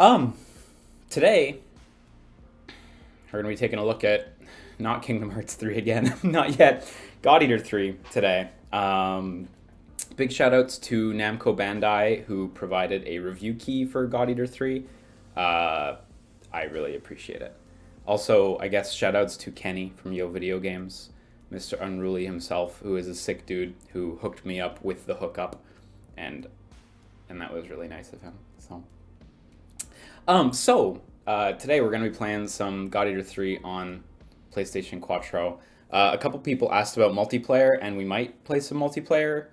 Um, Today we're gonna be taking a look at not Kingdom Hearts 3 again, not yet. God Eater 3 today. Big shout outs to Namco Bandai who provided a review key for God Eater 3. Uh, I really appreciate it. Also, I guess shout outs to Kenny from Yo Video Games, Mr. Unruly himself, who is a sick dude who hooked me up with the hookup, and and that was really nice of him. Today we're going to be playing some God Eater 3 on PlayStation Quattro. A couple people asked about multiplayer, and we might play some multiplayer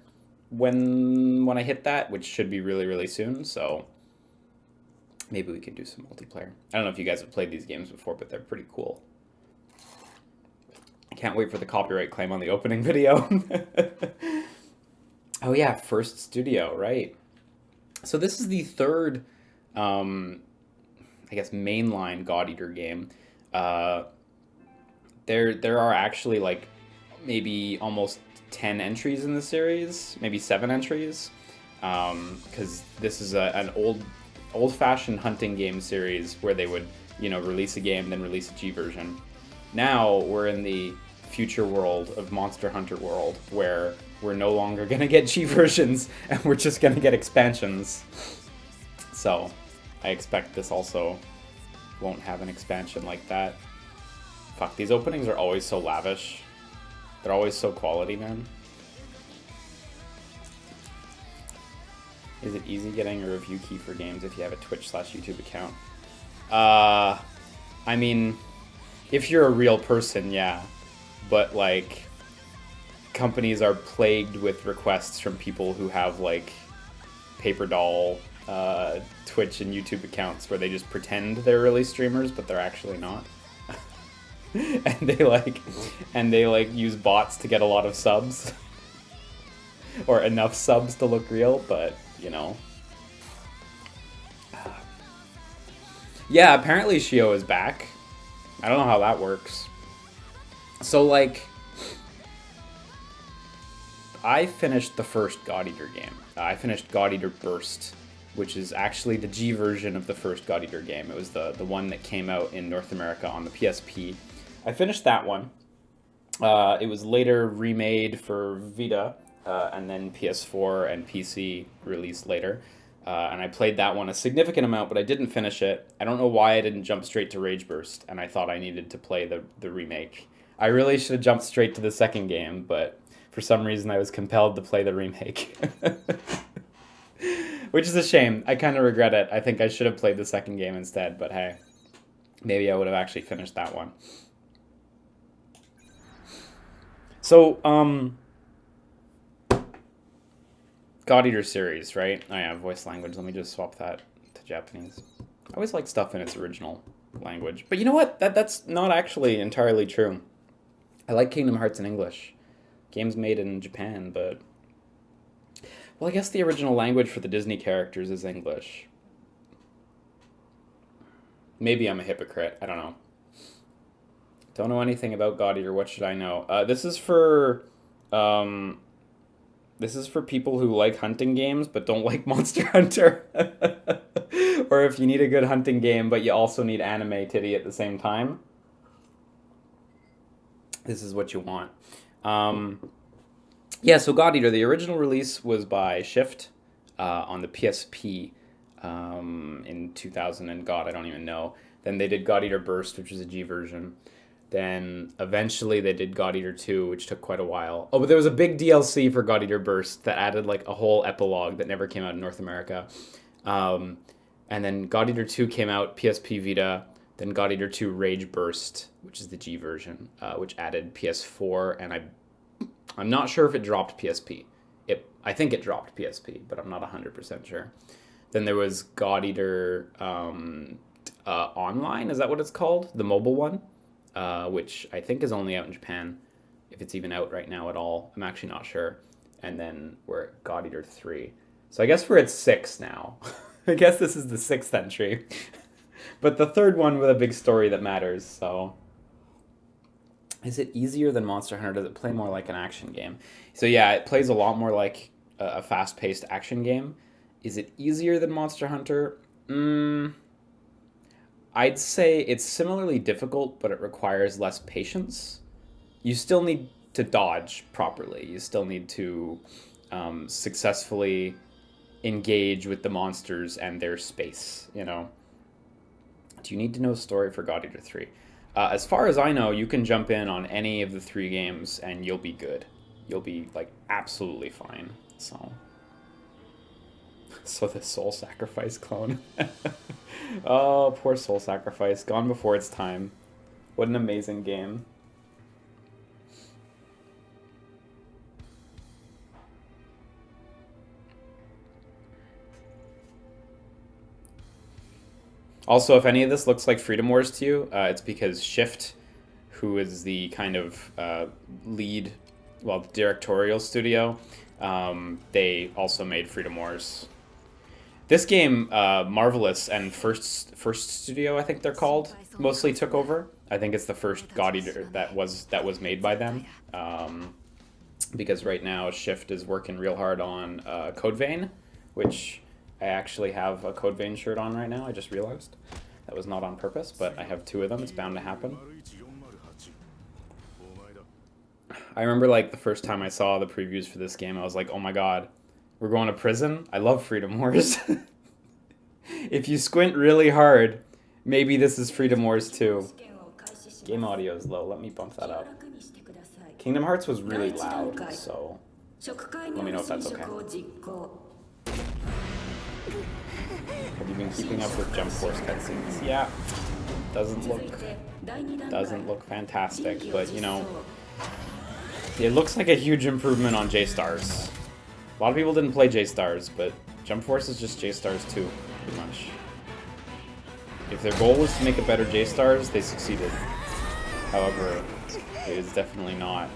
when I hit that, which should be really, really soon. So maybe we can do some multiplayer. I don't know if you guys have played these games before, but they're pretty cool. I can't wait for the copyright claim on the opening video. Oh yeah, First Studio, right. So this is the third I guess mainline God Eater game. Uh, there are actually like maybe almost 10 entries in the series, maybe 7 entries, because this is an old-fashioned hunting game series where they would release a game then release a G version. Now we're in the future world of Monster Hunter World where we're no longer gonna get G versions and we're just gonna get expansions. So I expect this also won't have an expansion like that. Fuck, these openings are always so lavish. They're always so quality, man. Is it easy getting a review key for games if you have a Twitch/YouTube account? I mean, if you're a real person, yeah. But, like, companies are plagued with requests from people who have, like, paper doll Twitch and YouTube accounts where they just pretend they're really streamers, but they're actually not. and they use bots to get a lot of subs. Or enough subs to look real, but, Yeah, apparently Shio is back. I don't know how that works. So, like, I finished the first God Eater game. I finished God Eater Burst, which is actually the G version of the first God Eater game. It was the one that came out in North America on the PSP. I finished that one. It was later remade for Vita, and then PS4 and PC released later. And I played that one a significant amount, but I didn't finish it. I don't know why I didn't jump straight to Rage Burst, and I thought I needed to play the remake. I really should have jumped straight to the second game, but for some reason I was compelled to play the remake. Which is a shame. I kind of regret it. I think I should have played the second game instead, but hey, maybe I would have actually finished that one. So, God Eater series, right? Oh yeah, voice language. Let me just swap that to Japanese. I always like stuff in its original language. But you know what? That's not actually entirely true. I like Kingdom Hearts in English. Games made in Japan, but... Well, I guess the original language for the Disney characters is English. Maybe I'm a hypocrite. I don't know. Don't know anything about God Eater. What should I know? This is for people who like hunting games but don't like Monster Hunter. Or if you need a good hunting game but you also need anime titty at the same time. This is what you want. Yeah, so God Eater, the original release was by Shift on the PSP in 2000 and God, I don't even know. Then they did God Eater Burst, which was a G version. Then eventually they did God Eater 2, which took quite a while. Oh, but there was a big DLC for God Eater Burst that added like a whole epilogue that never came out in North America. And then God Eater 2 came out, PSP Vita. Then God Eater 2 Rage Burst, which is the G version, which added PS4, and I'm not sure if it dropped PSP. I think it dropped PSP, but I'm not 100% sure. Then there was God Eater Online, is that what it's called? The mobile one, which I think is only out in Japan, if it's even out right now at all. I'm actually not sure. And then we're at God Eater 3. So I guess we're at 6 now. I guess this is the 6th entry. But the third one with a big story that matters, so... Is it easier than Monster Hunter? Does it play more like an action game? So yeah, it plays a lot more like a fast-paced action game. Is it easier than Monster Hunter? I'd say it's similarly difficult, but it requires less patience. You still need to dodge properly. You still need to successfully engage with the monsters and their space, you know? Do you need to know the story for God Eater 3? As far as I know, you can jump in on any of the 3 games and you'll be good. You'll be, like, absolutely fine. So the Soul Sacrifice clone. Oh, poor Soul Sacrifice. Gone before its time. What an amazing game. Also, if any of this looks like Freedom Wars to you, it's because Shift, who is the kind of lead, well, directorial studio, they also made Freedom Wars. This game, Marvelous and First Studio, I think they're called, mostly took over. I think it's the first God Eater that was made by them. Because right now Shift is working real hard on Code Vein, which I actually have a Code Vein shirt on right now. I just realized that was not on purpose, but I have 2 of them. It's bound to happen. I remember, like, the first time I saw the previews for this game, I was like, oh my god, we're going to prison? I love Freedom Wars. If you squint really hard, maybe this is Freedom Wars 2. Game audio is low. Let me bump that up. Kingdom Hearts was really loud, so let me know if that's okay. Have you been keeping up with Jump Force cutscenes? Yeah. Doesn't look fantastic, but you know, it looks like a huge improvement on J-Stars. A lot of people didn't play J-Stars, but Jump Force is just J-Stars 2, pretty much. If their goal was to make a better J-Stars, they succeeded. However, it is definitely not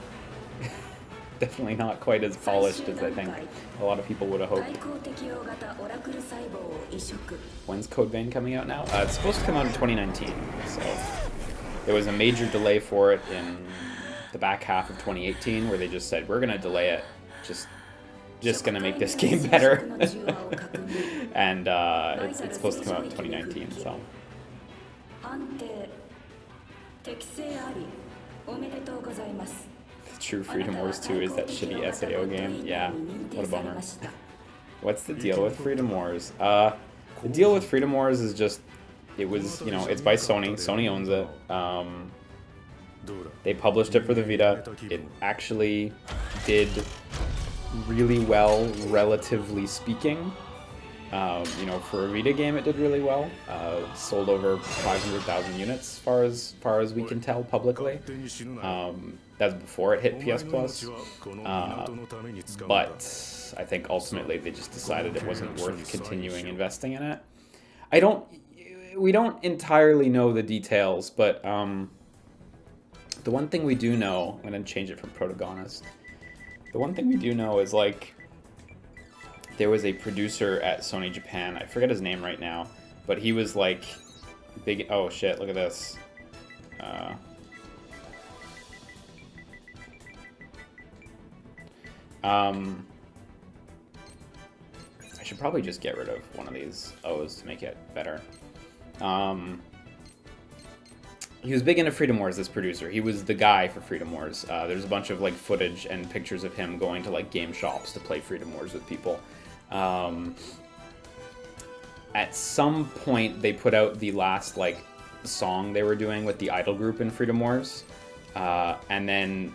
quite as polished as I think a lot of people would have hoped. When's Code Vein coming out now? It's supposed to come out in 2019, so there was a major delay for it in the back half of 2018 where they just said, we're going to delay it, just going to make this game better. And it's supposed to come out in 2019, so. True Freedom Wars 2 is that shitty SAO game. Yeah, what a bummer. What's the deal with Freedom Wars? The deal with Freedom Wars is just, it was, you know, it's by Sony. Sony owns it. They published it for the Vita. It actually did really well, relatively speaking. You know, for a Vita game, it did really well. Sold over 500,000 units, as far as we can tell publicly. That's before it hit PS Plus. But I think ultimately they just decided it wasn't worth continuing investing in it. We don't entirely know the details, but the one thing we do know, I'm gonna change it from protagonist. The one thing we do know is, like, there was a producer at Sony Japan, I forget his name right now, but he was like big, oh shit, look at this. I should probably just get rid of one of these O's to make it better. He was big into Freedom Wars, this producer. He was the guy for Freedom Wars. There's a bunch of like footage and pictures of him going to like game shops to play Freedom Wars with people. At some point, they put out the last like song they were doing with the idol group in Freedom Wars, and then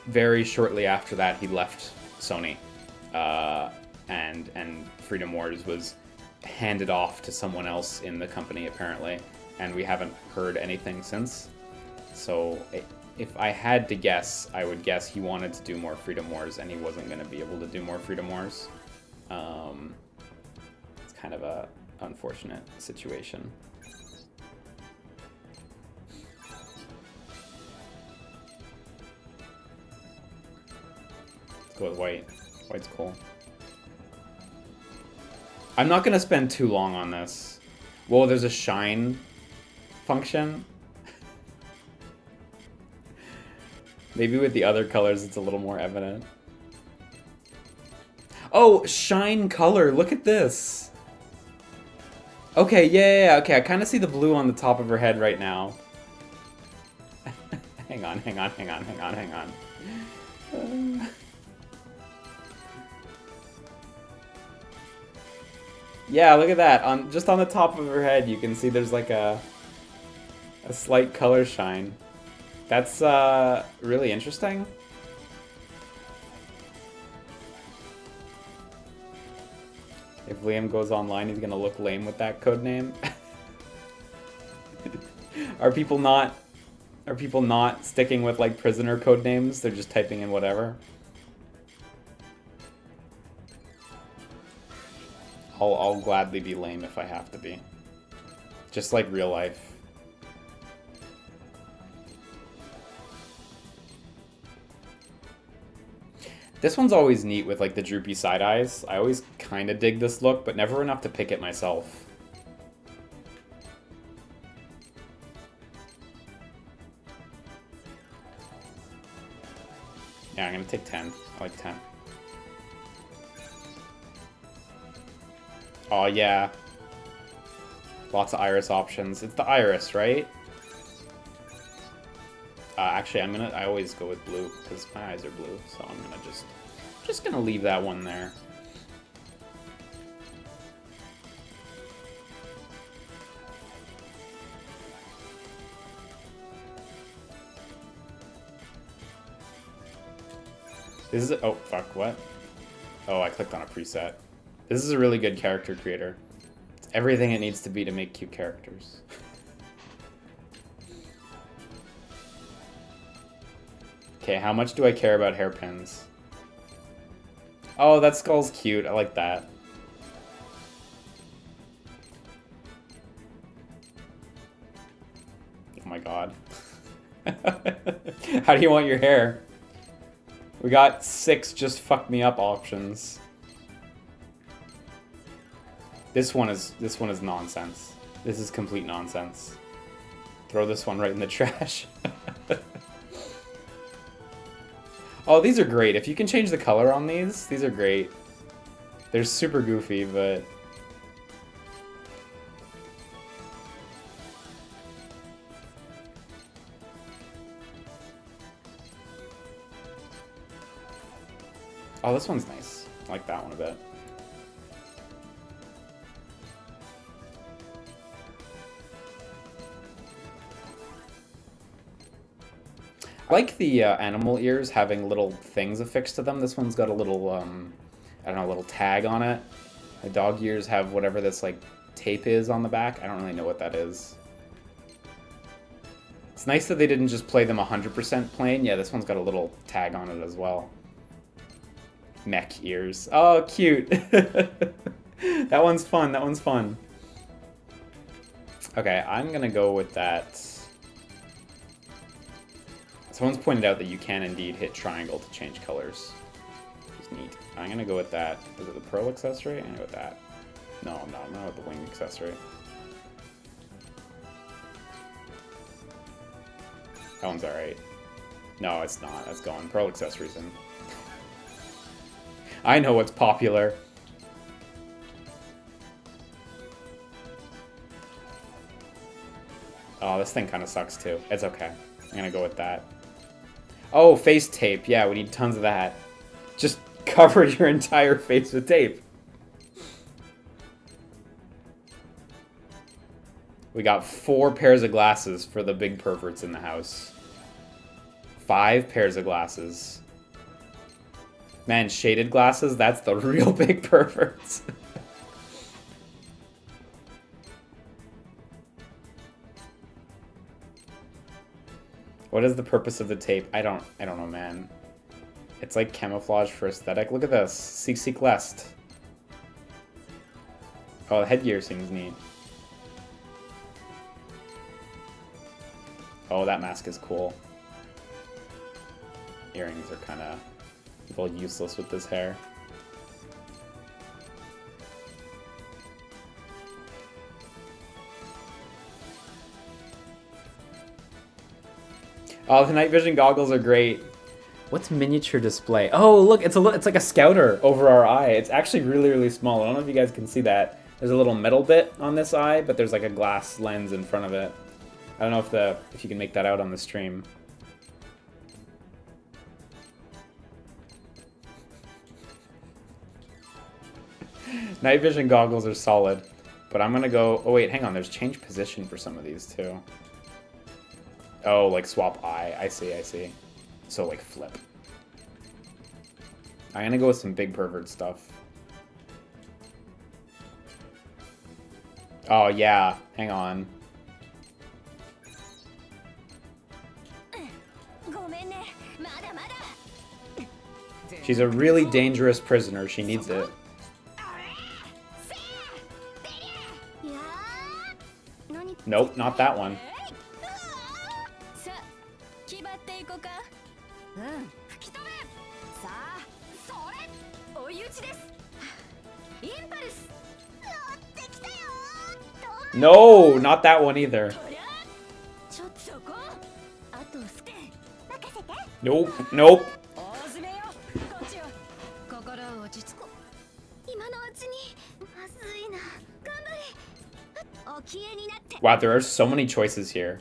very shortly after that, he left Sony, and Freedom Wars was handed off to someone else in the company apparently, and we haven't heard anything since. So if I had to guess, I would guess he wanted to do more Freedom Wars, and he wasn't going to be able to do more Freedom Wars. It's kind of a unfortunate situation. Let's go with white. White's cool. I'm not going to spend too long on this. Whoa, there's a shine function. Maybe with the other colors it's a little more evident. Oh, shine color. Look at this. Okay, yeah, okay. I kind of see the blue on the top of her head right now. Hang on. Yeah, look at that. Just on the top of her head, you can see there's like a slight color shine. That's really interesting. If Liam goes online, he's gonna look lame with that code name. Are people not sticking with like prisoner code names? They're just typing in whatever. I'll gladly be lame if I have to be. Just like real life. This one's always neat with like the droopy side eyes. I always kind of dig this look, but never enough to pick it myself. Yeah, I'm gonna take 10. I like 10. Oh yeah. Lots of iris options. It's the iris, right? Actually, I always go with blue because my eyes are blue, so I'm gonna just gonna leave that one there. This is oh fuck what? Oh, I clicked on a preset. This is a really good character creator. It's everything it needs to be to make cute characters. Okay, how much do I care about hairpins? Oh, that skull's cute. I like that. Oh my god. How do you want your hair? We got 6 just fuck me up options. This one is nonsense. This is complete nonsense. Throw this one right in the trash. Oh, these are great. If you can change the color on these are great. They're super goofy, but... Oh, this one's nice. I like that one a bit. I like the animal ears having little things affixed to them. This one's got a little, I don't know, a little tag on it. The dog ears have whatever this, like, tape is on the back. I don't really know what that is. It's nice that they didn't just play them 100% plain. Yeah, this one's got a little tag on it as well. Mech ears. Oh, cute. That one's fun. That one's fun. Okay, I'm gonna go with that. Someone's pointed out that you can indeed hit triangle to change colors. It's neat. I'm gonna go with that. Is it the pearl accessory? I'm gonna go with that. No, I'm not with the wing accessory. That one's alright. No, it's not. That's gone. Pearl accessories in. I know what's popular. Oh, this thing kind of sucks too. It's okay. I'm gonna go with that. Oh, face tape. Yeah, we need tons of that. Just cover your entire face with tape. We got 4 pairs of glasses for the big perverts in the house. 5 pairs of glasses. Man, shaded glasses, that's the real big perverts. What is the purpose of the tape? I don't know, man. It's like camouflage for aesthetic. Look at this. Seek lest. Oh, the headgear seems neat. Oh, that mask is cool. Earrings are kind of a little useless with this hair. Oh, the night vision goggles are great. What's miniature display? Oh, look, it's like a scouter over our eye. It's actually really, really small. I don't know if you guys can see that. There's a little metal bit on this eye, but there's like a glass lens in front of it. I don't know if you can make that out on the stream. Night vision goggles are solid, but I'm gonna go... Oh wait, hang on, there's change position for some of these too. Oh, like swap eye. I see, I see. So like flip. I'm gonna go with some big pervert stuff. Oh yeah, hang on. She's a really dangerous prisoner. She needs it. Nope, not that one. No, not that one either. Nope, nope. Wow, there are so many choices here.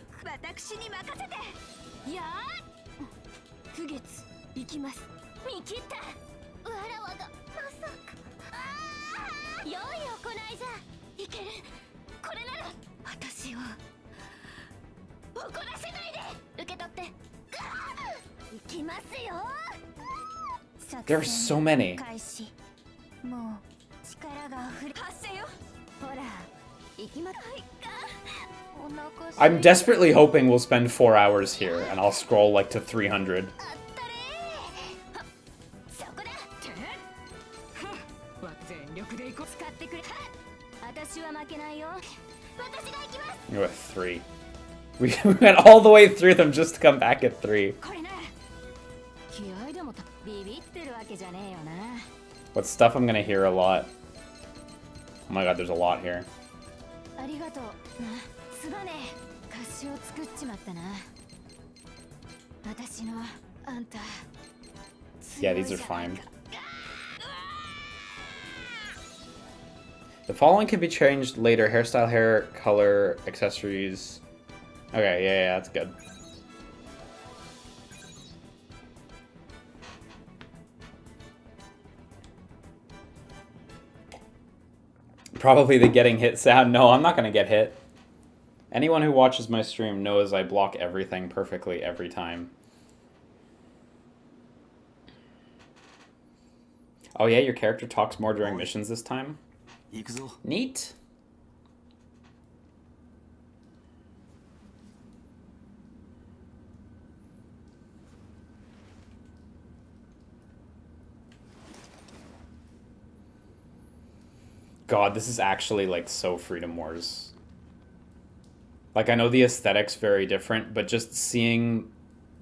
There are so many. I'm desperately hoping we'll spend 4 hours here and I'll scroll like to 300. You're at 3. We went all the way through them just to come back at 3. What stuff I'm gonna hear a lot. Oh my god, there's a lot here. Yeah, these are fine. The following can be changed later. Hairstyle, hair, color, accessories. Okay, yeah, that's good. Probably the getting hit sound. No, I'm not gonna get hit. Anyone who watches my stream knows I block everything perfectly every time. Oh yeah, your character talks more during missions this time? Neat. God, this is actually like so Freedom Wars. Like, I know the aesthetic's very different, but just seeing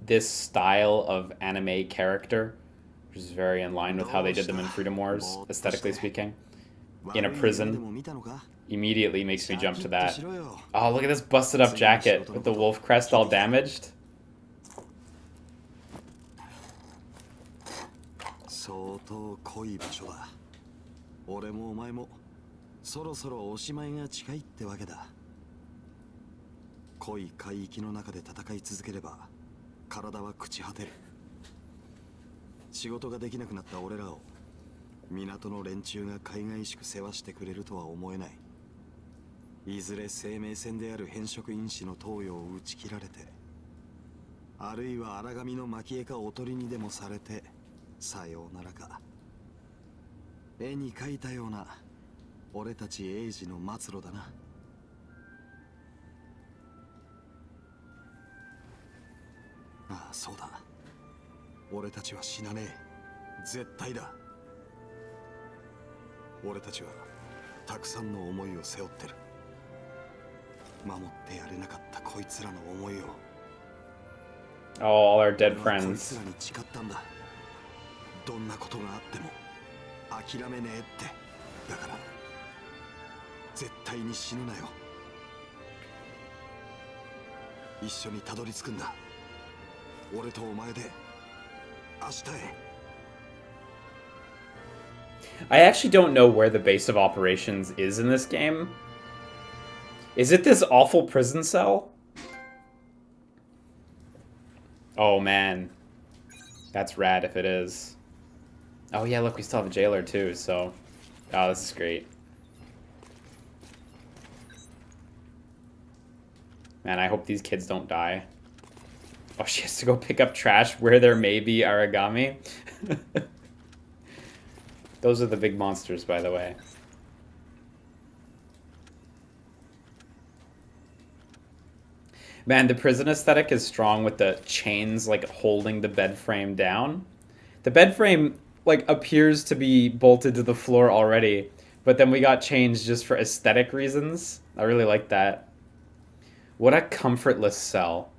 this style of anime character, which is very in line with how they did them in Freedom Wars, aesthetically speaking, in a prison, immediately makes me jump to that. Oh, look at this busted up jacket with the wolf crest all damaged. Oh, all our dead friends. I actually don't know where the base of operations is in this game. Is it this awful prison cell? Oh, man. That's rad if it is. Oh, yeah, look, we still have a jailer, too, so... Oh, this is great. Man, I hope these kids don't die. Oh, she has to go pick up trash where there may be origami. Those are the big monsters, by the way. Man, the prison aesthetic is strong with the chains, like, holding the bed frame down. The bed frame, like, appears to be bolted to the floor already, but then we got chains just for aesthetic reasons. I really like that. What a comfortless cell.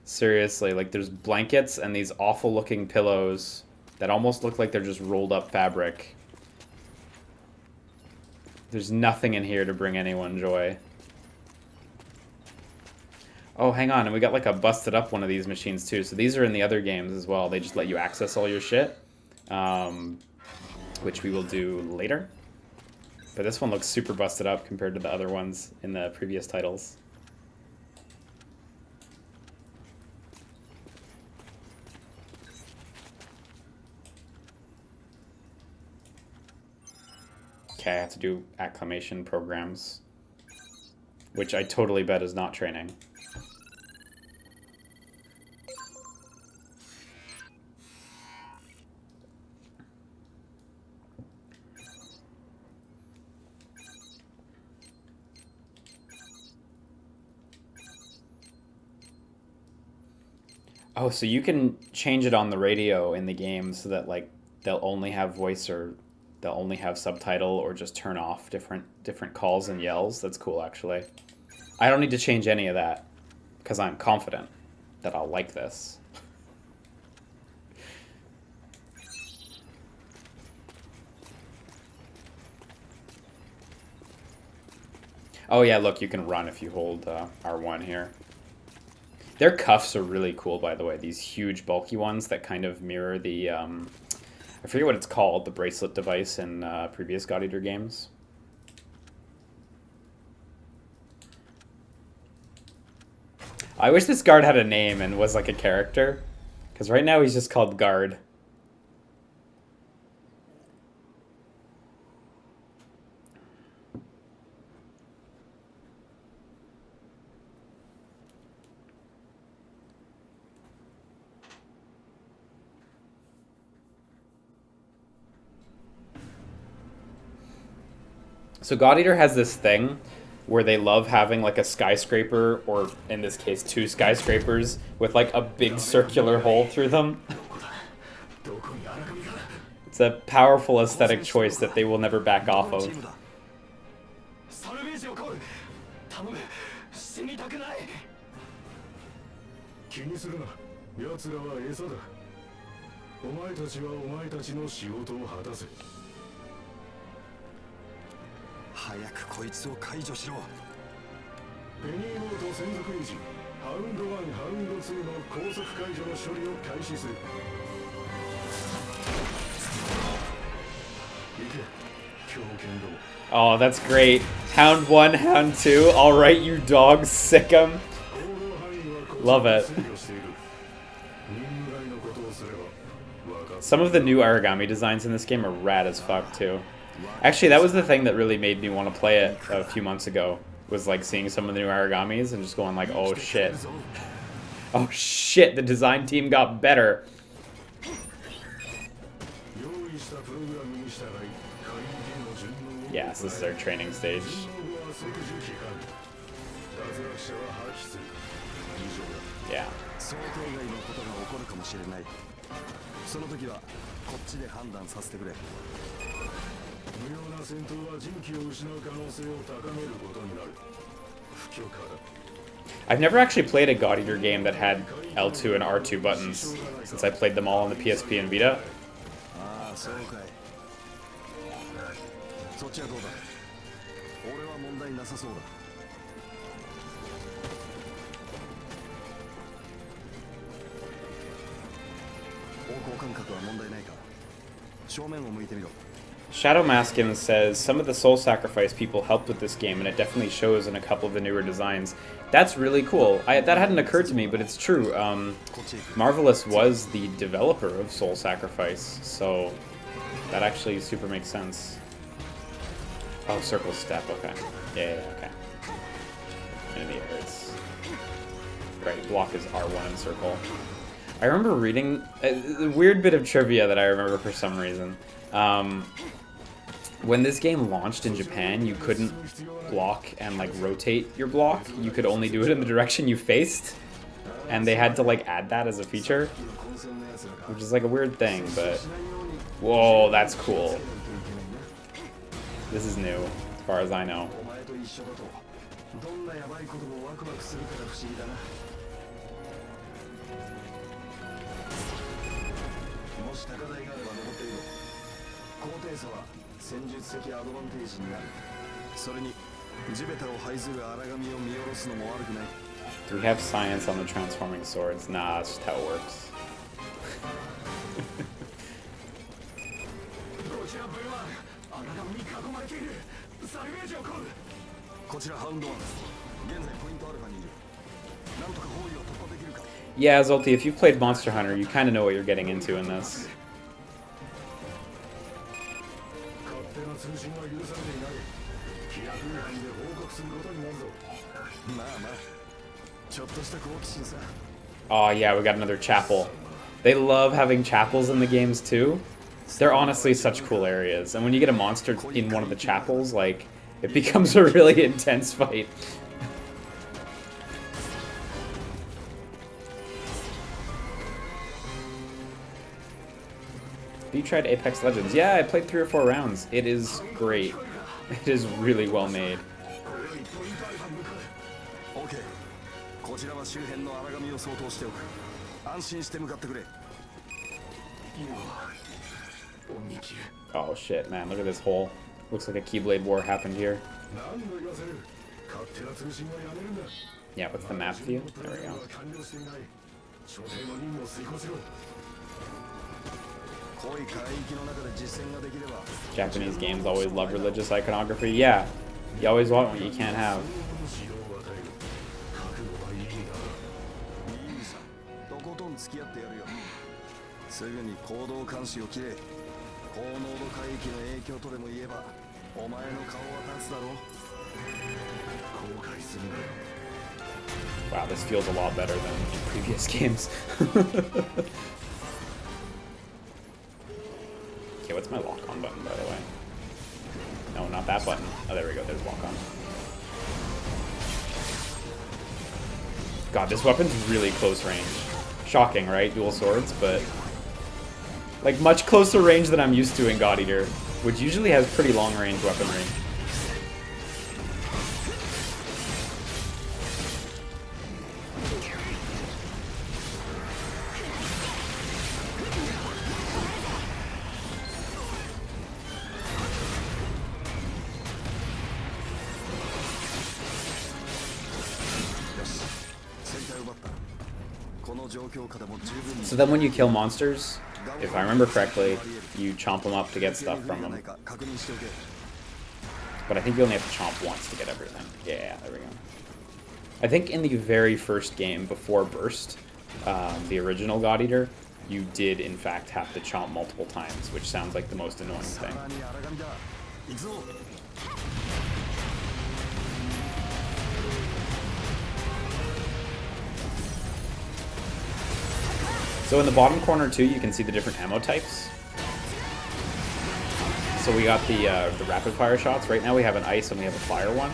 Seriously, like, there's blankets and these awful-looking pillows that almost look like they're just rolled-up fabric. There's nothing in here to bring anyone joy. Oh, hang on, and we got like a busted up one of these machines too. So these are in the other games as well. They just let you access all your shit, which we will do later. But this one looks super busted up compared to the other ones in the previous titles. Okay, I have to do acclimation programs, which I totally bet is not training. Oh, so you can change it on the radio in the game so that like they'll only have voice or they'll only have subtitle or just turn off different calls and yells. That's cool, actually. I don't need to change any of that because I'm confident that I'll like this. Oh yeah, look, you can run if you hold R1 here. Their cuffs are really cool, by the way. These huge, bulky ones that kind of mirror the, I forget what it's called, the bracelet device in previous God Eater games. I wish this guard had a name and was like a character, because right now he's just called Guard. So God Eater has this thing where they love having like a skyscraper, or in this case 2 skyscrapers, with like a big circular hole through them. It's a powerful aesthetic choice that they will never back off of. Oh, that's great. Hound 1, Hound 2. Alright, you dogs, sick 'em. Love it. Some of the new origami designs in this game are rad as fuck, too. Actually, that was the thing that really made me want to play it a few months ago, was like seeing some of the new origamis and just going like, oh shit. Oh shit, the design team got better. Yes, this is our training stage. Yeah. I've never actually played a God Eater game that had L2 and R2 buttons, since I played them all on the PSP and Vita. Shadow Maskin says, some of the soul sacrifice people helped with this game, and it definitely shows in a couple of the newer designs. That's really cool. That hadn't occurred to me, but it's true. Marvelous was the developer of Soul Sacrifice, so that actually super makes sense. Oh, circle step, okay. Yeah, okay. And the areas. Right, block is R1 in circle. I remember reading a weird bit of trivia that I remember for some reason. When this game launched in Japan, you couldn't block and like rotate your block. You could only do it in the direction you faced. And they had to like add that as a feature. Which is like a weird thing, but... Whoa, that's cool. This is new, as far as I know. Do we have science on the transforming swords? Nah, that's just how it works. Yeah, Zolti, if you've played Monster Hunter, you kind of know what you're getting into in this. Oh yeah, we got another chapel. They love having chapels in the games too. They're honestly such cool areas. And when you get a monster in one of the chapels, like, it becomes a really intense fight. Have you tried Apex Legends? Yeah, I played 3 or 4 rounds. It is great. It is really well made. Oh shit, man, look at this hole. Looks like a Keyblade war happened here. Yeah, what's the map view? There we go. Japanese games always love religious iconography. Yeah, you always want what you can't have. Wow, this feels a lot better than in previous games. Okay, what's my lock-on button, by the way? No, not that button. Oh, there we go. There's lock-on. God, this weapon's really close range. Shocking, right? Dual swords, but... like, much closer range than I'm used to in God Eater, which usually has pretty long-range weaponry. So then when you kill monsters, if I remember correctly, you chomp them up to get stuff from them. But I think you only have to chomp once to get everything. Yeah, there we go. I think in the very first game, before Burst, the original God Eater, you did in fact have to chomp multiple times, which sounds like the most annoying thing. So in the bottom corner too, you can see the different ammo types. So we got the rapid fire shots. Right now we have an ice and we have a fire one.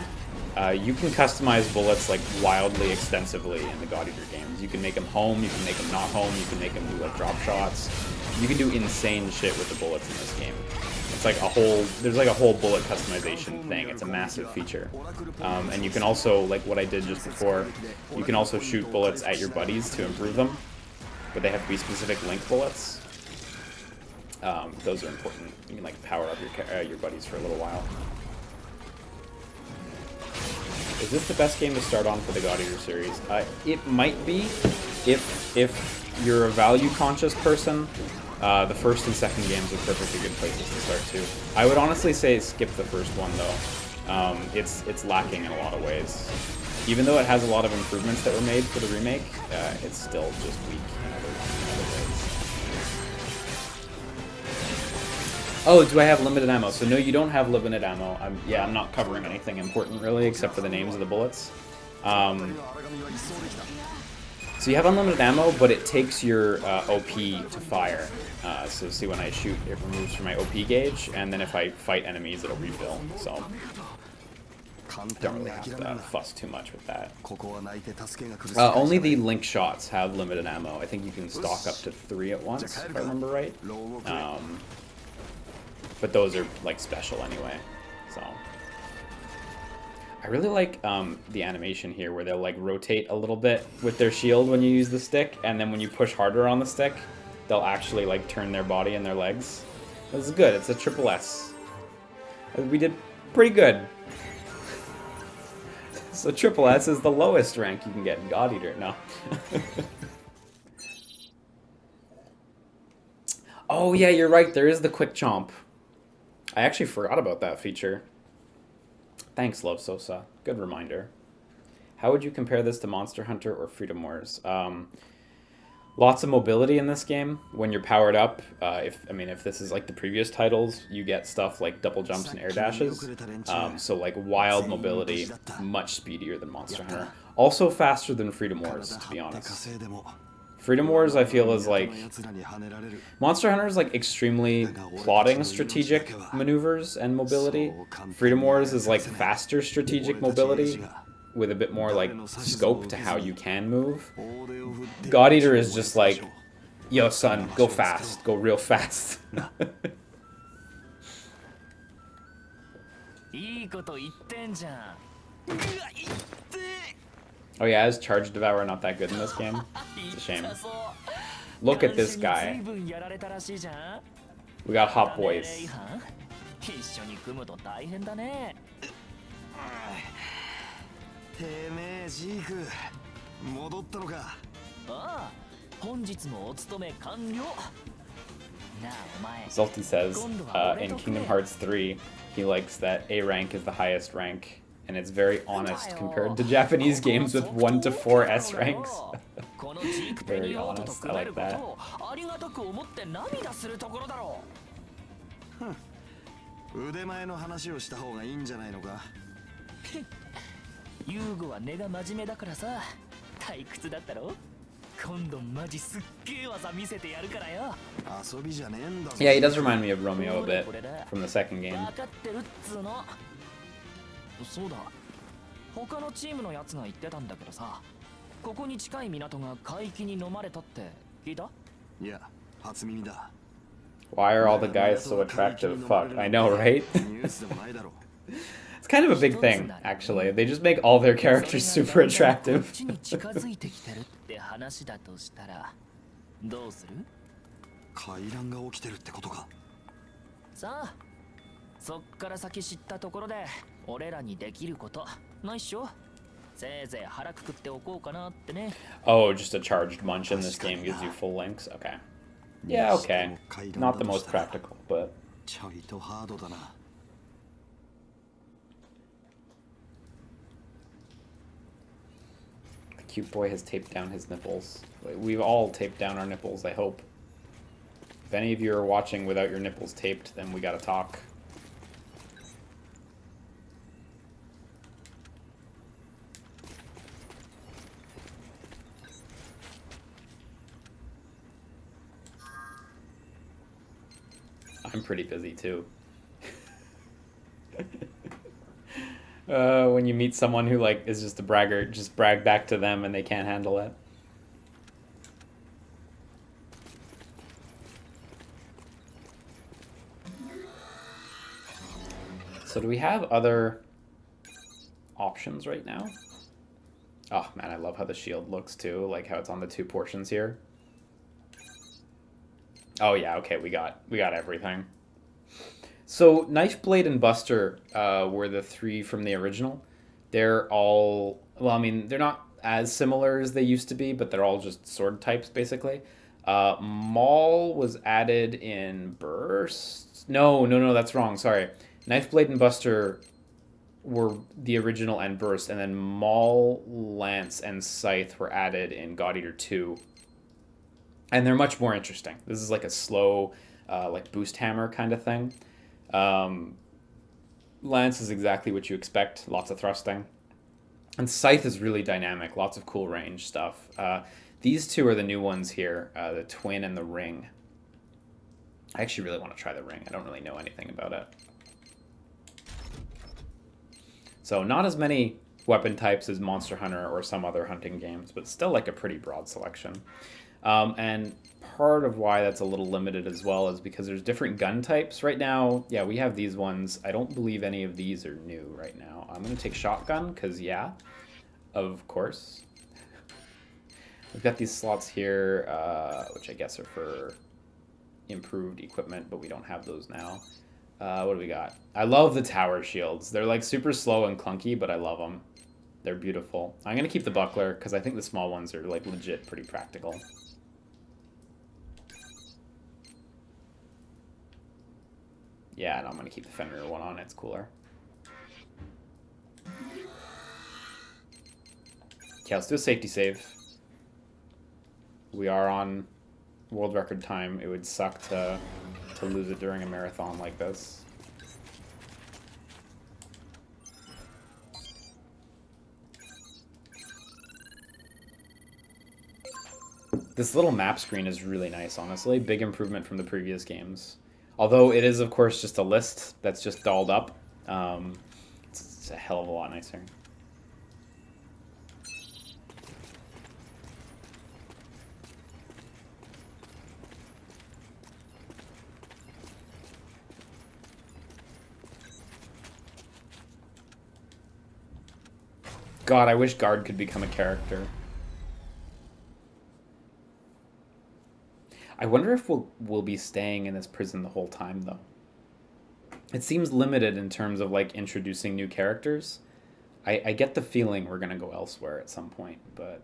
You can customize bullets like wildly extensively in the God Eater games. You can make them home, you can make them not home, you can make them do like drop shots. You can do insane shit with the bullets in this game. It's like there's like a whole bullet customization thing. It's a massive feature. And you can also, like what I did just before, you can also shoot bullets at your buddies to improve them. But they have to be specific link bullets. Those are important. You can like power up your buddies for a little while. Is this the best game to start on for the God Eater series? It might be, if you're a value conscious person The first and second games are perfectly good places to start too. I would honestly say skip the first one though. It's lacking in a lot of ways. Even though it has a lot of improvements that were made for the remake, it's still just weak in other ways. Oh, do I have limited ammo? So no, you don't have limited ammo. I'm not covering anything important really, except for the names of the bullets. So you have unlimited ammo, but it takes your OP to fire. So see, when I shoot, it removes from my OP gauge, and then if I fight enemies, it'll refill. So don't really have to fuss too much with that. Only the link shots have limited ammo. I think you can stock up to 3 at once, if I remember right. But those are like special anyway. So I really like the animation here where they'll like rotate a little bit with their shield when you use the stick, and then when you push harder on the stick, they'll actually like turn their body and their legs. This is good. It's a triple S. We did pretty good. So triple S is the lowest rank you can get in God Eater. No. Oh yeah, you're right. There is the quick chomp. I actually forgot about that feature. Thanks, Love Sosa. Good reminder. How would you compare this to Monster Hunter or Freedom Wars? Lots of mobility in this game when you're powered up. If this is like the previous titles, you get stuff like double jumps and air dashes. So like wild mobility, much speedier than Monster Hunter. Also faster than Freedom Wars, to be honest. Freedom Wars, I feel, is like... Monster Hunter is like extremely plotting strategic maneuvers and mobility. Freedom Wars is like faster strategic mobility with a bit more like scope to how you can move. God Eater is just like, yo son, go fast, go real fast. Oh yeah, is Charge Devour not that good in this game? It's a shame. Look at this guy. We got Hot Boys. Zolty says, in Kingdom Hearts 3, he likes that A rank is the highest rank, and it's very honest compared to Japanese games with 1 to 4 S ranks. Very honest, I like that. Yeah, he does remind me of Romeo a bit from the second game. Why are all the guys so attractive? Fuck, I know, right? It's kind of a big thing, actually. They just make all their characters super attractive. Oh, just a charged munch in this game gives you full links? Okay. Yeah, okay. Not the most practical, but... The cute boy has taped down his nipples. We've all taped down our nipples, I hope. If any of you are watching without your nipples taped, then we gotta talk. I'm pretty busy too. When you meet someone who like is just a braggart, just brag back to them and they can't handle it. So do we have other options right now? Oh man, I love how the shield looks too, like how it's on the 2 portions here. Oh yeah, okay, we got everything. So Knife Blade and Buster were the 3 from the original. They're all, well, I mean, they're not as similar as they used to be, but they're all just sword types basically. Maul was added in Burst. No, that's wrong. Sorry. Knife Blade and Buster were the original and Burst, and then Maul, Lance, and Scythe were added in God Eater 2. And they're much more interesting. This is like a slow, like boost hammer kind of thing. Lance is exactly what you expect. Lots of thrusting. And Scythe is really dynamic. Lots of cool range stuff. These two are the new ones here, the Twin and the Ring. I actually really want to try the Ring. I don't really know anything about it. So not as many weapon types as Monster Hunter or some other hunting games, but still like a pretty broad selection. And part of why that's a little limited as well is because there's different gun types right now. Yeah, we have these ones. I don't believe any of these are new right now. I'm going to take shotgun because, yeah, of course. We've got these slots here, which I guess are for improved equipment, but we don't have those now. What do we got? I love the tower shields. They're like super slow and clunky, but I love them. They're beautiful. I'm going to keep the buckler because I think the small ones are like legit pretty practical. Yeah, and I'm going to keep the Fenrir one on. It's cooler. Okay, let's do a safety save. We are on world record time. It would suck to lose it during a marathon like this. This little map screen is really nice, honestly. Big improvement from the previous games. Although it is, of course, just a list that's just dolled up. It's a hell of a lot nicer. God, I wish Guard could become a character. I wonder if we'll be staying in this prison the whole time, though. It seems limited in terms of, like, introducing new characters. I get the feeling we're going to go elsewhere at some point, but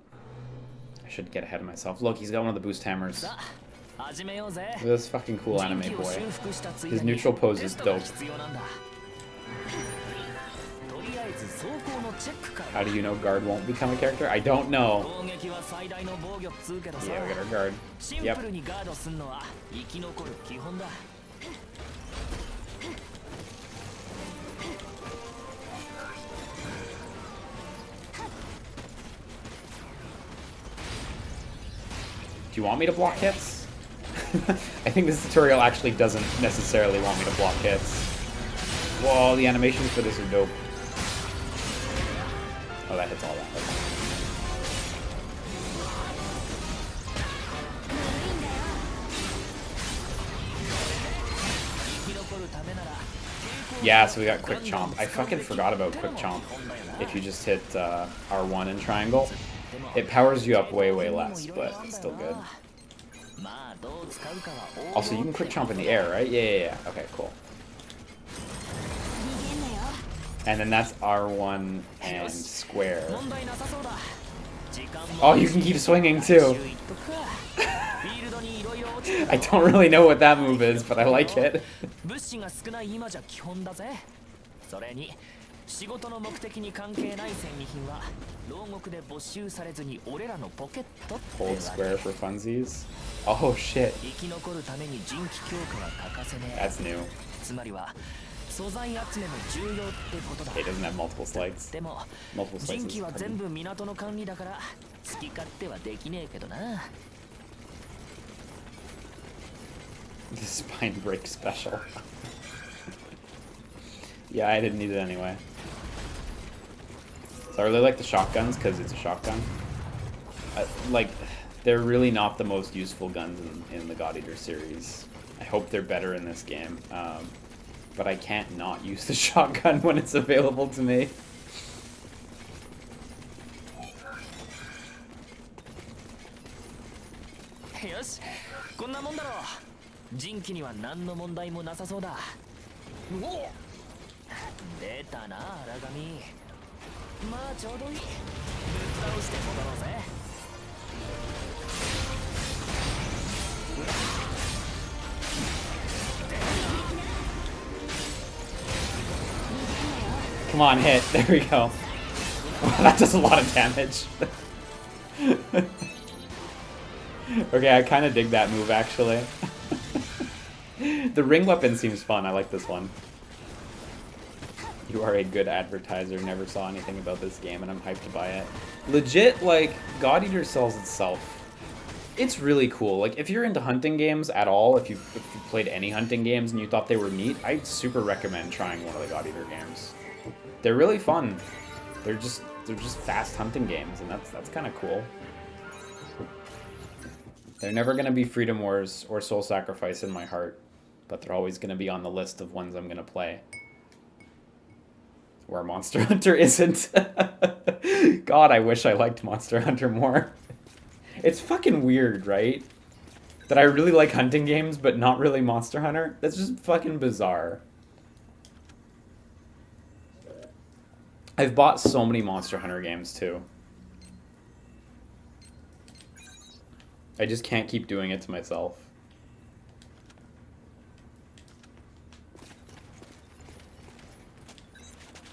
I should get ahead of myself. Look, he's got one of the boost hammers. Look at this fucking cool anime boy. His neutral pose is dope. How do you know Guard won't become a character? I don't know. Yeah, we got our Guard. Yep. Do you want me to block hits? I think this tutorial actually doesn't necessarily want me to block hits. Whoa, the animations for this are dope. Oh, that hits all that. Okay. Yeah, so we got quick chomp. I fucking forgot about quick chomp. If you just hit R1 and triangle, it powers you up way less, but it's still good. Also, you can quick chomp in the air, right? Yeah. Okay, cool. And then that's R1 and square. Oh, you can keep swinging too. I don't really know what that move is, but I like it. Hold square for funsies. Oh shit. That's new. It doesn't have multiple slides. Multiple slices. The spine break special. Yeah, I didn't need it anyway. So I really like the shotguns because it's a shotgun. Like, they're really not the most useful guns in the God Eater series. I hope they're better in this game. But I can't not use the shotgun when it's available to me. Come on, hit. There we go. That does a lot of damage. Okay, I kind of dig that move, actually. The ring weapon seems fun. I like this one. You are a good advertiser. Never saw anything about this game, and I'm hyped to buy it. Legit, like, God Eater sells itself. It's really cool. Like, if you're into hunting games at all, if you played any hunting games and you thought they were neat, I'd super recommend trying one of the God Eater games. They're really fun. They're just fast hunting games, and that's kind of cool. They're never going to be Freedom Wars or Soul Sacrifice in my heart, but they're always going to be on the list of ones I'm going to play. Where Monster Hunter isn't. God, I wish I liked Monster Hunter more. It's fucking weird, right? That I really like hunting games, but not really Monster Hunter. That's just fucking bizarre. I've bought so many Monster Hunter games, too. I just can't keep doing it to myself.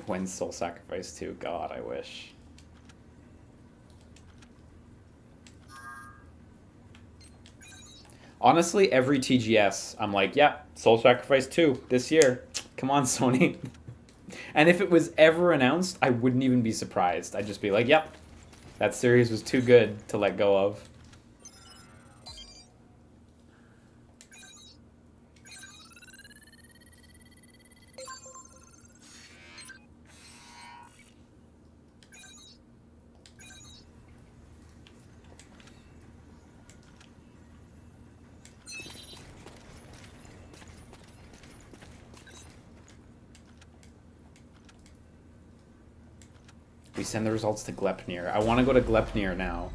When's Soul Sacrifice 2? God, I wish. Honestly, every TGS, I'm like, yeah, Soul Sacrifice 2 this year. Come on, Sony. And if it was ever announced, I wouldn't even be surprised. I'd just be like, yep, that series was too good to let go of. We send the results to Glepnir. I want to go to Glepnir now.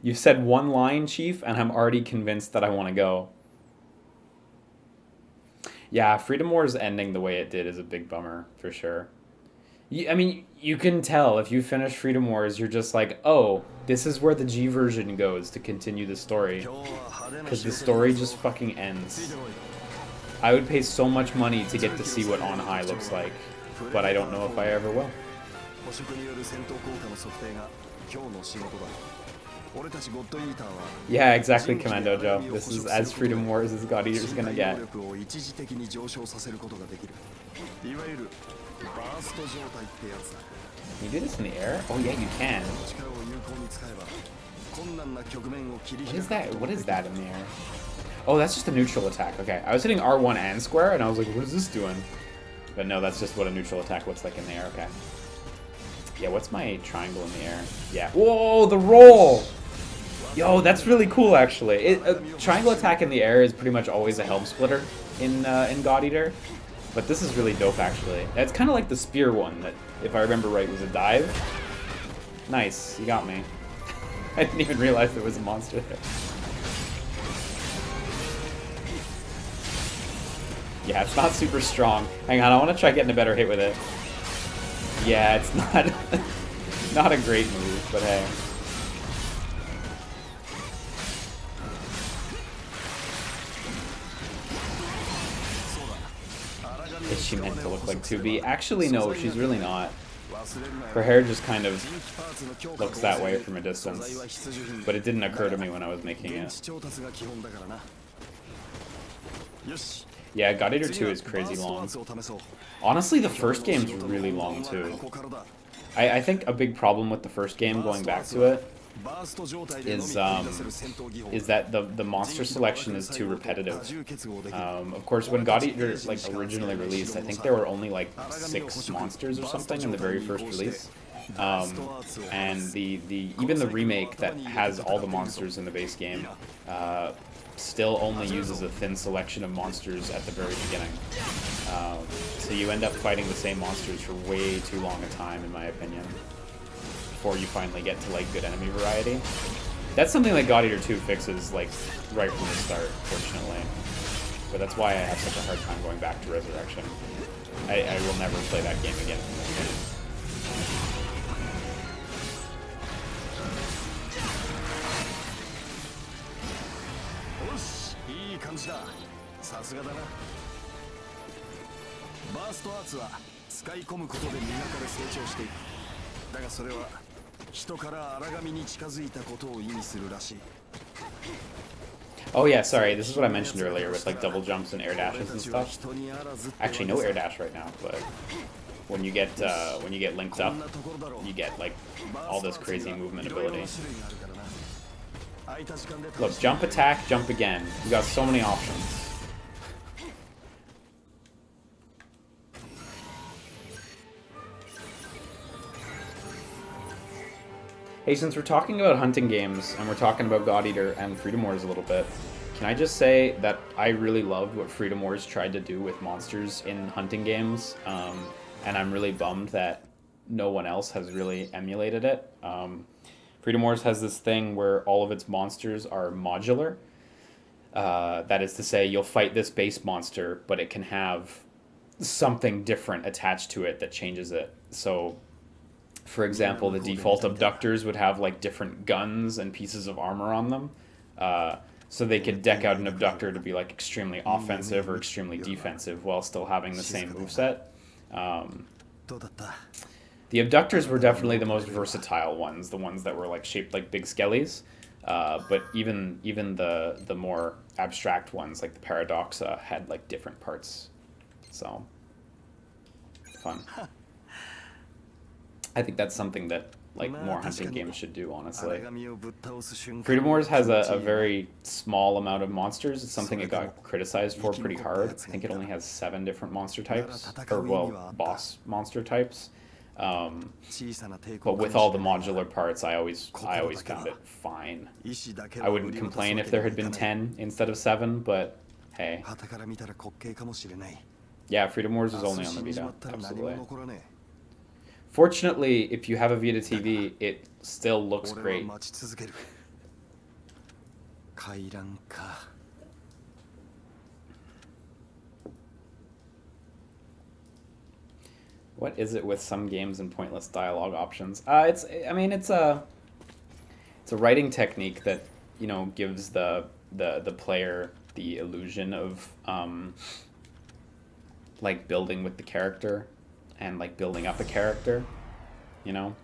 You said one line, Chief, and I'm already convinced that I want to go. Yeah, Freedom Wars ending the way it did is a big bummer, for sure. I mean, you can tell if you finish Freedom Wars, you're just like, oh, this is where the G version goes to continue the story. Because the story just fucking ends. I would pay so much money to get to see what On High looks like, but I don't know if I ever will. Yeah, exactly, Commando Joe. This is as Freedom Wars as God Eater's gonna get. Can you do this in the air? Oh yeah, you can. What is that? What is that in the air? Oh, that's just a neutral attack. Okay, I was hitting R1 and square, and I was like, what is this doing? But no, that's just what a neutral attack looks like in the air. Okay. Yeah, what's my triangle in the air? Yeah. Whoa, the roll! Yo, that's really cool, actually. Triangle attack in the air is pretty much always a helm splitter in God Eater. But this is really dope, actually. It's kind of like the spear one that, if I remember right, was a dive. Nice, you got me. I didn't even realize there was a monster there. Yeah, it's not super strong. Hang on, I want to try getting a better hit with it. Yeah, it's not not a great move, but hey. Is she meant to look like 2B? Actually, no, she's really not. Her hair just kind of looks that way from a distance, but it didn't occur to me when I was making it. Yeah, God Eater 2 is crazy long. Honestly, the first game's really long, too. I think a big problem with the first game, going back to it, is that the monster selection is too repetitive. Of course, when God Eater originally released, I think there were only like 6 monsters or something in the very first release. And even the remake that has all the monsters in the base game still only uses a thin selection of monsters at the very beginning. So you end up fighting the same monsters for way too long a time, in my opinion, before you finally get to like good enemy variety. That's something that God Eater 2 fixes like right from the start, fortunately. But that's why I have such a hard time going back to Resurrection. I will never play that game again. Oh yeah, sorry, this is what I mentioned earlier with like double jumps and air dashes and stuff. Actually, no air dash right now, but when you get linked up, you get like all this crazy movement ability. Look, jump attack, jump again. You got so many options. Hey, since we're talking about hunting games, and we're talking about God Eater and Freedom Wars a little bit, can I just say that I really loved what Freedom Wars tried to do with monsters in hunting games, and I'm really bummed that no one else has really emulated it. Freedom Wars has this thing where all of its monsters are modular. That is to say, you'll fight this base monster, but it can have something different attached to it that changes it. So, for example, the default abductors would have like different guns and pieces of armor on them. So they could deck out an abductor to be like extremely offensive or extremely defensive while still having the same moveset. The abductors were definitely the most versatile ones, the ones that were like shaped like big skellies. But even the more abstract ones, like the Paradoxa, had like different parts. So fun. I think that's something that like more hunting games should do, honestly. Freedom Wars has a very small amount of monsters. It's something it got criticized for pretty hard. I think it only has 7 different monster types, or well, boss monster types. But with all the modular parts, I always found it fine. I wouldn't complain if there had been 10 instead of 7, but hey. Yeah, Freedom Wars is only on the Vita, absolutely. Fortunately, if you have a Vita TV, it still looks great. What is it with some games and pointless dialogue options? It's a writing technique that, you know, gives the player the illusion of like building with the character and like building up a character, you know?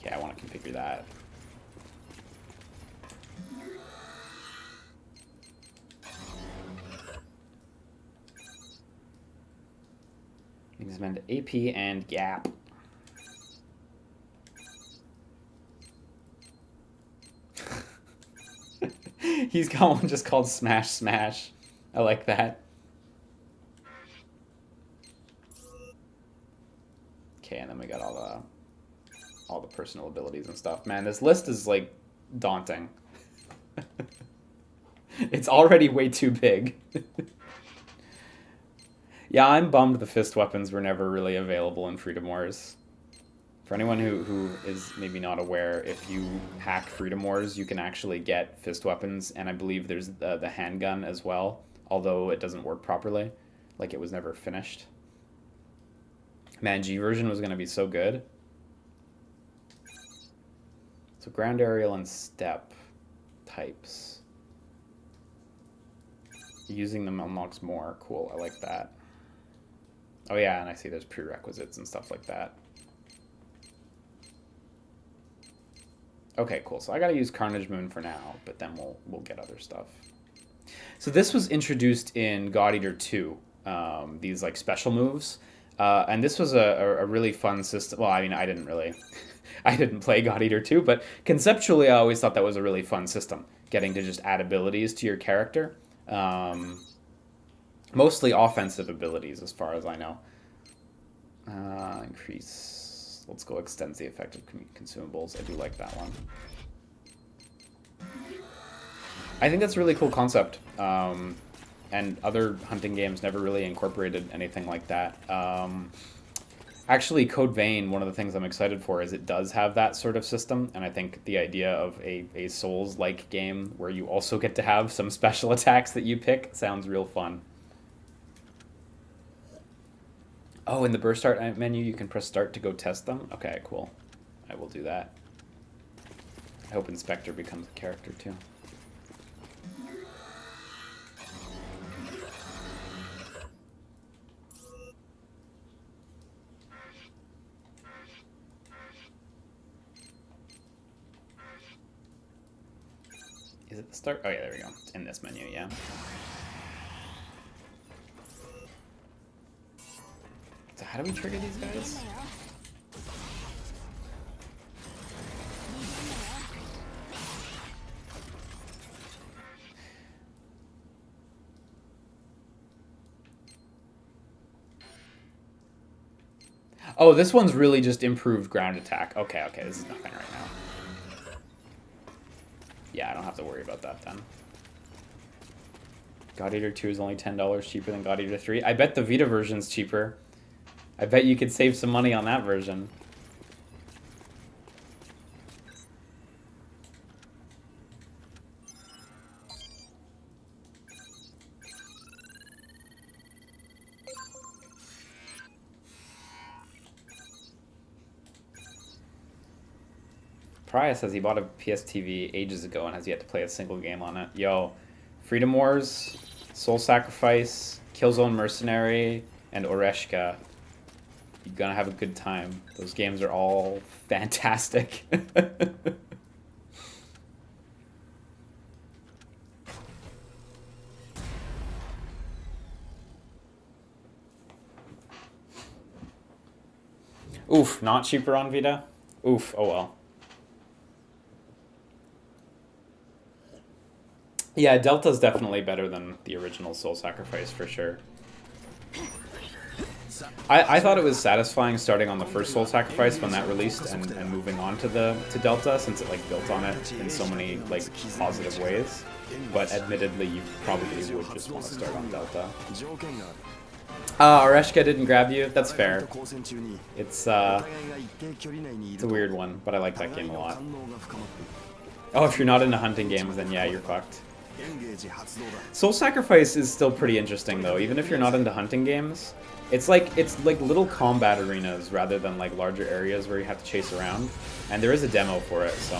Okay, I want to configure that. Expand AP and Gap. He's got one just called Smash Smash. I like that. Okay, and then we got all the personal abilities and stuff. Man, this list is like daunting. It's already way too big. Yeah, I'm bummed the fist weapons were never really available in Freedom Wars. For anyone who is maybe not aware, if you hack Freedom Wars, you can actually get fist weapons, and I believe there's the handgun as well, although it doesn't work properly. Like, it was never finished. Man, G version was going to be so good. So ground, aerial, and step types. Using them unlocks more. Cool, I like that. Oh yeah, and I see there's prerequisites and stuff like that. Okay, cool. So I gotta use Carnage Moon for now, but then we'll get other stuff. So this was introduced in God Eater 2. These like special moves. And this was a really fun system. Well, I mean, I didn't play God Eater 2, but conceptually, I always thought that was a really fun system. Getting to just add abilities to your character. Mostly offensive abilities, as far as I know. Increase. Let's go extends the effect of consumables. I do like that one. I think that's a really cool concept. And other hunting games never really incorporated anything like that. Actually, Code Vein, one of the things I'm excited for is it does have that sort of system, and I think the idea of a Souls-like game where you also get to have some special attacks that you pick sounds real fun. Oh, in the burst start menu, you can press start to go test them? Okay, cool. I will do that. I hope Inspector becomes a character, too. Is it the start? Oh yeah, there we go. It's in this menu, yeah. So how do we trigger these guys? Oh, this one's really just improved ground attack. Okay, okay, this is nothing right now. Yeah, I don't have to worry about that then. God Eater 2 is only $10 cheaper than God Eater 3. I bet the Vita version's cheaper. I bet you could save some money on that version. Pariah says he bought a PS TV ages ago and has yet to play a single game on it. Yo, Freedom Wars, Soul Sacrifice, Killzone Mercenary, and Oreshka. You're gonna have a good time. Those games are all fantastic. Oof, not cheaper on Vita? Oof, oh well. Yeah, Delta's definitely better than the original Soul Sacrifice, for sure. I thought it was satisfying starting on the first Soul Sacrifice when that released and moving on to Delta, since it like built on it in so many like positive ways. But admittedly, you probably would just want to start on Delta. Oreshka didn't grab you. That's fair. It's a weird one, but I like that game a lot. Oh, if you're not into hunting games, then yeah, you're fucked. Soul Sacrifice is still pretty interesting though, even if you're not into hunting games. It's like little combat arenas rather than like larger areas where you have to chase around. And there is a demo for it, so.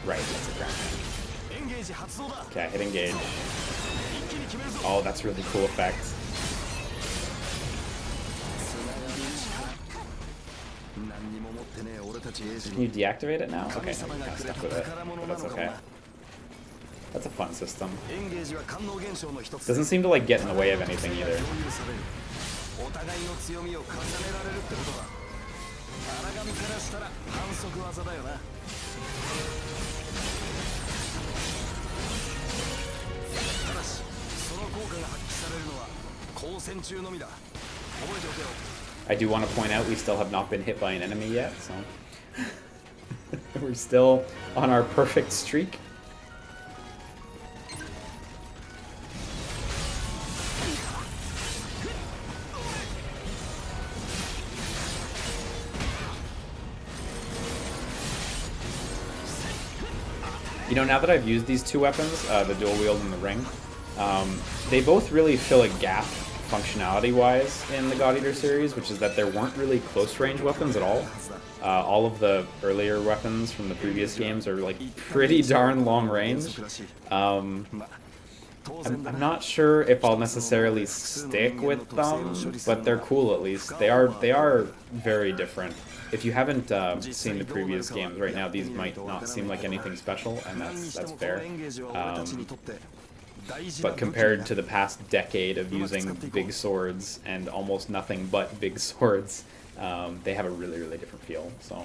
Right, that's a ground hand. Okay, hit engage. Oh, that's really cool effect. Can you deactivate it now? Okay, no, you're kind of stuck with it, but that's okay. That's a fun system. Doesn't seem to like get in the way of anything either. I do want to point out we still have not been hit by an enemy yet, so we're still on our perfect streak. You know, now that I've used these two weapons, the dual wield and the ring, they both really fill a gap functionality-wise in the God Eater series, which is that there weren't really close-range weapons at all. All of the earlier weapons from the previous games are like pretty darn long-range. I'm not sure if I'll necessarily stick with them, but they're cool at least. They are very different. If you haven't seen the previous games right now, these might not seem like anything special, and that's fair. But compared to the past decade of using big swords and almost nothing but big swords, they have a really, really different feel. So.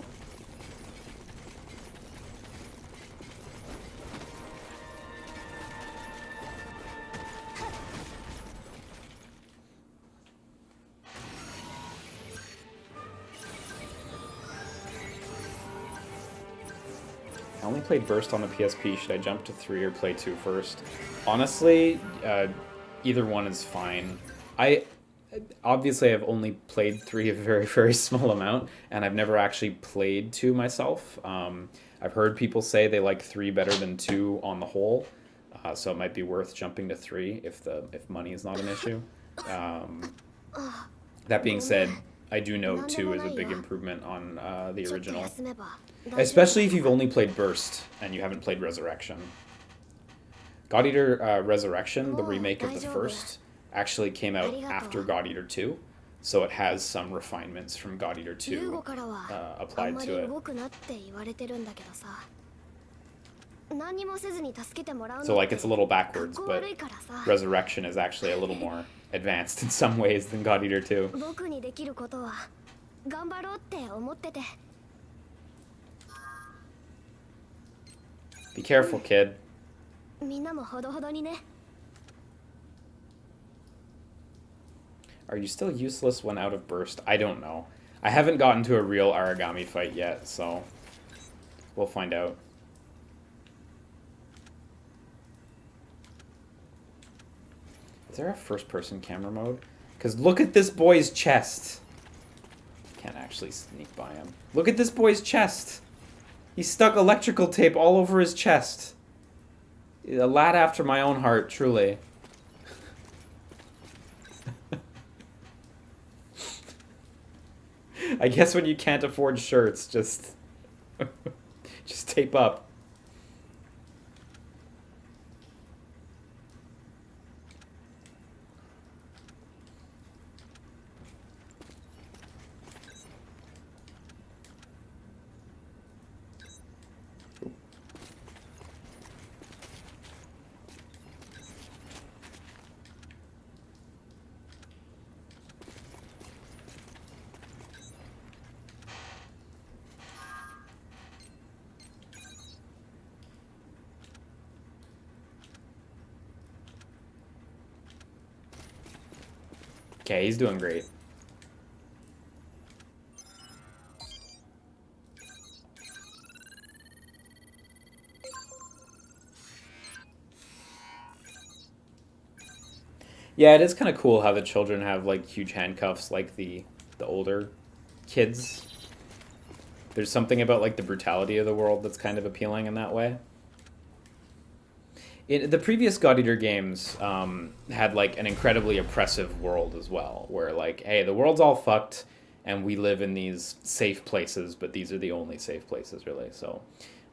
I only played Burst on the PSP. Should I jump to 3 or play 2 first? Honestly, either one is fine. Obviously I've only played 3 a very, very small amount, and I've never actually played 2 myself. I've heard people say they like 3 better than 2 on the whole, so it might be worth jumping to 3 if money is not an issue. That being said, I do know 2 is a big improvement on the original. Especially if you've only played Burst and you haven't played Resurrection. God Eater Resurrection, the remake of the first, actually came out after God Eater 2. So it has some refinements from God Eater 2 applied to it. So like it's a little backwards, but Resurrection is actually a little more advanced in some ways than God Eater 2. Be careful, kid. Are you still useless when out of burst? I don't know. I haven't gotten to a real Aragami fight yet, so we'll find out. Is there a first-person camera mode? Because look at this boy's chest. Can't actually sneak by him. Look at this boy's chest. He stuck electrical tape all over his chest. A lad after my own heart, truly. I guess when you can't afford shirts, just tape up. Okay, he's doing great. Yeah, it is kind of cool how the children have like huge handcuffs like the older kids. There's something about like the brutality of the world that's kind of appealing in that way. The previous God Eater games had like an incredibly oppressive world as well, where like, hey, the world's all fucked, and we live in these safe places, but these are the only safe places, really. So,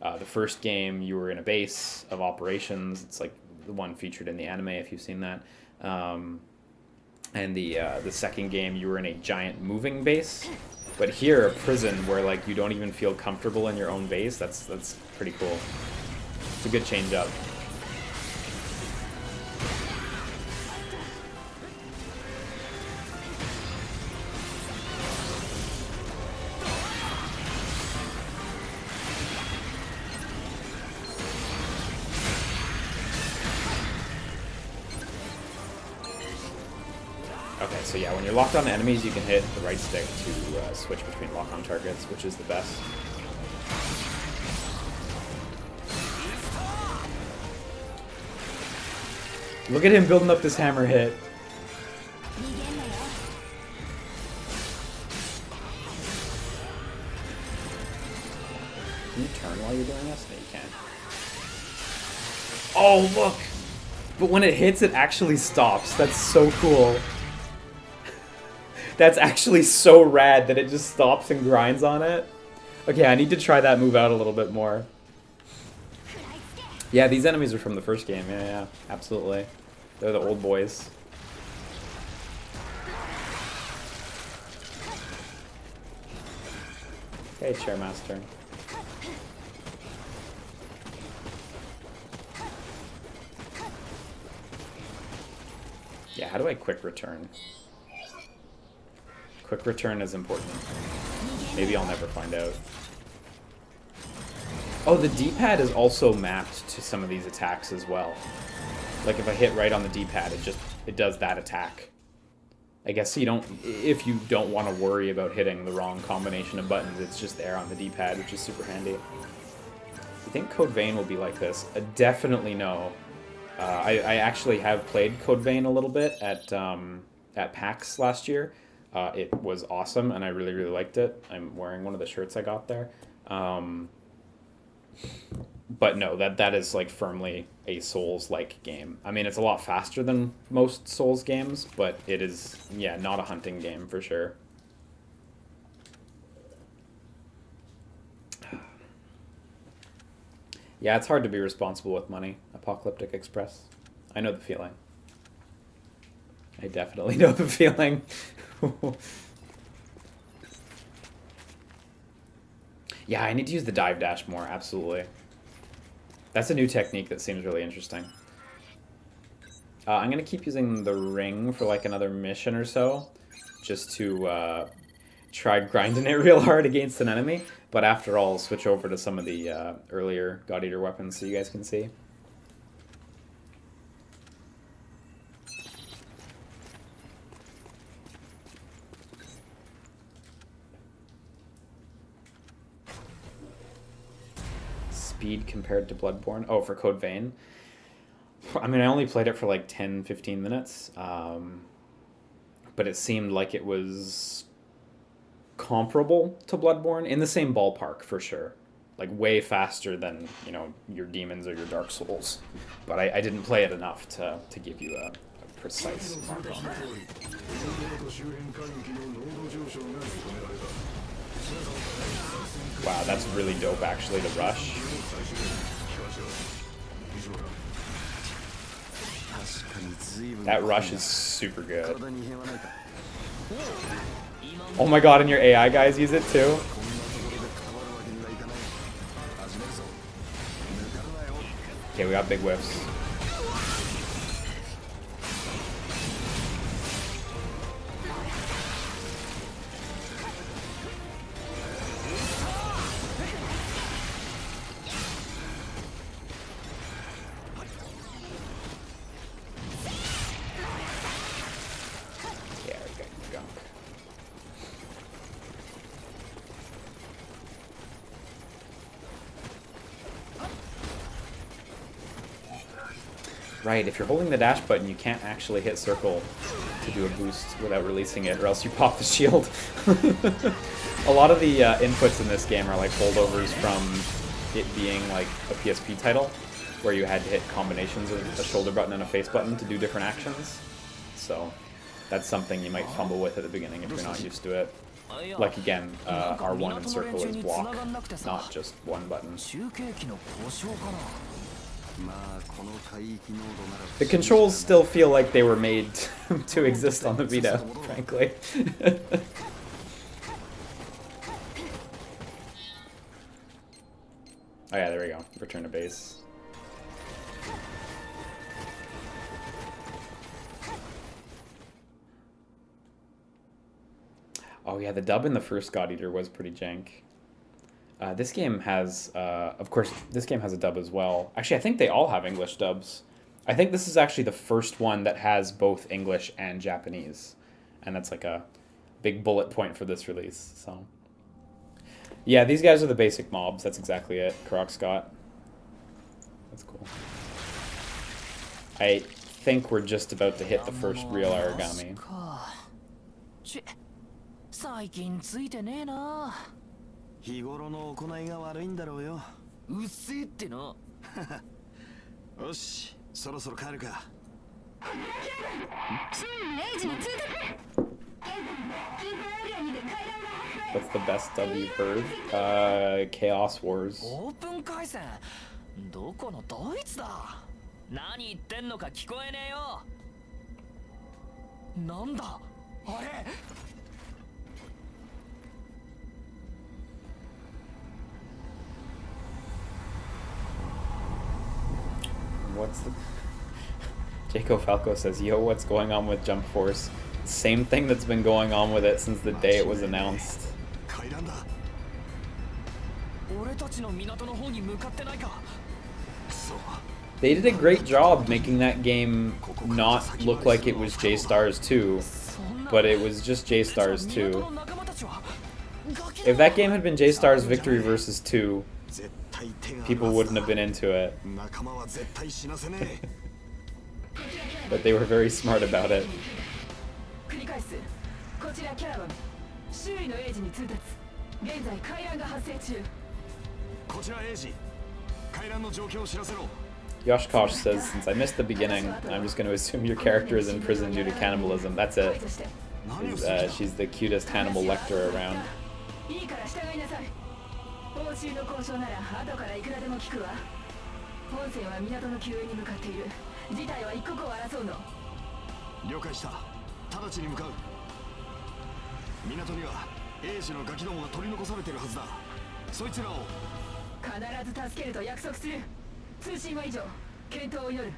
the first game, you were in a base of operations. It's like the one featured in the anime, if you've seen that. And the second game, you were in a giant moving base. But here, a prison where like you don't even feel comfortable in your own base. That's pretty cool. It's a good change up. Okay, so yeah, when you're locked on enemies, you can hit the right stick to switch between lock-on targets, which is the best. Look at him building up this hammer hit. Can you turn while you're doing this? No, you can. Oh, look! But when it hits, it actually stops. That's so cool. That's actually so rad that it just stops and grinds on it. Okay, I need to try that move out a little bit more. Yeah, these enemies are from the first game. Yeah, absolutely. They're the old boys. Hey, Chairmaster. Yeah, how do I quick return? Quick return is important. Maybe I'll never find out. Oh, the D-pad is also mapped to some of these attacks as well. Like if I hit right on the D-pad, it does that attack. I guess if you don't want to worry about hitting the wrong combination of buttons, it's just there on the D-pad, which is super handy. You think Code Vein will be like this? Definitely no. I actually have played Code Vein a little bit at PAX last year. It was awesome, and I really, really liked it. I'm wearing one of the shirts I got there. But no, that is like firmly a Souls-like game. I mean, it's a lot faster than most Souls games, but it is, yeah, not a hunting game for sure. Yeah, it's hard to be responsible with money, Apocalyptic Express. I know the feeling. I definitely know the feeling. Yeah, I need to use the dive dash more, absolutely. That's a new technique that seems really interesting. I'm going to keep using the ring for like another mission or so, just to try grinding it real hard against an enemy. But after all, I'll switch over to some of the earlier God Eater weapons so you guys can see. Speed compared to Bloodborne. Oh, for Code Vein. I mean, I only played it for like 10, 15 minutes. But it seemed like it was comparable to Bloodborne, in the same ballpark for sure. Like way faster than, you know, your Demons or your Dark Souls. But I didn't play it enough to give you a precise mark on it. Wow, that's really dope actually, the rush. That rush is super good. Oh my god, and your AI guys use it too? Okay, we got big whiffs. Right, if you're holding the dash button, you can't actually hit circle to do a boost without releasing it, or else you pop the shield. A lot of the inputs in this game are like holdovers from it being like a PSP title, where you had to hit combinations of a shoulder button and a face button to do different actions. So that's something you might fumble with at the beginning if you're not used to it. Like again, R1 and circle is block, not just one button. The controls still feel like they were made to exist on the Vita, frankly. Oh yeah, there we go. Return to base. Oh yeah, the dub in the first God Eater was pretty jank. This game has, of course, this game has a dub as well. Actually, I think they all have English dubs. I think this is actually the first one that has both English and Japanese. And that's like a big bullet point for this release, so. Yeah, these guys are the basic mobs. That's exactly it. Karok Scott. That's cool. I think we're just about to hit the first real Aragami. What's the best dub you've heard? Chaos Wars. What's the... Jaco Falco says, yo, what's going on with Jump Force? Same thing that's been going on with it since the day it was announced. They did a great job making that game not look like it was J-Stars 2, but it was just J-Stars 2. If that game had been J-Stars Victory vs. 2, people wouldn't have been into it. But they were very smart about it. Yoshkosh says, since I missed the beginning, I'm just going to assume your character is in prison due to cannibalism. That's it. She's the cutest Hannibal Lecter around. 了解した。直ちに向かう。港には英士のガキどもが取り残されているはずだ。そいつらを必ず助けると約束する。通信は以上。検討を祈る。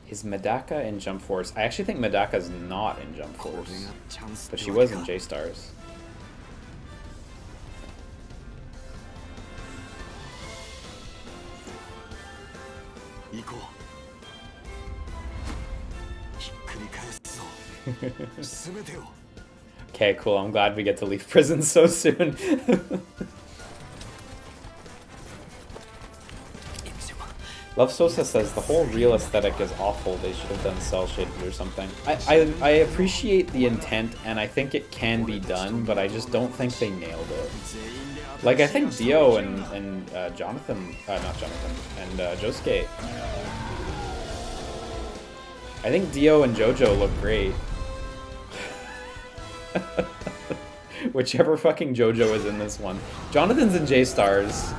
Is Medaka in Jump Force? I actually think Medaka's not in Jump Force, but she was in J-Stars. Okay, cool. I'm glad we get to leave prison so soon. Love Sosa says the whole real aesthetic is awful. They should have done cell shaded or something. I appreciate the intent, and I think it can be done, but I just don't think they nailed it. Like, I think Dio and Jonathan, not Jonathan, and Josuke. I think Dio and Jojo look great. Whichever fucking Jojo is in this one. Jonathan's in J-Stars.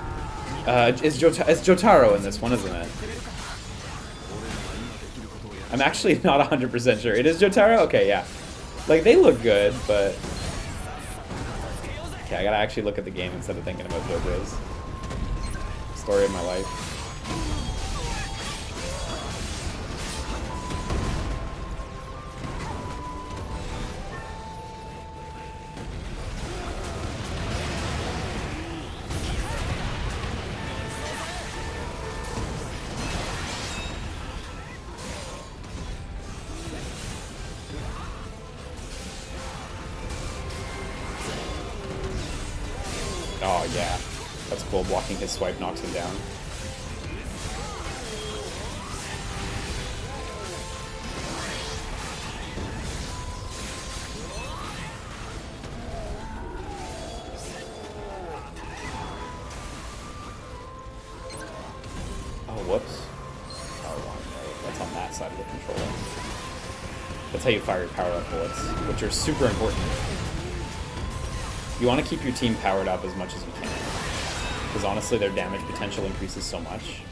Is Jotaro in this one, isn't it? I'm actually not 100% sure. It is Jotaro? Okay, yeah. Like, they look good, but... Okay, I gotta actually look at the game instead of thinking about JoJo's. Story of my life. Oh yeah, that's cool. Blocking his swipe knocks him down. Oh, whoops. Oh, wrong way. That's on that side of the controller. That's how you fire your power-up bullets, which are super important. You want to keep your team powered up as much as you can, because honestly their damage potential increases so much.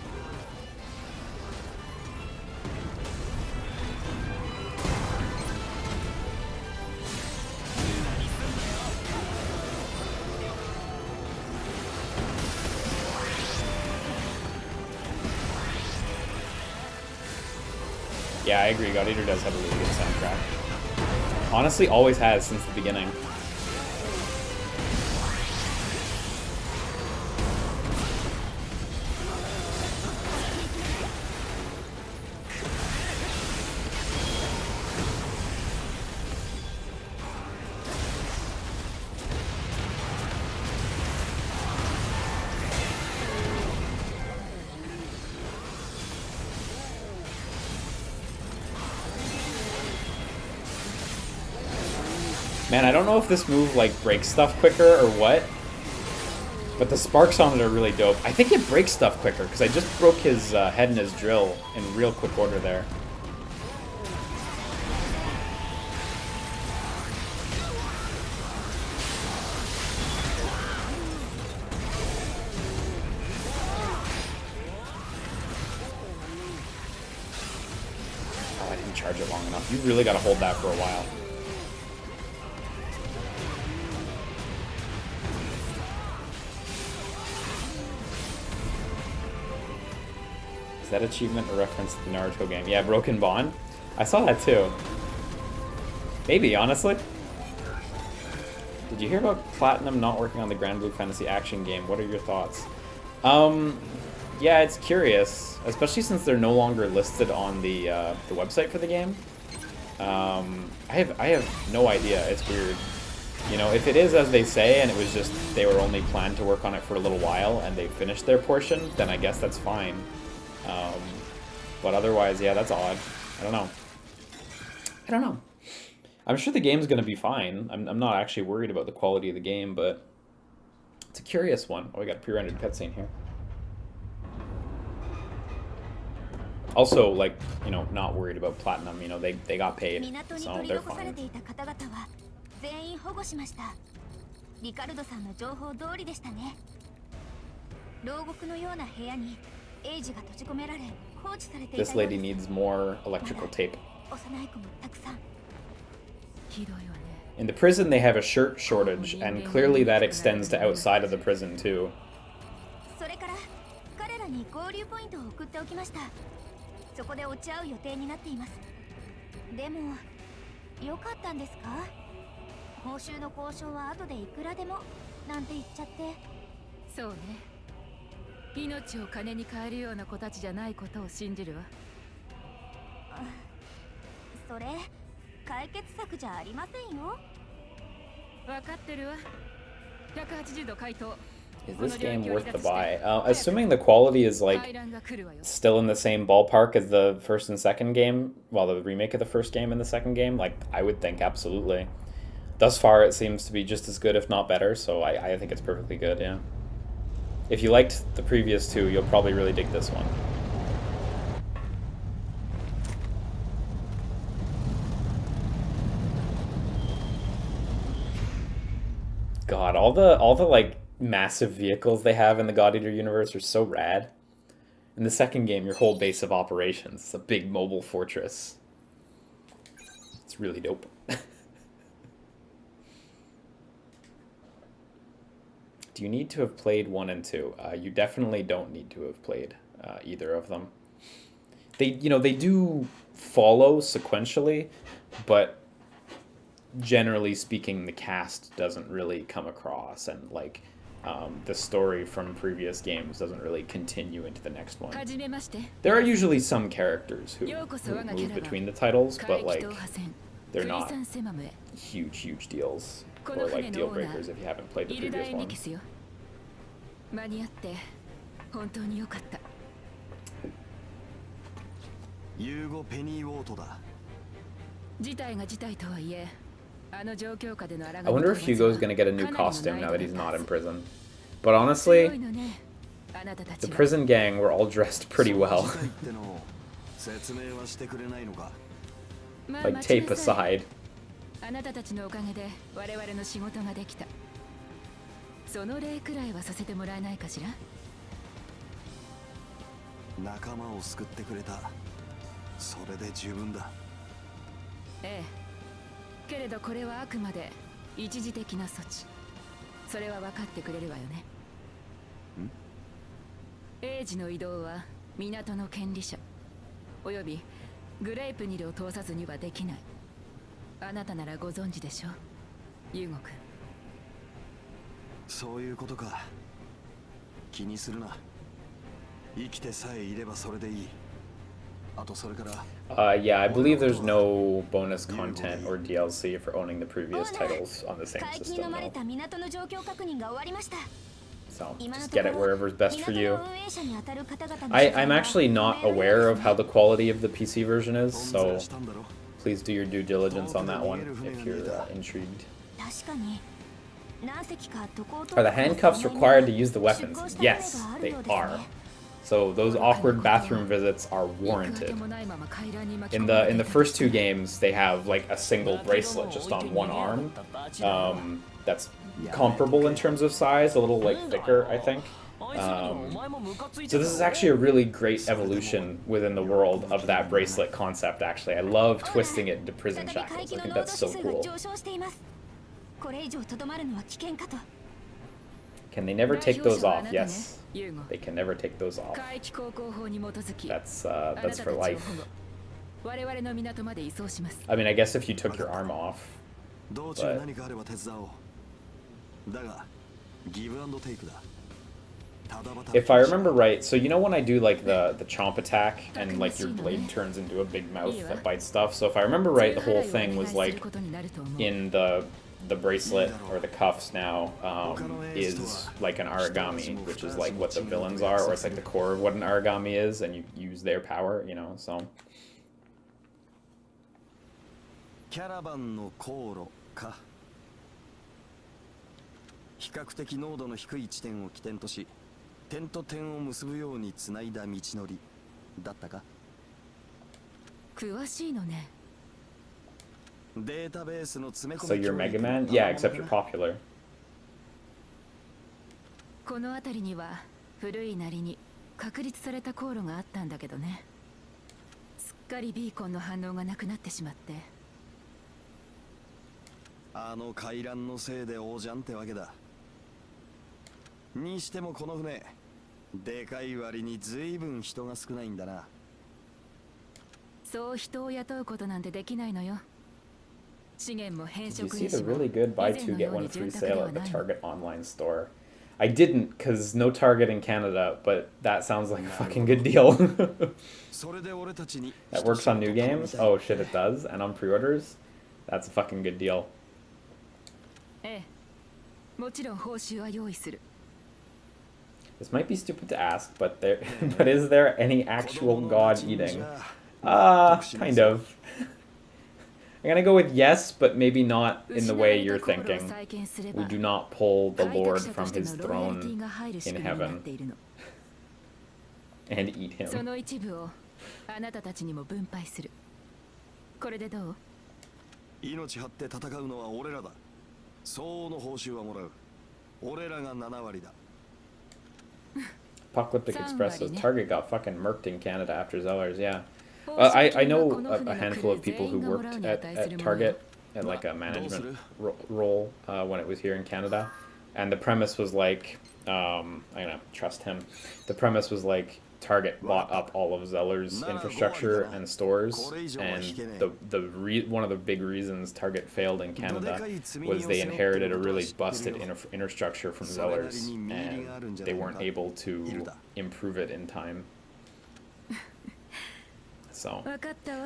Yeah, I agree, God Eater does have a really good soundtrack. Honestly, always has since the beginning. Man, I don't know if this move, like, breaks stuff quicker or what, but the sparks on it are really dope. I think it breaks stuff quicker, because I just broke his head and his drill in real quick order there. Oh, I didn't charge it long enough. You really got to hold that for a while. Is that achievement a reference to the Naruto game? Yeah, Broken Bond. I saw that too. Maybe, honestly. Did you hear about Platinum not working on the Grand Blue Fantasy action game? What are your thoughts? Yeah, it's curious, especially since they're no longer listed on the website for the game. I have no idea. It's weird. You know, if it is as they say, and it was just they were only planned to work on it for a little while, and they finished their portion, then I guess that's fine. But otherwise, yeah, that's odd. I don't know. I don't know. I'm sure the game's going to be fine. I'm not actually worried about the quality of the game, but it's a curious one. Oh, we got a pre-rendered cutscene here. Also, like, you know, not worried about Platinum. You know, they got paid, so they're fine. This lady needs more electrical tape. In the prison, they have a shirt shortage, and clearly that extends to outside of the prison, too. それから彼らに合流ポイントを送っておきました。そこで落ち合う予定になっています。でもよかったんですか？報酬の交渉は後でいくらでもなんて言っちゃって。そうね。命を金に換えるような子たちじゃないことを信じるわ。それ解決策じゃありませんよ。分かってるわ。180度回答。Is this game worth the buy? Assuming the quality is like still in the same ballpark as the first and second game, well, the remake of the first game and the second game, like I would think absolutely. Thus far, it seems to be just as good, if not better. So I think it's perfectly good. Yeah. If you liked the previous two, you'll probably really dig this one. God, all the like massive vehicles they have in the God Eater universe are so rad. In the second game, your whole base of operations is a big mobile fortress. It's really dope. Do you need to have played 1 and 2? You definitely don't need to have played either of them. They do follow sequentially, but generally speaking, the cast doesn't really come across, and like the story from previous games doesn't really continue into the next one. There are usually some characters who move between the titles, but like they're not huge deals or like deal breakers if you haven't played the previous ones. 間に合って本当に良かった。ユーゴペニーウォートだ。事態が事態とはいえ、あの状況下でのあらが I wonder if Hugo's gonna get a new costume now that he's not in prison. But honestly, the prison gang were all dressed pretty well. Like tape aside. あなたたちのおかげで我々の仕事ができた。その例くらいはさせてもらえないかしら。仲間を救ってくれた。それで十分だ。ええ。けれどこれはあくまで一時的な措置。それは分かってくれるわよね。英治の移動は港の権利者およびグレイプニルを通さずにはできない。あなたならご存知でしょう、ユーゴ君。そういうことか。気にするな。生きてさえいればそれでいい。あとそれから。Yeah, I believe there's no bonus content or DLC for owning the previous titles on the same system. So just get it wherever's best for you. I'm actually not aware of how the quality of the PC version is, so please do your due diligence on that one if you're intrigued. Are the handcuffs required to use the weapons? Yes, they are. So those awkward bathroom visits are warranted. In the first two games, they have like a single bracelet just on one arm. That's comparable in terms of size, a little like thicker, I think. So this is actually a really great evolution within the world of that bracelet concept, actually. I love twisting it into prison shackles. I think that's so cool. Can they never take those off? Yes. They can never take those off. That's for life. I mean, I guess if you took your arm off. But... If I remember right, so you know when I do like the chomp attack and like your blade turns into a big mouth that bites stuff? So if I remember right, the whole thing was like in the bracelet or the cuffs now is like an origami, which is like what the villains are, or it's like the core of what an origami is, and you use their power, you know, so. Caravan 比較的濃度の低い地点を起点とし、点と点を結ぶようにつないだ道のりだったか？詳しいのね。データベースの詰め込み。 So you're Mega Man? Yeah, except you're popular. この辺りには古いなりに確立された航路があったんだけどね。かりビーコンの反応がなくなってしまって。あの回覧のせいで大じゃんってわけだ。にしてもこの船でかい割に随分人が少ないんだな。そう人を雇うことなんてできないのよ。資源も変 Did you 色 see に the しも really good 以 buy 前 two の get よう one に free 潤沢で sale は at the ない。 Target online store? I didn't, because no Target in Canada, but that sounds like a fucking good deal. それで俺たちに That works on new games? Oh shit, it does? And on pre-orders? That's a fucking good deal. ええ、もちろん報酬は用意する。 This might be stupid to ask, but but is there any actual god eating? Kind of. I'm gonna go with yes, but maybe not in the way you're thinking. We do not pull the Lord from his throne in heaven and eat そ him. の一部をあなたたちにも分配する。これでどう？命張って戦うのは俺らだ。相応の報酬はもらう。俺らが7割だ。 Apocalyptic Express says Target got fucking murked in Canada after Zellers, yeah. I know a handful of people who worked at Target at like a management role when it was here in Canada. And the premise was like, I'm gonna trust him. The premise was like Target bought up all of Zeller's infrastructure and stores, and one of the big reasons Target failed in Canada was they inherited a really busted infrastructure from Zeller's, and they weren't able to improve it in time. So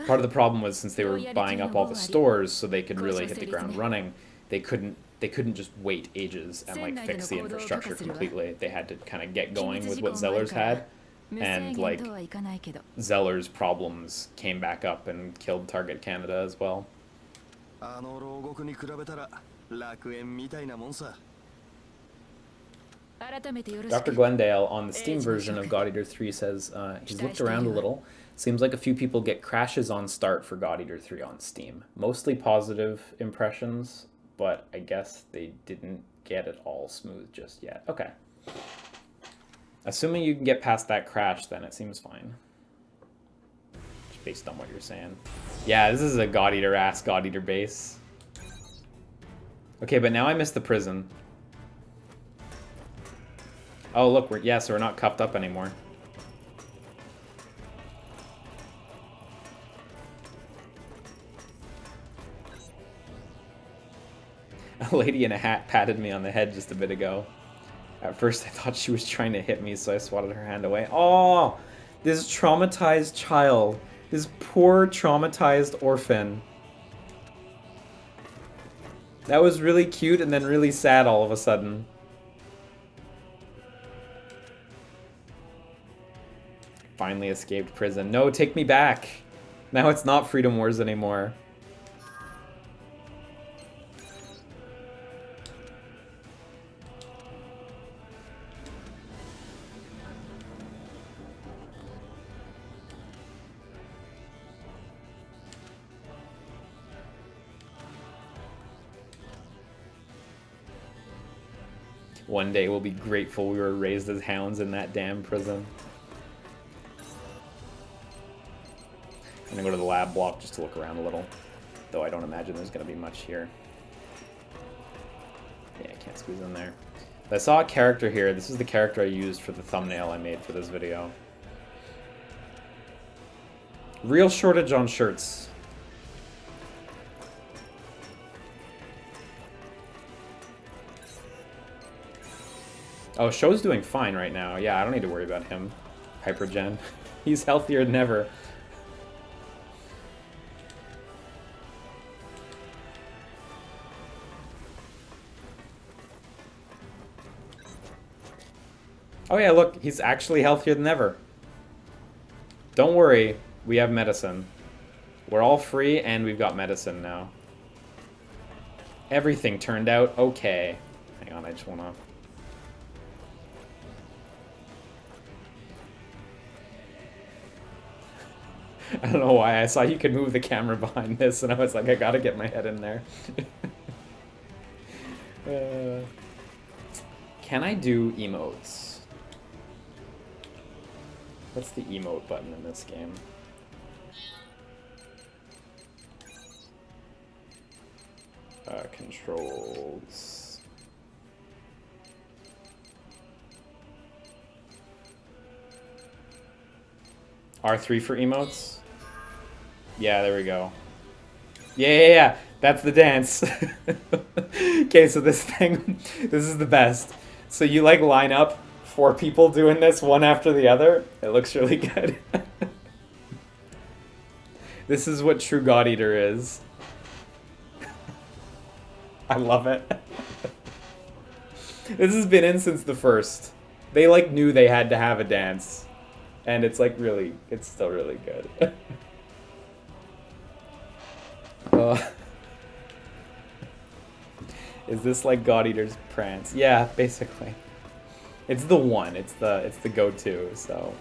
part of the problem was, since they were buying up all the stores so they could really hit the ground running, they couldn't just wait ages and like fix the infrastructure completely. They had to kind of get going with what Zeller's had, and like Zeller's problems came back up and killed Target Canada as well. Dr. Glendale on the Steam version of God Eater 3 says he's looked around a little. Seems like a few people get crashes on start for God Eater 3 on Steam. Mostly positive impressions, but I guess they didn't get it all smooth just yet. Okay. Assuming you can get past that crash, then it seems fine. Just based on what you're saying. Yeah, this is a God Eater-ass God Eater base. Okay, but now I missed the prison. Oh, look, so we're not cuffed up anymore. A lady in a hat patted me on the head just a bit ago. At first, I thought she was trying to hit me, so I swatted her hand away. Oh, this traumatized child. This poor, traumatized orphan. That was really cute and then really sad all of a sudden. Finally escaped prison. No, take me back. Now it's not Freedom Wars anymore. One day we'll be grateful we were raised as hounds in that damn prison. I'm gonna go to the lab block just to look around a little. Though I don't imagine there's gonna be much here. Yeah, I can't squeeze in there. But I saw a character here. This is the character I used for the thumbnail I made for this video. Real shortage on shirts. Oh, Show's doing fine right now. Yeah, I don't need to worry about him. Hypergen. He's healthier than ever. Oh yeah, look, he's actually healthier than ever. Don't worry, we have medicine. We're all free and we've got medicine now. Everything turned out okay. Hang on, I just wanna... I don't know why, I saw you could move the camera behind this and I was like, I gotta get my head in there. Can I do emotes? What's the emote button in this game? Controls. R3 for emotes? Yeah, there we go. Yeah. That's the dance. Okay, so this thing, this is the best. So you like line up 4 people doing this one after the other. It looks really good. This is what true God Eater is. I love it. This has been in since the first. They like knew they had to have a dance. And it's like really, it's still really good. Is this like God Eater's prance? Yeah, basically. It's the one. It's the go-to, so.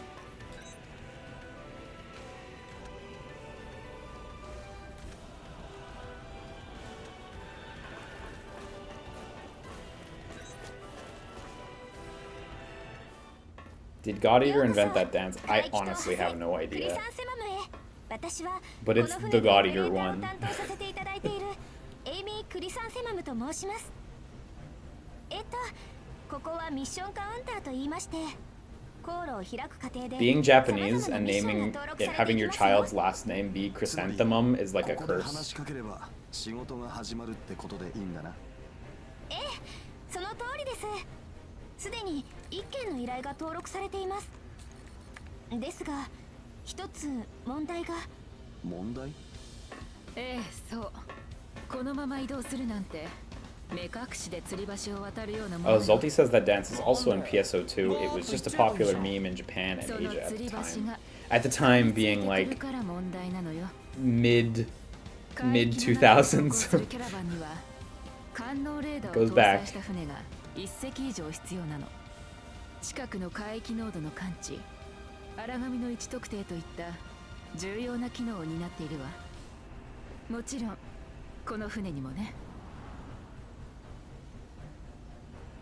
Did God Eater invent that dance? I honestly have no idea. But it's the God Eater one. Being Japanese and naming it, having your child's last name be chrysanthemum is like a curse. Oh, Zolti says that dance is also in PSO2. It was just a popular meme in Japan and Asia at the time. At the time being like mid 2000s. Goes back. 近くの海域濃度の感知、荒紙の位置特定といった重要な機能を担っているわ。もちろんこの船にもね。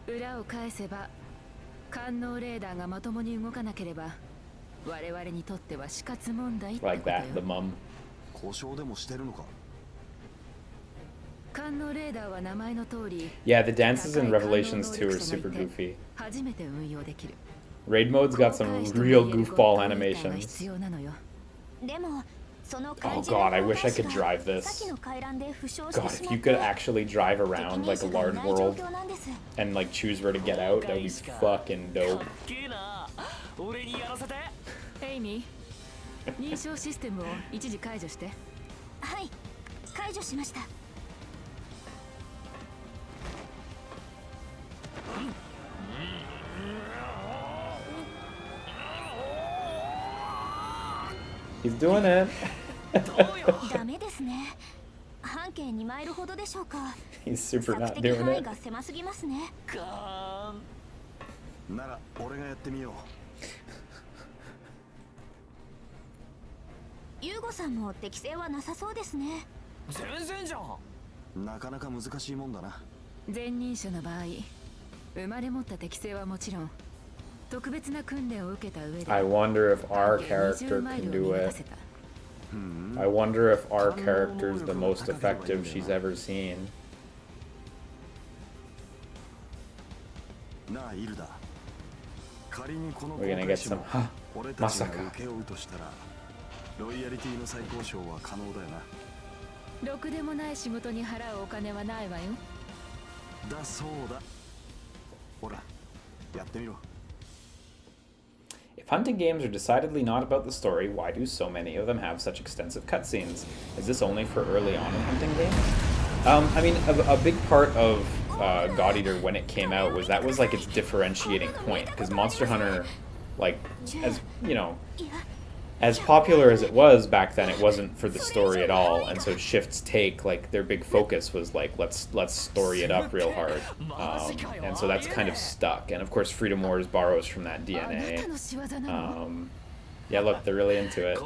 裏を返せば、官能レーダーがまともに動かなければ、我々にとっては死活問題ってことよ。Like that, the mum. 故障でもしてるのか。Yeah, the dances in Revelations 2 are super goofy. Raid mode's got some real goofball animations. Oh god, I wish I could drive this. God, if you could actually drive around like a large world and like choose where to get out, that would be fucking dope. Amy, 認証システムを一時解除して。はい、解除しました。He's doing it. He's super not doing it. I wonder if our character can do it. I wonder if our character's the most effective she's ever seen. We're gonna get some Masaka. ろくでもない仕事に払うお金はないわよ。だそうだ。ほら、やってみろ。If hunting games are decidedly not about the story, why do so many of them have such extensive cutscenes? Is this only for early on in hunting games? I mean, a big part of God Eater when it came out was that was like its differentiating point, because Monster Hunter, like, as you know, as popular as it was back then, it wasn't for the story at all, and so Shift's take, like, their big focus was like, let's story it up real hard, and so that's kind of stuck. And of course, Freedom Wars borrows from that DNA. Yeah, look, they're really into it.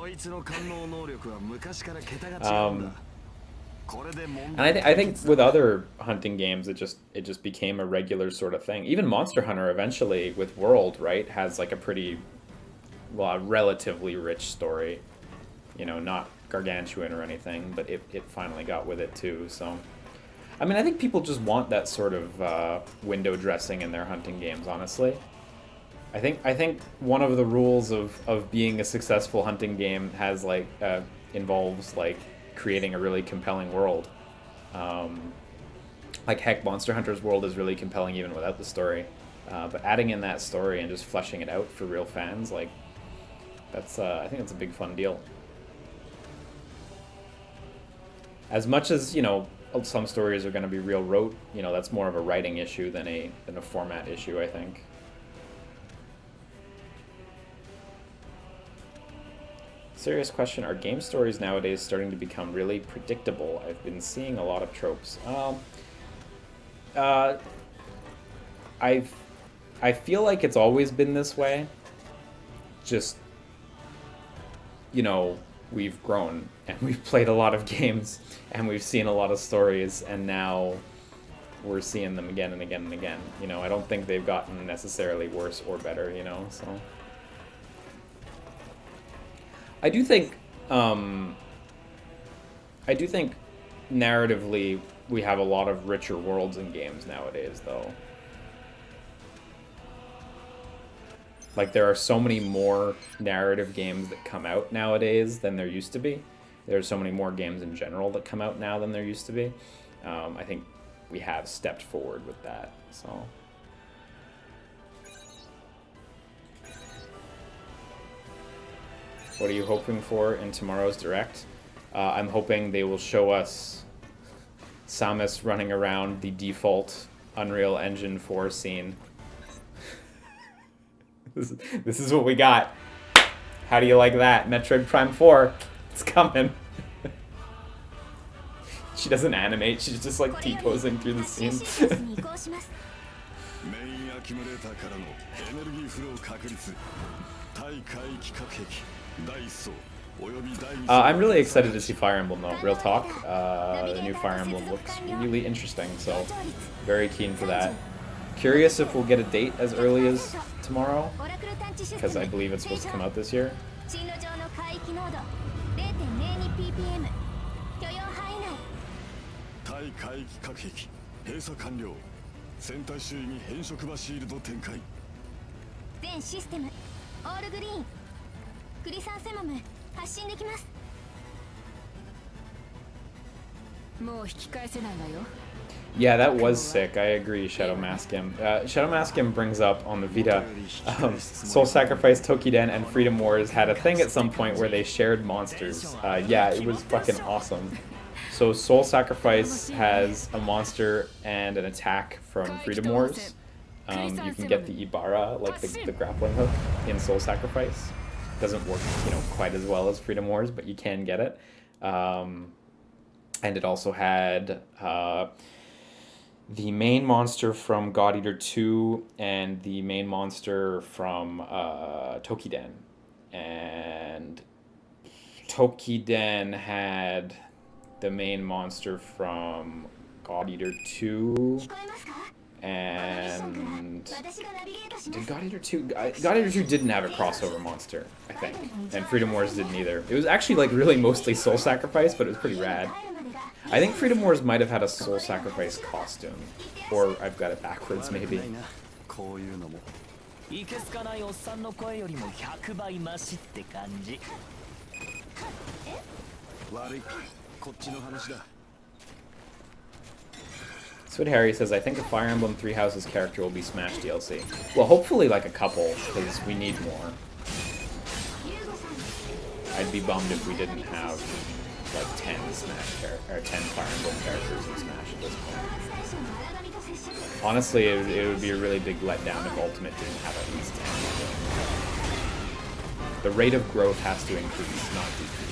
And I think with other hunting games, it just became a regular sort of thing. Even Monster Hunter eventually with World, right, has like a pretty, well, a relatively rich story. You know, not gargantuan or anything, but it finally got with it too. So I mean, I think people just want that sort of window dressing in their hunting games, honestly. I think one of the rules of being a successful hunting game has like involves like creating a really compelling world. Like heck, Monster Hunter's world is really compelling even without the story. But adding in that story and just fleshing it out for real fans, like that's I think that's a big fun deal. As much as, you know, some stories are going to be real rote, you know, that's more of a writing issue than a format issue, I think. Serious question, are game stories nowadays starting to become really predictable? I've been seeing a lot of tropes. I feel like it's always been this way. Just, you know, we've grown and we've played a lot of games and we've seen a lot of stories, and now we're seeing them again and again and again. You know, I don't think they've gotten necessarily worse or better, you know, so. I do think narratively we have a lot of richer worlds in games nowadays, though. Like, there are so many more narrative games that come out nowadays than there used to be. There are so many more games in general that come out now than there used to be. I think we have stepped forward with that, so. What are you hoping for in tomorrow's Direct? I'm hoping they will show us Samus running around the default Unreal Engine 4 scene. This is what we got. How do you like that? Metroid Prime 4. It's coming. She doesn't animate, she's just like T-posing through the scene. I'm really excited to see Fire Emblem though, real talk. The new Fire Emblem looks really interesting, so very keen for that. Curious if we'll get a date as early as tomorrow, because I believe it's supposed to come out this year. Yeah, that was sick. I agree, Shadow Maskim. Shadow Maskim brings up on the Vita, Soul Sacrifice, Tokiden, and Freedom Wars had a thing at some point where they shared monsters. Yeah, it was fucking awesome. So Soul Sacrifice has a monster and an attack from Freedom Wars. You can get the Ibarra, like the grappling hook, in Soul Sacrifice. Doesn't work, you know, quite as well as Freedom Wars, but you can get it. And it also had the main monster from God Eater 2 and the main monster from Tokiden. And Tokiden had the main monster from God Eater 2. And did God Eater 2? God Eater 2 didn't have a crossover monster, I think. And Freedom Wars didn't either. It was actually like really mostly Soul Sacrifice, but it was pretty rad. I think Freedom Wars might have had a Soul Sacrifice costume. Or I've got it backwards, maybe. Sweet Harry says, I think a Fire Emblem Three Houses character will be Smash DLC. Well, hopefully like a couple, because we need more. I'd be bummed if we didn't have like 10 Fire Emblem characters in Smash at this point. Honestly, it would be a really big letdown if Ultimate didn't have at least 10. The rate of growth has to increase, not decrease.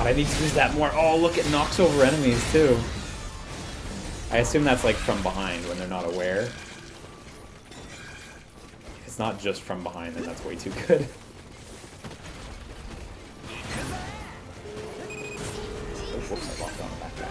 I need to use that more. Oh, look, it knocks over enemies, too. I assume that's, like, from behind when they're not aware. not just from behind, then that's way too good. Oh, whoops, I locked on the back guy.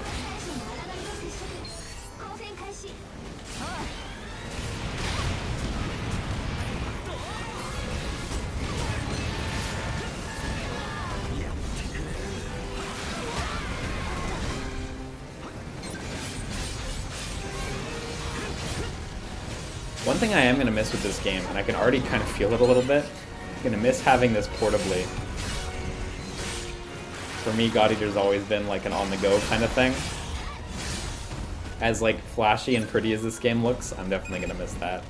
One thing I am going to miss with this game, and I can already kind of feel it a little bit, I'm going to miss having this portably. For me, God Eater's always been like an on-the-go kind of thing. As like flashy and pretty as this game looks, I'm definitely going to miss that.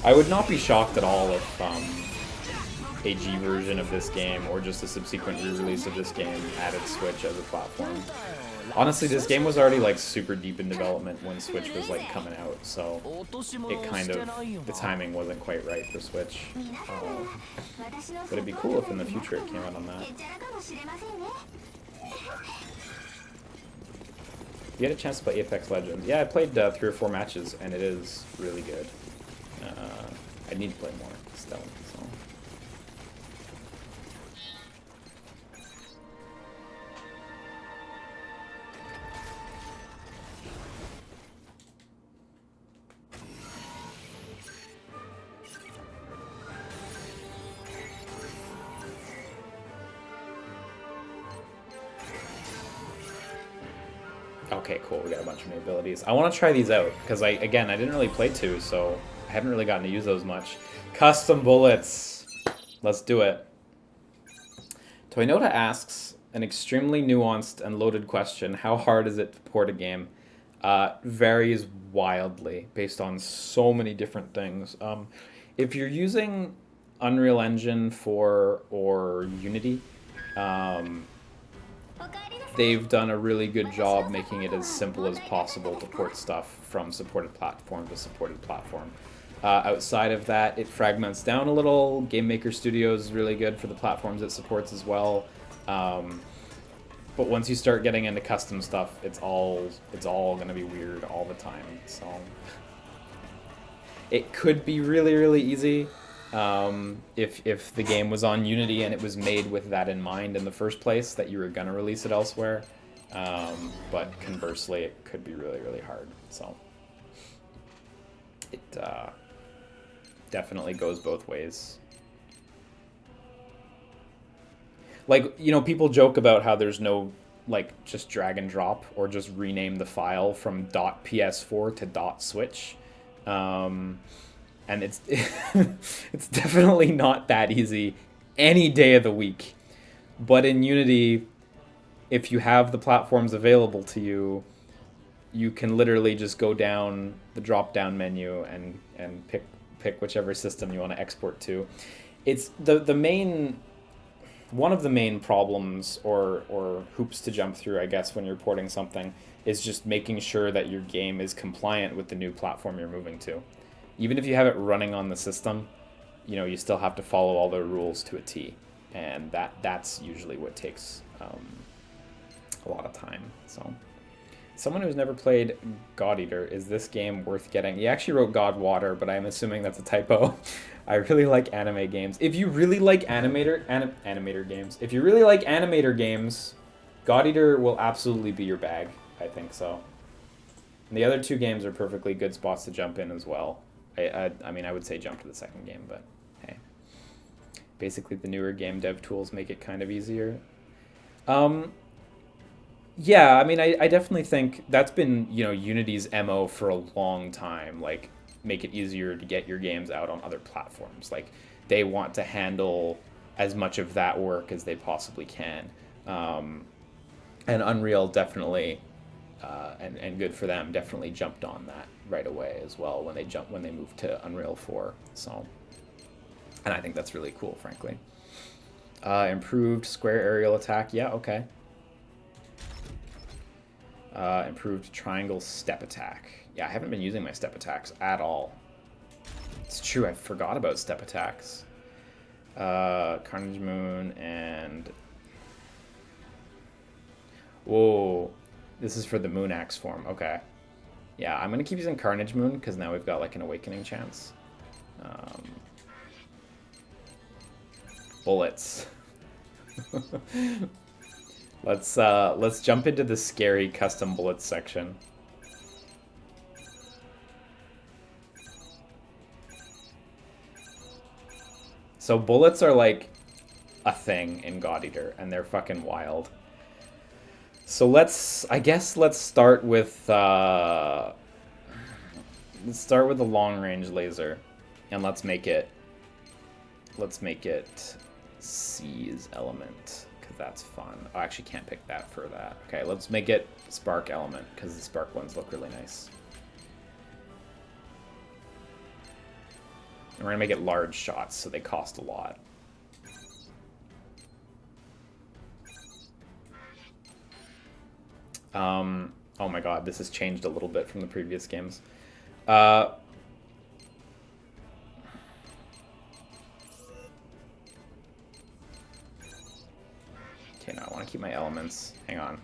I would not be shocked at all if a G version of this game, or just a subsequent re-release of this game, added Switch as a platform. Honestly, this game was already like super deep in development when Switch was like coming out, so it kind of, the timing wasn't quite right for Switch. But it'd be cool if in the future it came out on that. You had a chance to play Apex Legends. Yeah, I played 3 or 4 matches, and it is really good. I need to play more still, so. Okay, cool, we got a bunch of new abilities. I want to try these out, because again, I didn't really play 2, so I haven't really gotten to use those much. Custom bullets! Let's do it. Toynota asks an extremely nuanced and loaded question. How hard is it to port a game? Varies wildly, based on so many different things. If you're using Unreal Engine 4 or Unity, they've done a really good job making it as simple as possible to port stuff from supported platform to supported platform. Outside of that, it fragments down a little. Game Maker Studio is really good for the platforms it supports as well. But once you start getting into custom stuff, it's all going to be weird all the time. So it could be really, really easy if the game was on Unity and it was made with that in mind in the first place, that you were going to release it elsewhere. But conversely, it could be really, really hard. So it definitely goes both ways. Like, you know, people joke about how there's no, like, just drag and drop or just rename the file from .ps4 to .switch. And it's it's definitely not that easy any day of the week. But in Unity, if you have the platforms available to you, you can literally just go down the drop-down menu and pick whichever system you want to export to. It's the main... One of the main problems or hoops to jump through, I guess, when you're porting something is just making sure that your game is compliant with the new platform you're moving to. Even if you have it running on the system, you know, you still have to follow all the rules to a T. And that's usually what takes a lot of time. So, someone who's never played God Eater, is this game worth getting? He actually wrote God Water, but I'm assuming that's a typo. I really like anime games. If you really like animator games, if you really like animator games, God Eater will absolutely be your bag. I think so. And the other 2 games are perfectly good spots to jump in as well. I mean, I would say jump to the second game, but hey. Basically, the newer game dev tools make it kind of easier. Yeah, I mean, I definitely think that's been, you know, Unity's MO for a long time. Like, make it easier to get your games out on other platforms. Like, they want to handle as much of that work as they possibly can. And Unreal definitely, and good for them, definitely jumped on that right away as well when they moved to Unreal 4. So, and I think that's really cool, frankly. Improved square aerial attack. Yeah, okay. Improved triangle step attack. Yeah, I haven't been using my step attacks at all. It's true, I forgot about step attacks. Carnage Moon and... Whoa, this is for the Moon Axe form. Okay. Yeah, I'm going to keep using Carnage Moon because now we've got like an awakening chance. bullets. Let's jump into the scary custom bullets section. So bullets are like a thing in God Eater, and they're fucking wild. So I guess let's start with the long range laser, and let's make it seize element, because that's fun. I actually can't pick that for that. Okay, let's make it spark element, because the spark ones look really nice. And we're gonna make it large shots, so they cost a lot. Oh my god, this has changed a little bit from the previous games. Okay, now I want to keep my elements. Hang on.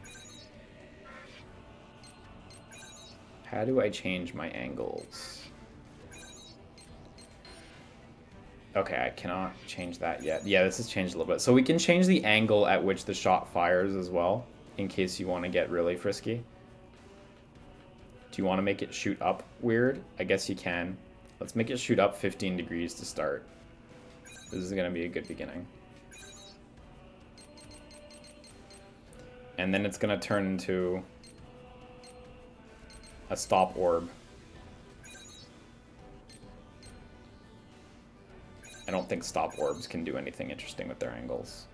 How do I change my angles? Okay, I cannot change that yet. Yeah, this has changed a little bit. So we can change the angle at which the shot fires as well, in case you want to get really frisky. Do you want to make it shoot up weird? I guess you can. Let's make it shoot up 15 degrees to start. This is going to be a good beginning. And then it's going to turn into a stop orb. I don't think stop orbs can do anything interesting with their angles.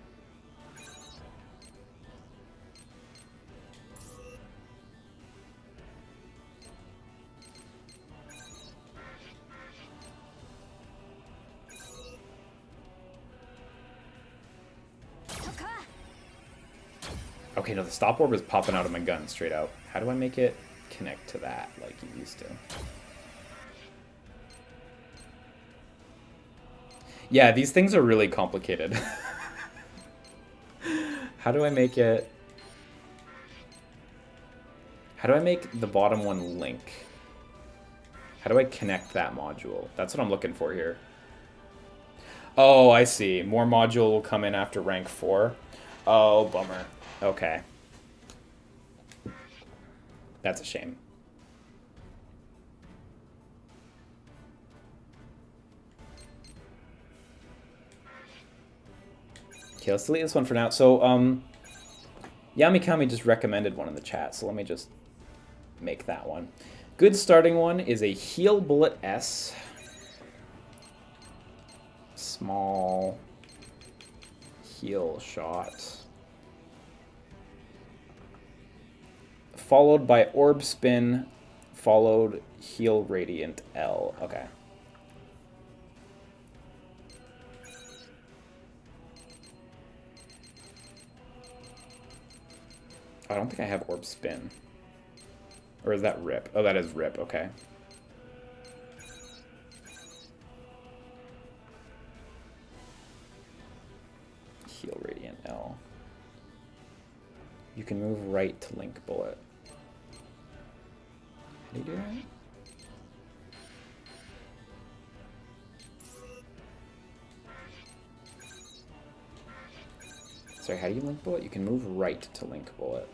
Okay, no, the stop orb is popping out of my gun straight out. How do I make it connect to that like you used to? Yeah, these things are really complicated. How do I make it... How do I make the bottom one link? How do I connect that module? That's what I'm looking for here. Oh, I see. More module will come in after rank 4. Oh, bummer. Okay. That's a shame. Okay, let's delete this one for now. So, Yamikami just recommended one in the chat, so let me just make that one. Good starting one is a heal bullet S. Small heal shot. Followed by orb spin, followed heal radiant L. Okay. I don't think I have orb spin. Or is that rip? Oh, that is rip, okay. Heal radiant L. You can move right to link bullet. How do you do that? Sorry, how do you link bullet? You can move right to link bullet.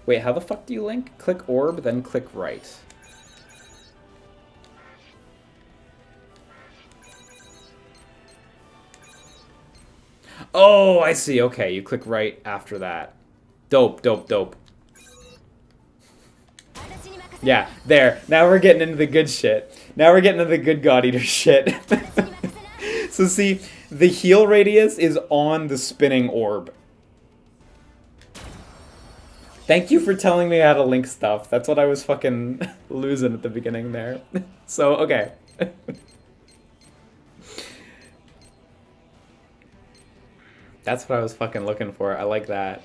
Wait, how the fuck do you link? Click orb, then click right. Oh, I see. Okay, you click right after that. Dope, dope, dope. Yeah, there. Now we're getting into the good shit. Now we're getting into the good God Eater shit. So see, the heal radius is on the spinning orb. Thank you for telling me how to link stuff. That's what I was fucking losing at the beginning there. So, okay. That's what I was fucking looking for. I like that.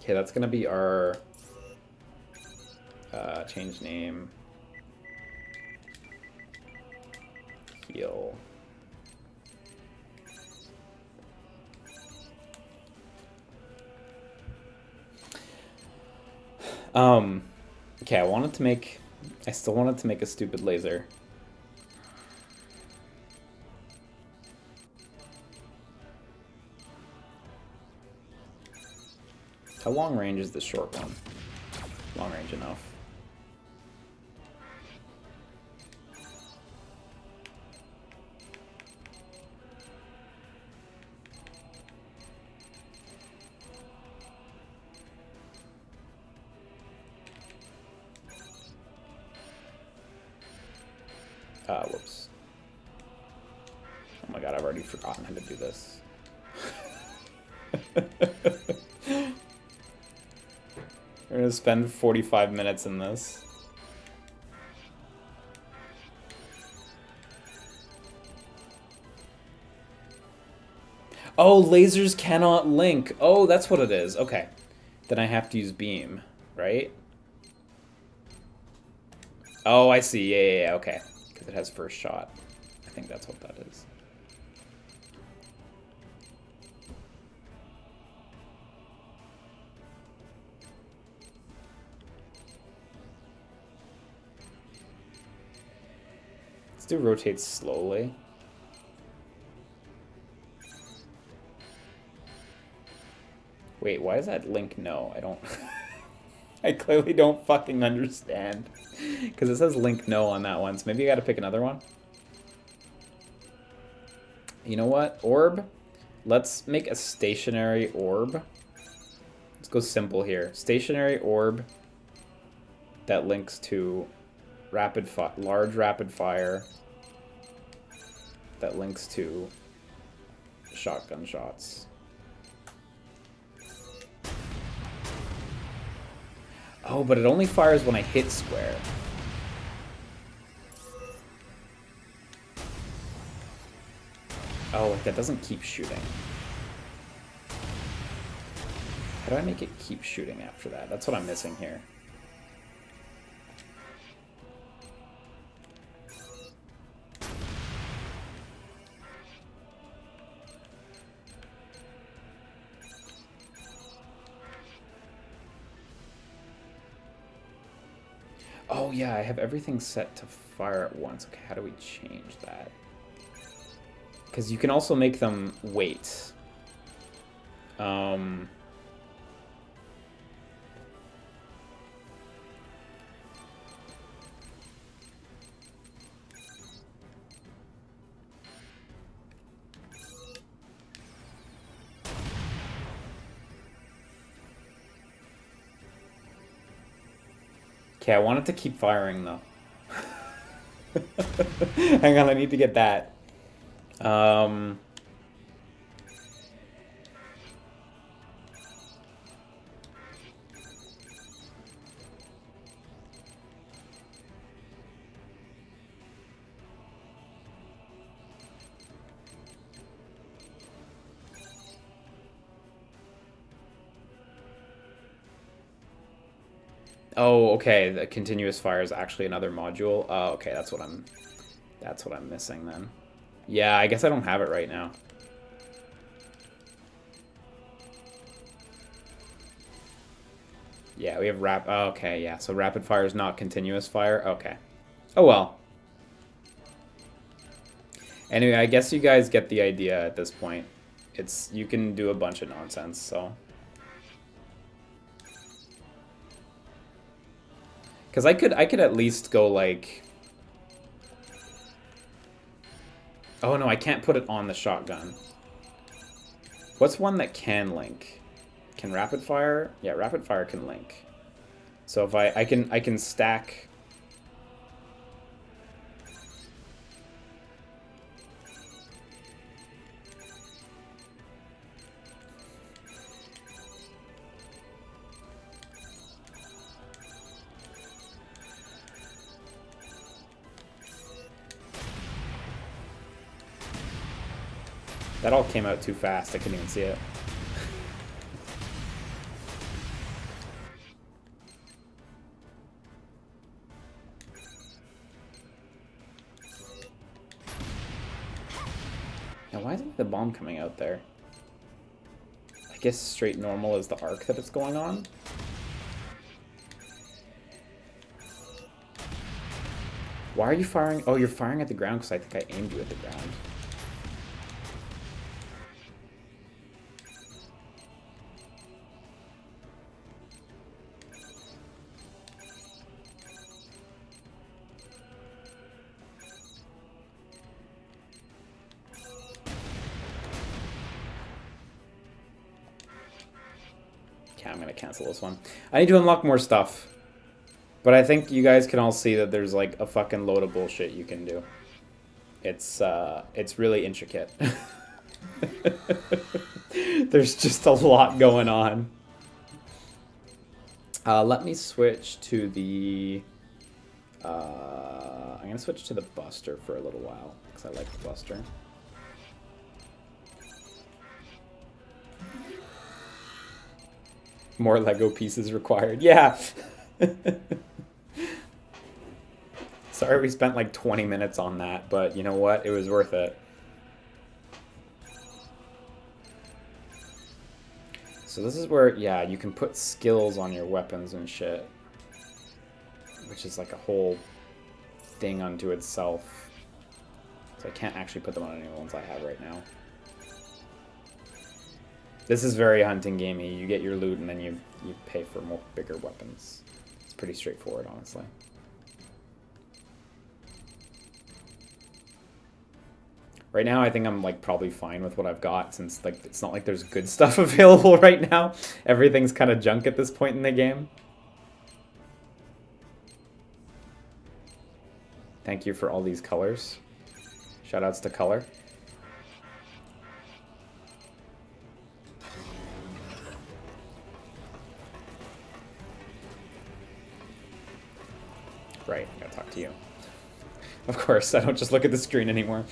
Okay, that's gonna be our change name. Heal. Okay, I still wanted to make a stupid laser. How long range is the short one? Long range enough. Whoops. Oh my god, I've already forgotten how to do this. We're gonna spend 45 minutes in this. Oh, lasers cannot link. Oh, that's what it is. Okay. Then I have to use beam, right? Oh, I see. Yeah, okay. Because it has first shot. I think that's what that is. Let's do rotate slowly. Wait, why is that link no? I don't... I clearly don't fucking understand. Because it says link no on that one, so maybe I gotta pick another one. You know what? Orb? Let's make a stationary orb. Let's go simple here. Stationary orb that links to large rapid fire that links to shotgun shots. Oh, but it only fires when I hit square. Oh, like that doesn't keep shooting. How do I make it keep shooting after that? That's what I'm missing here. Oh yeah, I have everything set to fire at once. Okay, how do we change that? Because you can also make them wait. Okay, I want it to keep firing though. Hang on, I need to get that. Oh, okay. The continuous fire is actually another module. Oh, okay. That's what I'm missing then. Yeah, I guess I don't have it right now. Yeah, we have oh, okay, yeah. So rapid fire is not continuous fire. Okay. Oh well. Anyway, I guess you guys get the idea at this point. You can do a bunch of nonsense, so. Because I could at least go like... Oh no, I can't put it on the shotgun. What's one that can link? Can rapid fire? Yeah, rapid fire can link. So if I can stack... That all came out too fast. I couldn't even see it. Now, why isn't the bomb coming out there? I guess straight normal is the arc that it's going on. Why are you firing? Oh, you're firing at the ground because I think I aimed you at the ground. Okay, I'm going to cancel this one. I need to unlock more stuff. But I think you guys can all see that there's like a fucking load of bullshit you can do. It's really intricate. There's just a lot going on. Let me switch to the... I'm going to switch to the Buster for a little while, because I like the Buster. More Lego pieces required. Yeah! Sorry we spent like 20 minutes on that, but you know what? It was worth it. So this is where, yeah, you can put skills on your weapons and shit. Which is like a whole thing unto itself. So I can't actually put them on any of the ones I have right now. This is very hunting gamey. You get your loot and then you pay for more bigger weapons. It's pretty straightforward, honestly. Right now, I think I'm like probably fine with what I've got, since like it's not like there's good stuff available right now. Everything's kind of junk at this point in the game. Thank you for all these colors. Shoutouts to color. Right, I gotta talk to you. Of course, I don't just look at the screen anymore.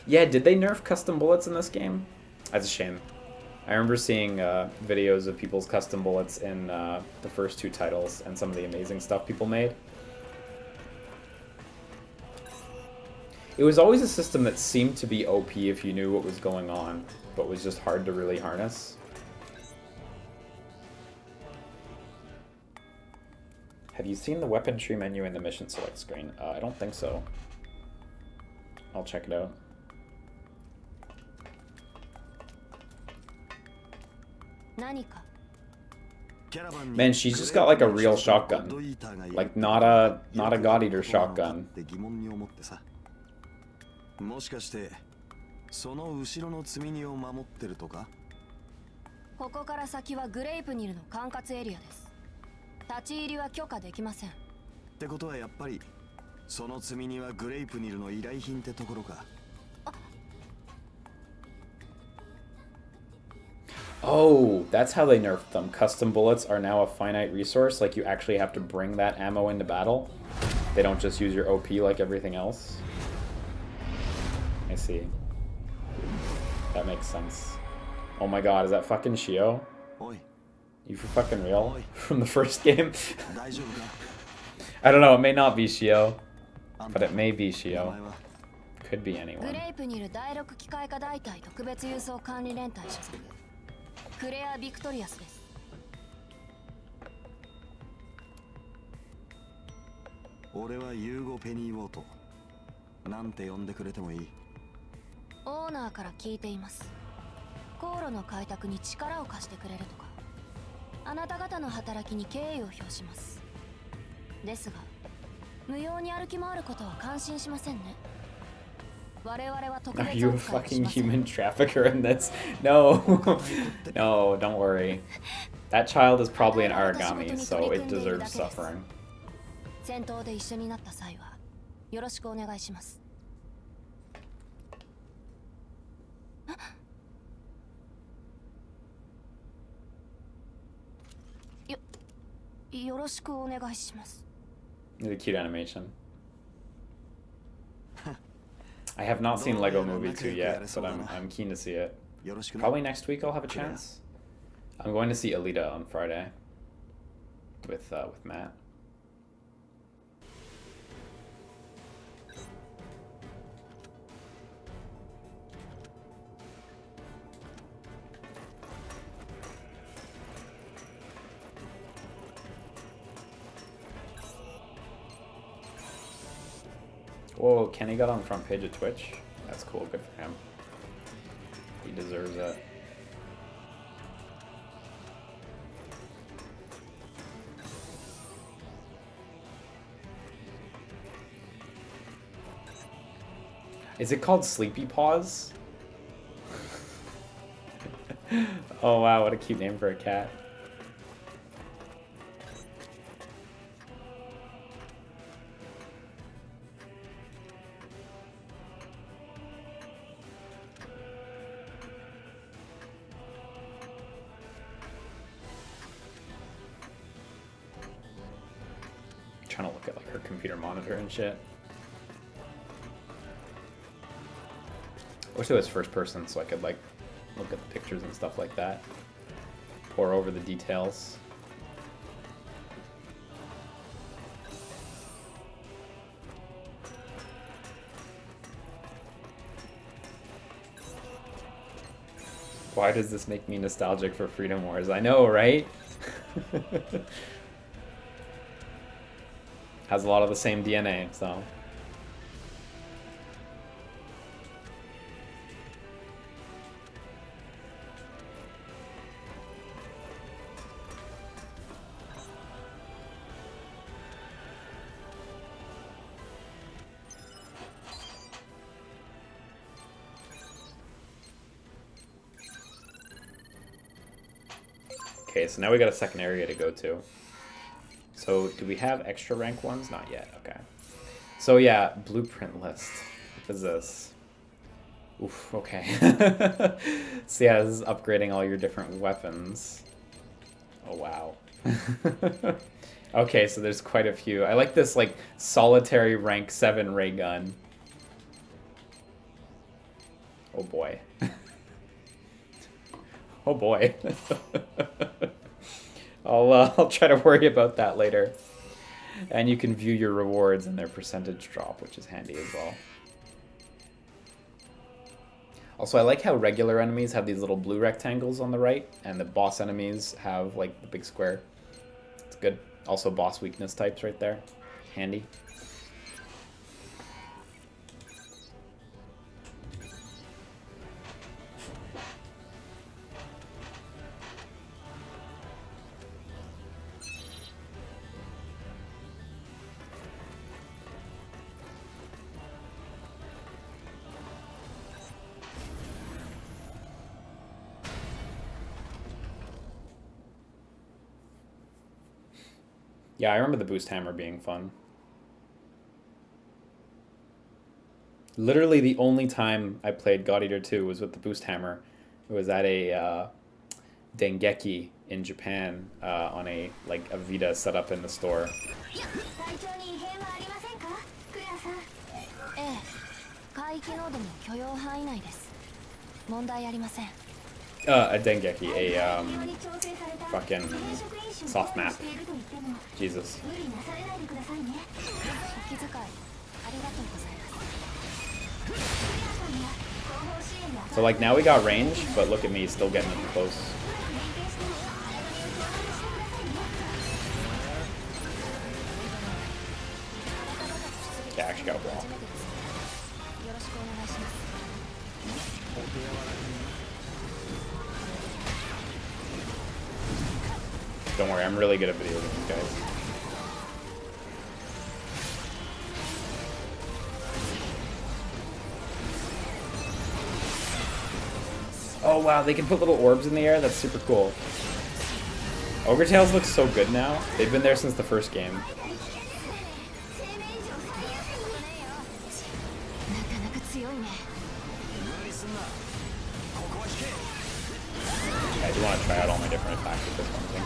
Yeah, did they nerf custom bullets in this game? That's a shame. I remember seeing videos of people's custom bullets in the first two titles and some of the amazing stuff people made. It was always a system that seemed to be OP if you knew what was going on, but was just hard to really harness. Have you seen the weapon tree menu in the mission select screen? I don't think so. I'll check it out. Man, she's just got like a real shotgun. Like not a God Eater shotgun. もしかしてその後ろの積み荷を守ってるとか？ここから先はグレープニルの管轄エリアです。立ち入りは許可できません。ってことはやっぱりその積み荷はグレープニルの依頼品ってところか。Oh, that's how they nerfed them. Custom bullets are now a finite resource. Like, you actually have to bring that ammo into battle. They don't just use your OP like everything else. I see. That makes sense. Oh my god, is that fucking Shio? You for fucking real? From the first game? I don't know, it may not be Shio. But it may be Shio. Could be anyone. クレア・ビクトリアスです。俺はユーゴ・ペニー・ウォート。なんて呼んでくれてもいい。オーナーから聞いています。航路の開拓に力を貸してくれるとか。あなた方の働きに敬意を表します。ですが、無用に歩き回ることは感心しませんね。Are you a fucking human trafficker in this? No. No, don't worry. That child is probably an origami, so it deserves suffering. 戦闘で一緒になった際はよろしくお願いします。よろしくお願いします。The cute animation. I have not seen Lego Movie 2 yet, but I'm keen to see it. Probably next week I'll have a chance. I'm going to see Alita on Friday with Matt. Whoa, Kenny got on the front page of Twitch. That's cool. Good for him. He deserves it. Is it called Sleepy Paws? Oh wow, what a cute name for a cat. Trying to look at like her computer monitor and shit. I wish it was first person so I could like look at the pictures and stuff like that. Pour over the details. Why does this make me nostalgic for Freedom Wars? I know, right? Has a lot of the same DNA, so. Okay, so now we got a second area to go to. So, do we have extra rank ones? Not yet, okay. So yeah, blueprint list. What is this? Oof, okay. So yeah, this is upgrading all your different weapons. Oh wow. Okay, so there's quite a few. I like this like solitary rank 7 ray gun. Oh boy. Oh boy. I'll try to worry about that later. And you can view your rewards and their percentage drop, which is handy as well. Also, I like how regular enemies have these little blue rectangles on the right, and the boss enemies have like the big square. It's good. Also, boss weakness types right there. Handy. Yeah, I remember the boost hammer being fun. Literally the only time I played God Eater 2 was with the boost hammer. It was at a Dengeki in Japan on a Vita set up in the store. A Dengeki, a fucking soft map. Jesus. So like now we got range, but look at me still getting up close. Yeah, I actually got a block. Don't worry, I'm really good at video games, guys. Oh wow, they can put little orbs in the air? That's super cool. Ogre Tails looks so good now. They've been there since the first game. I do want to try out all my different attacks with this one thing.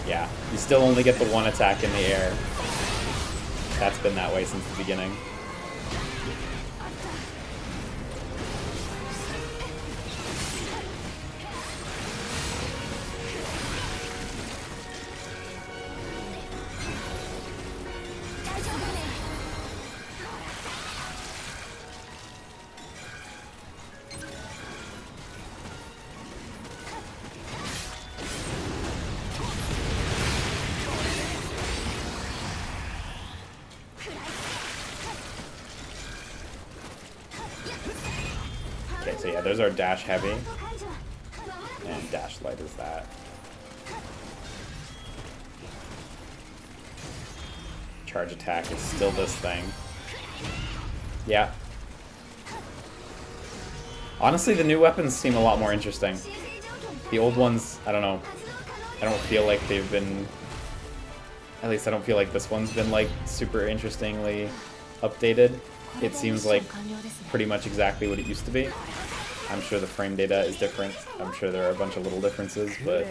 Yeah, you still only get the one attack in the air. That's been that way since the beginning. yeah, there's our dash heavy. And dash light is that. Charge attack is still this thing. Yeah. Honestly, the new weapons seem a lot more interesting. The old ones, I don't know. I don't feel like they've been... At least I don't feel like this one's been, like, super interestingly updated. It seems like pretty much exactly what it used to be. I'm sure the frame data is different. I'm sure there are a bunch of little differences, but...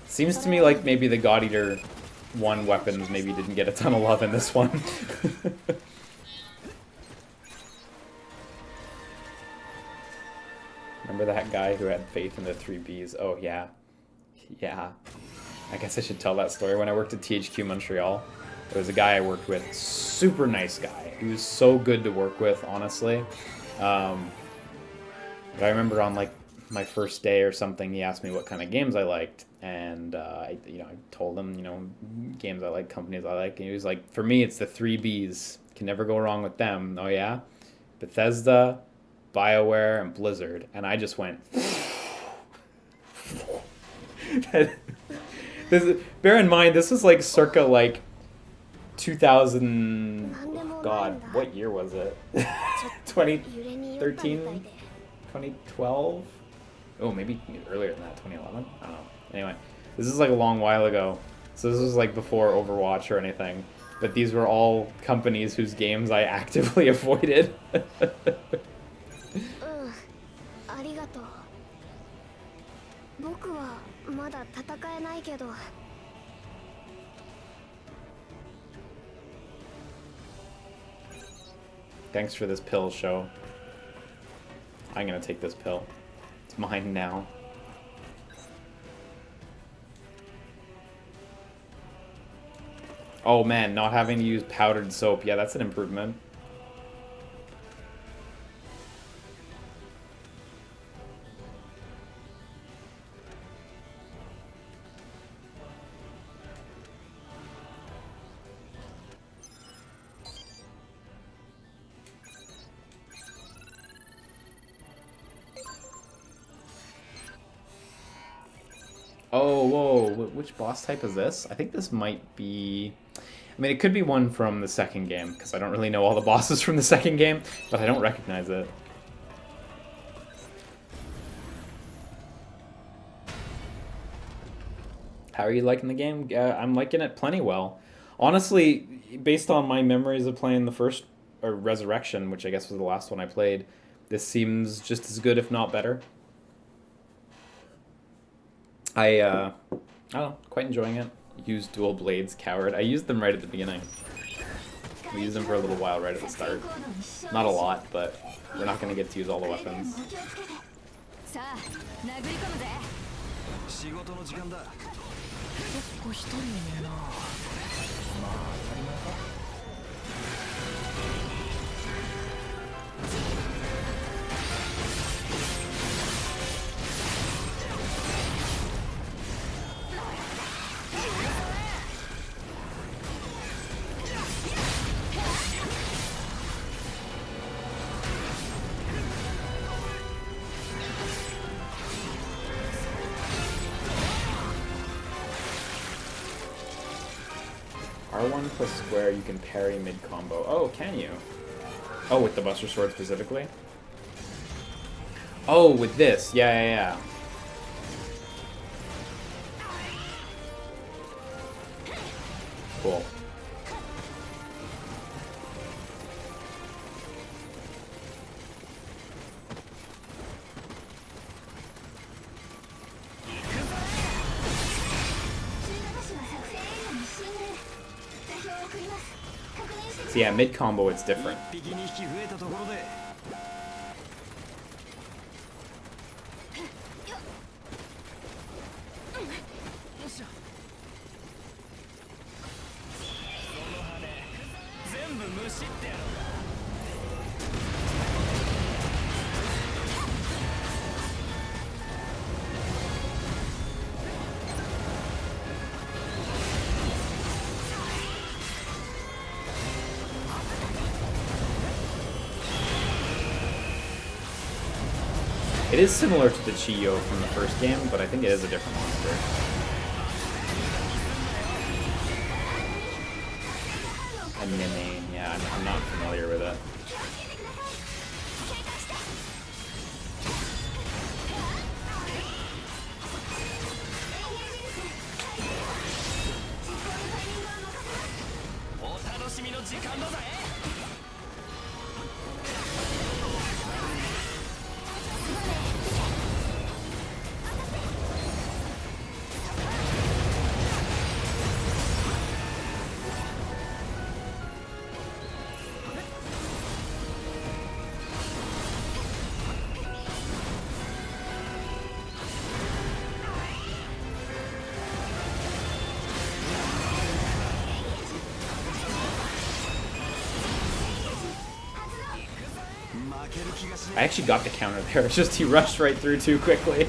Seems to me like maybe the God Eater 1 weapons maybe didn't get a ton of love in this one. Remember that guy who had faith in the 3Bs? Oh, yeah. Yeah. I guess I should tell that story. When I worked at THQ Montreal, there was a guy I worked with, super nice guy. He was so good to work with, honestly. But I remember on, like, my first day or something, he asked me what kind of games I liked. And, I told him, games I like, companies I like. And he was like, for me, it's the 3Bs. Can never go wrong with them. Oh, yeah? Bethesda, BioWare, and Blizzard. And I just went... Bear in mind, this was like circa like 2000... God, what year was it? 2013? 2012? Oh, maybe earlier than that, 2011? I don't know. Anyway, this is like a long while ago. So this was like before Overwatch or anything. But these were all companies whose games I actively avoided. Thanks for this pill, show. I'm gonna take this pill. It's mine now. Oh man, not having to use powdered soap. Yeah, that's an improvement. Oh, whoa, which boss type is this? I think this might be... I mean, it could be one from the second game, because I don't really know all the bosses from the second game, but I don't recognize it. How are you liking the game? I'm liking it plenty well. Honestly, based on my memories of playing the first, or Resurrection, which I guess was the last one I played, this seems just as good, if not better. I don't know, quite enjoying it. Use dual blades, coward. I used them right at the beginning. We used them for a little while right at the start. Not a lot, but we're not going to get to use all the weapons. R1 plus square, you can parry mid-combo. Oh, can you? Oh, with the Buster Sword specifically? Oh, with this. Yeah. Cool. So yeah, mid-combo it's different. It is similar to the Chiyo from the first game, but I think it is a different monster. A Mimane, yeah, I'm not familiar with it. I actually got the counter there, it's just he rushed right through too quickly.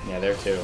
Yeah, there too.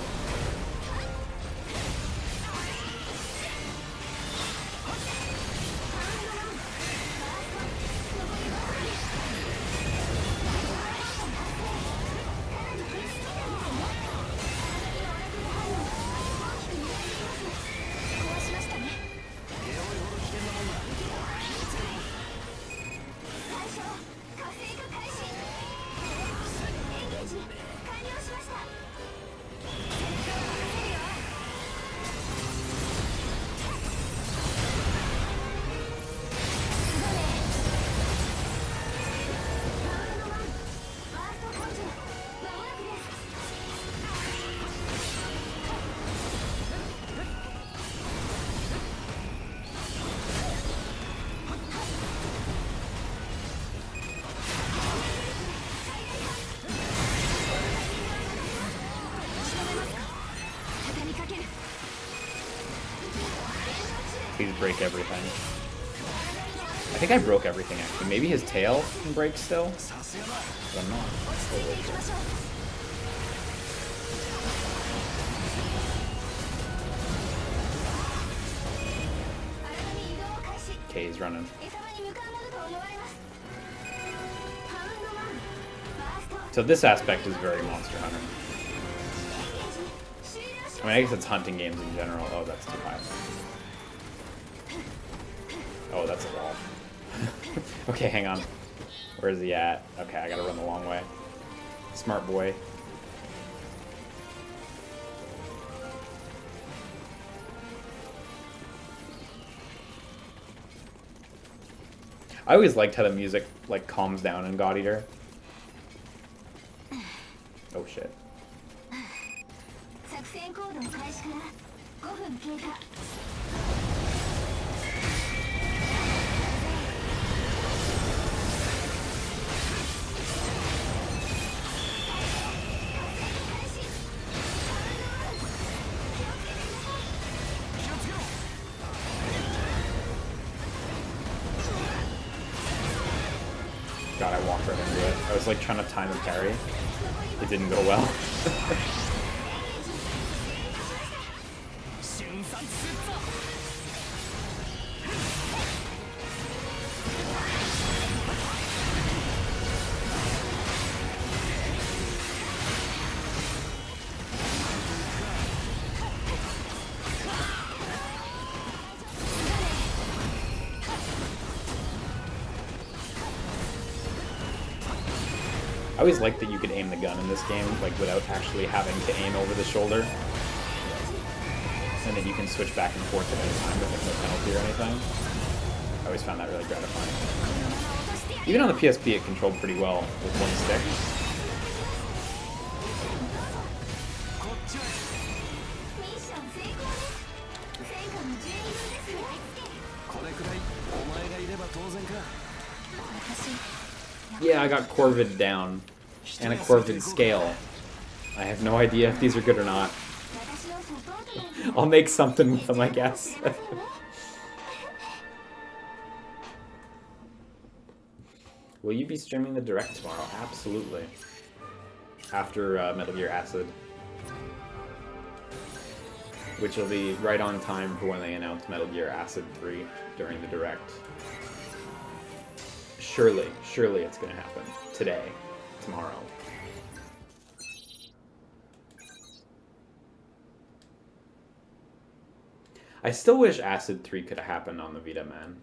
Please break everything. I think I broke everything actually. Maybe his tail can break still? But I'm not totally sure. Okay, he's running. So this aspect is very Monster Hunter. I mean, I guess it's hunting games in general. Oh, that's too high. Oh, that's a wall. Okay, hang on. Where is he at? Okay, I gotta run the long way. Smart boy. I always liked how the music like calms down in God Eater. Oh shit. God, I walked right into it. I was like trying to time a parry. It didn't go well. I always liked that you could aim the gun in this game, like without actually having to aim over the shoulder. And that you can switch back and forth at any time with no penalty or anything. I always found that really gratifying. Even on the PSP it controlled pretty well with one stick. Yeah, I got Corvid down, and a Corvid scale. I have no idea if these are good or not. I'll make something with them, I guess. Will you be streaming the Direct tomorrow? Absolutely. After Metal Gear Acid. Which will be right on time for when they announce Metal Gear Acid 3 during the Direct. surely it's gonna happen today, tomorrow. I still wish Acid 3 could have happened on the Vita, man.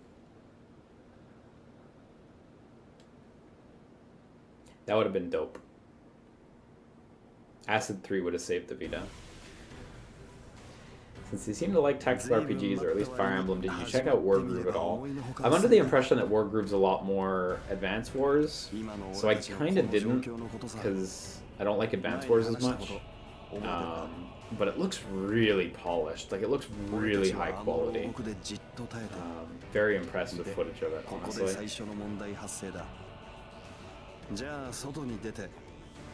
That would have been dope. Acid 3 would have saved the Vita. Since they seem to like tactical RPGs, or at least Fire Emblem, did you check out Wargroove at all? I'm under the impression that Wargroove's a lot more Advance Wars, so I kind of didn't, because I don't like Advance Wars as much. But it looks really polished, like it looks really high quality. Very impressed with footage of it, honestly. じゃあ外に出て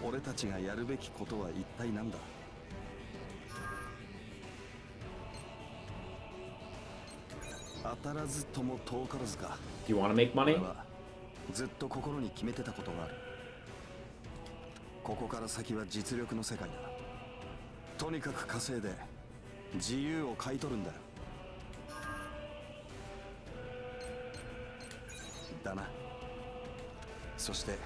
俺たちがやるべきことは一体何だ当たらずとも遠からずか Do you want to make money? ずっと心に決めてたことがあるここから先は実力の世界だとにかく稼いで自由を買い取るんだだなそして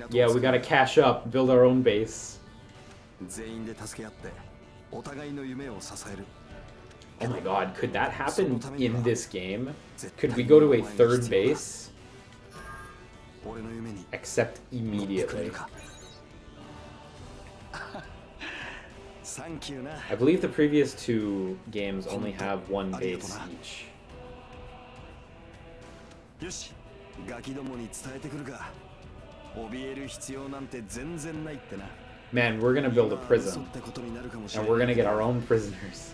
Yeah, we gotta cash up, build our own base. Oh my god, could that happen in this game? Could we go to a third base? Except immediately. I believe the previous two games only have one base each. Man, we're gonna build a prison, and we're gonna get our own prisoners.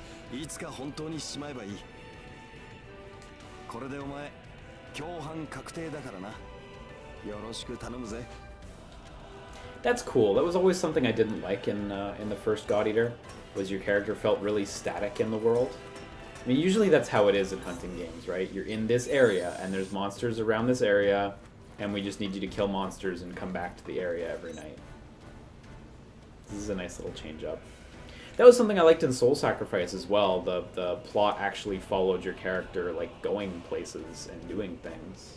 That's cool. That was always something I didn't like in the first God Eater, was your character felt really static in the world. I mean, usually that's how it is in hunting games, right? You're in this area, and there's monsters around this area, and we just need you to kill monsters and come back to the area every night. This is a nice little change up. That was something I liked in Soul Sacrifice as well. The plot actually followed your character, like, going places and doing things.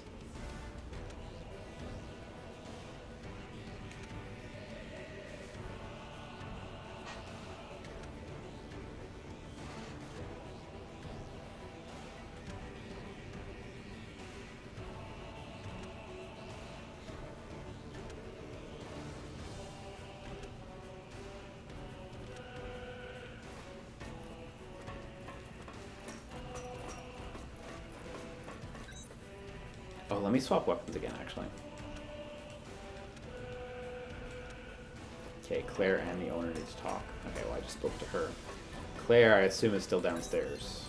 Oh, let me swap weapons again, actually. Okay, Claire and the owner need to talk. Okay, well, I just spoke to her. Claire, I assume, is still downstairs.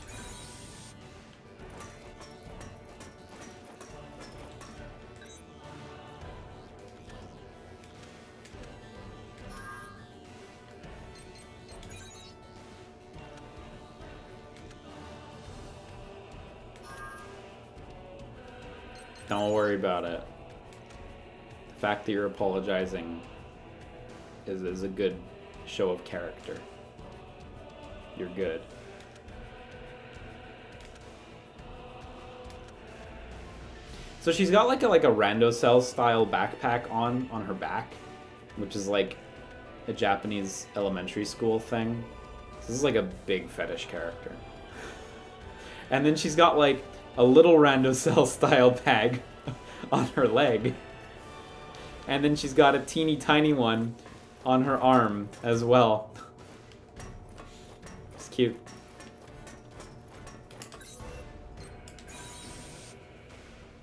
Don't worry about it. The fact that you're apologizing is a good show of character. You're good. So she's got like a rando cell style backpack on her back, which is like a Japanese elementary school thing. This is like a big fetish character. And then she's got like a little rando cell style bag on her leg. And then she's got a teeny tiny one on her arm as well. It's cute.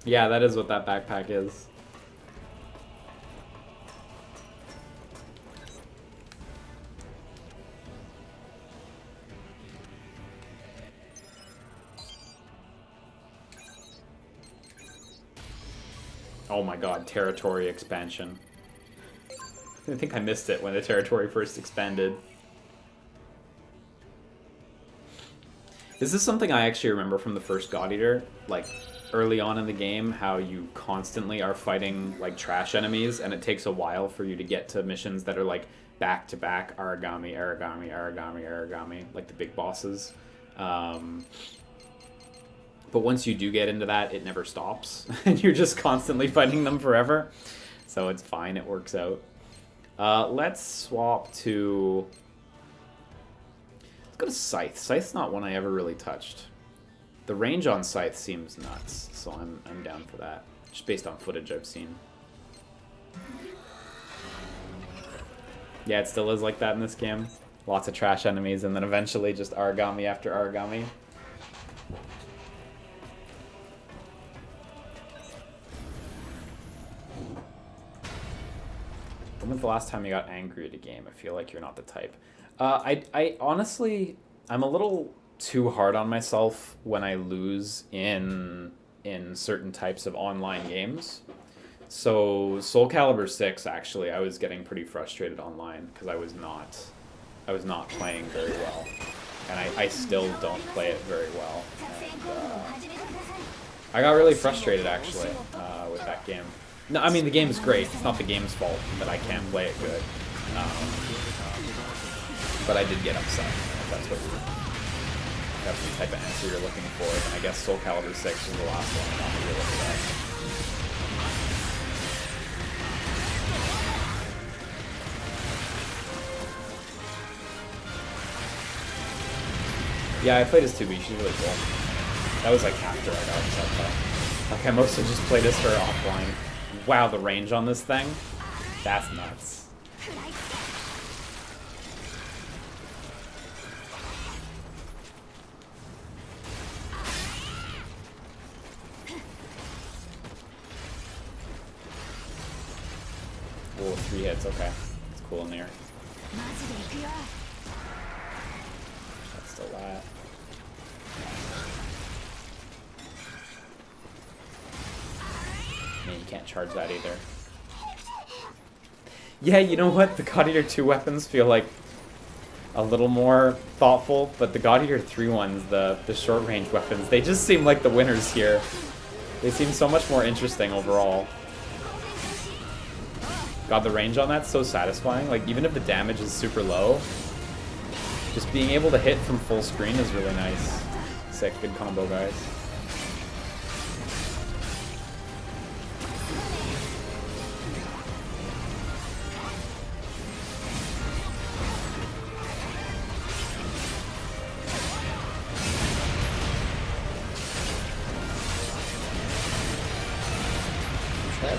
Yeah, that is what that backpack is. Oh my god, territory expansion. I think I missed it when the territory first expanded. Is this something I actually remember from the first God Eater? Like, early on in the game, how you constantly are fighting, like, trash enemies, and it takes a while for you to get to missions that are, like, back-to-back origami, origami, origami, origami, like the big bosses. But once you do get into that, it never stops. And you're just constantly fighting them forever. So it's fine, it works out. Let's swap to... Let's go to Scythe. Scythe's not one I ever really touched. The range on Scythe seems nuts, so I'm down for that. Just based on footage I've seen. Yeah, it still is like that in this game. Lots of trash enemies, and then eventually just origami after origami. When was the last time you got angry at a game? I feel like you're not the type. I honestly, I'm a little too hard on myself when I lose in certain types of online games. So Soul Calibur 6, actually, I was getting pretty frustrated online because I was not playing very well, and I still don't play it very well. And, I got really frustrated actually with that game. No, I mean the game is great. It's not the game's fault that I can't play it good. But I did get upset. If that's the type of answer you're looking for. And I guess Soul Calibur 6 was the last one. Not really upset. Yeah, I played as 2B. She's really cool. That was like after I got upset though. Like I mostly just played as her offline. Wow, the range on this thing? That's nuts. Whoa, 3 hits, okay. It's cool in there. That's still that. Man, you can't charge that either. Yeah, you know what? The God Eater 2 weapons feel like a little more thoughtful, but the God Eater 3 ones, the short range weapons, they just seem like the winners here. They seem so much more interesting overall. God, the range on that's so satisfying. Like, even if the damage is super low, just being able to hit from full screen is really nice. Sick, good combo, guys.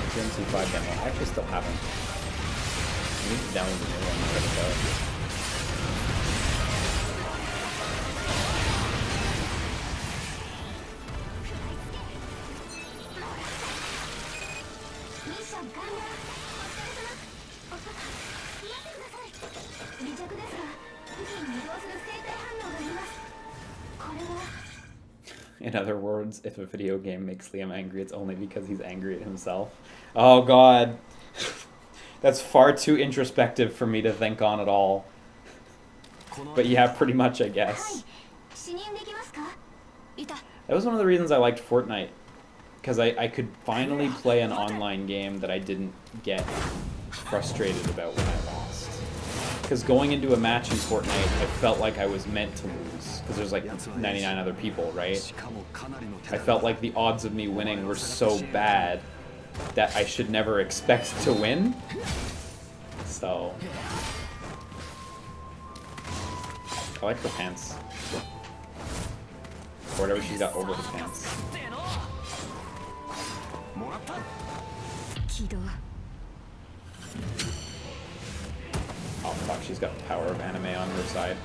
GMC5 demo. I actually still haven't. I need to download the new one and check it out. In other words, if a video game makes Liam angry, it's only because he's angry at himself. Oh god. That's far too introspective for me to think on at all. But yeah, pretty much, I guess. That was one of the reasons I liked Fortnite. Because I could finally play an online game that I didn't get frustrated about when I lost. Because going into a match in Fortnite, I felt like I was meant to lose. Because there's like 99 other people, right? I felt like the odds of me winning were so bad that I should never expect to win. So... I like her pants. Or whatever she's got over her pants. Oh fuck, she's got the power of anime on her side.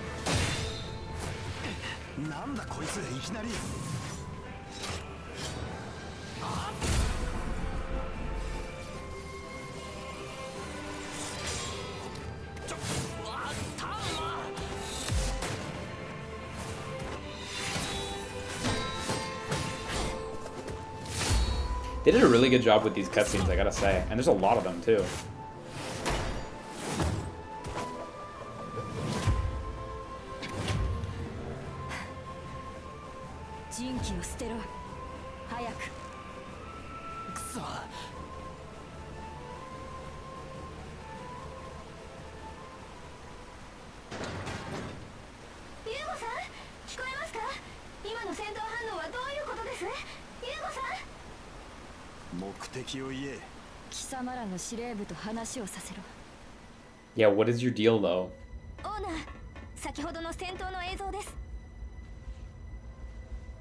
They did a really good job with these cutscenes, I gotta say. And there's a lot of them, too. 目的を言え。貴様らの司令部と話をさせろ。 Yeah, what is your deal though? オーナー、先ほどの戦闘の映像です。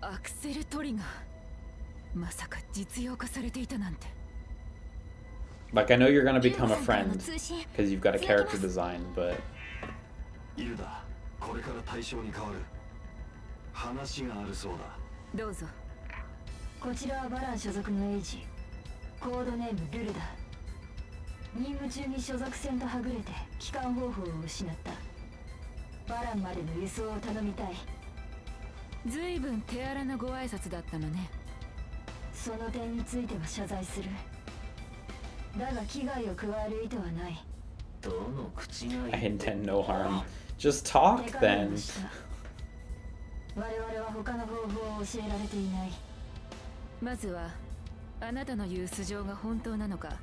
アクセルトリガー、まさか実用化されていたなんて。 Like, I know you're gonna become a friend because you've got a character design, but イルダ、これから対象に変わる。話があるそうだ。どうぞ。こちらはバラン所属のエイジ、コードネームルルだ。任務中に所属船とはぐれて帰還方法を失った。バランまでの輸送を頼みたい。ずいぶん手荒なご挨拶だったのね。その点については謝罪する。だが危害を加える意図はない。どの口が I intend no harm. Just talk then. 我々は他の方法を教えられていない。まずはあなたの言う素性が本当なのか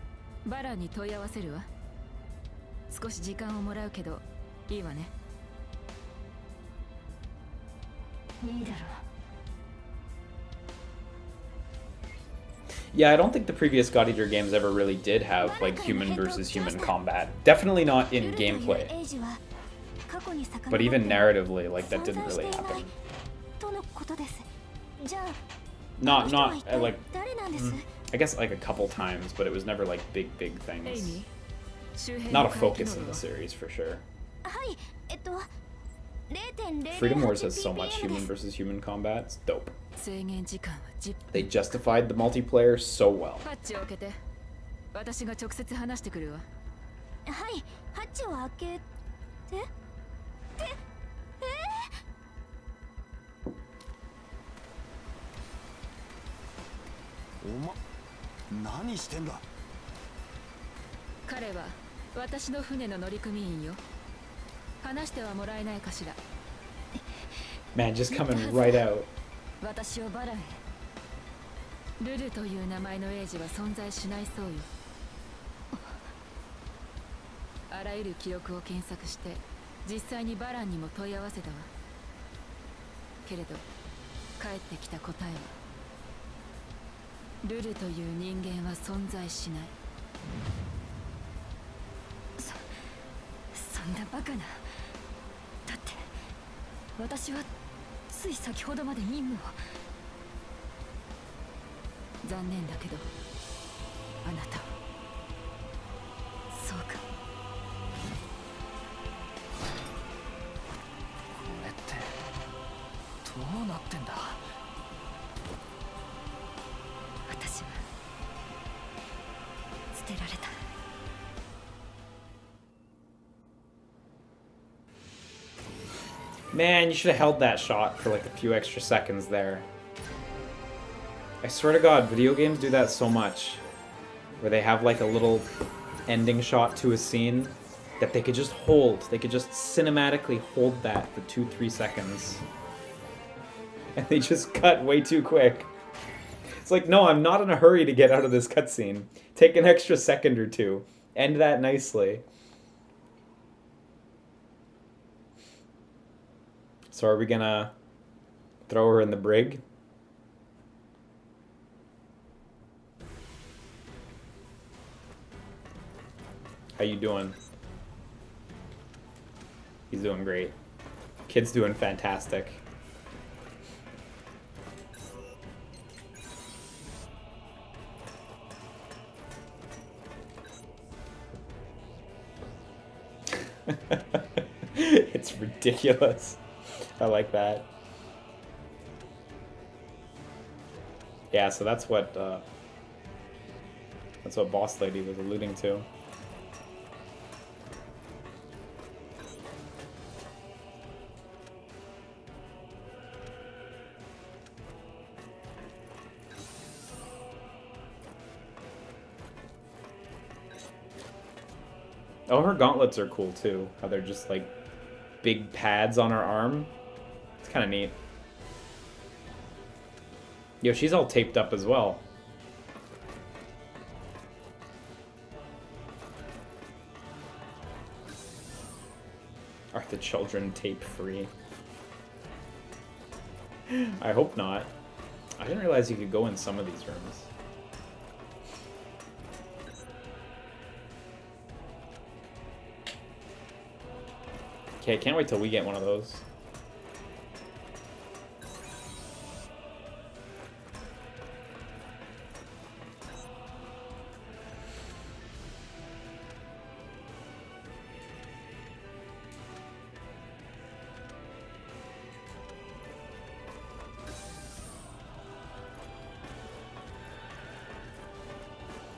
バランに問い合わせるわ。少し時間をもらうけどいいわね。いいだろう。 Yeah, I don't think the previous God Eater games ever really did have like human versus human combat. Definitely not in gameplay. But even narratively, like that didn't really happen. Not like I guess like a couple times, but it was never like big things. Not a focus in the series for sure. Freedom Wars has so much human versus human combat. It's dope. They justified the multiplayer so well. 私が直接話してくるわ。はい、ハッチを開けて。おま、何してんだ。彼は私の船の乗組員よ。話してはもらえないかしら。 Man, just coming right out. 私をバラへ。ルルという名前のエイジは存在しないそうよ。あらゆる記録を検索して実際にバランにも問い合わせたわ。けれど返ってきた答えはルルという人間は存在しない。そんなバカな。だって私はつい先ほどまで任務を。残念だけどあなたはそうか。これってどうなってんだ。私は捨てられた。 Man, you should have held that shot for like a few extra seconds there. I swear to God, video games do that so much. Where they have like a little ending shot to a scene that they could just hold. They could just cinematically hold that for 2-3 seconds. And they just cut way too quick. It's like, no, I'm not in a hurry to get out of this cutscene. Take an extra second or two. End that nicely. So are we gonna throw her in the brig? How you doing? He's doing great. Kid's doing fantastic. It's ridiculous. I like that. Yeah, so that's what Boss Lady was alluding to. Oh, her gauntlets are cool too. How they're just like big pads on her arm. It's kind of neat. Yo, she's all taped up as well. Are the children tape free? I hope not. I didn't realize you could go in some of these rooms. Okay, can't wait till we get one of those.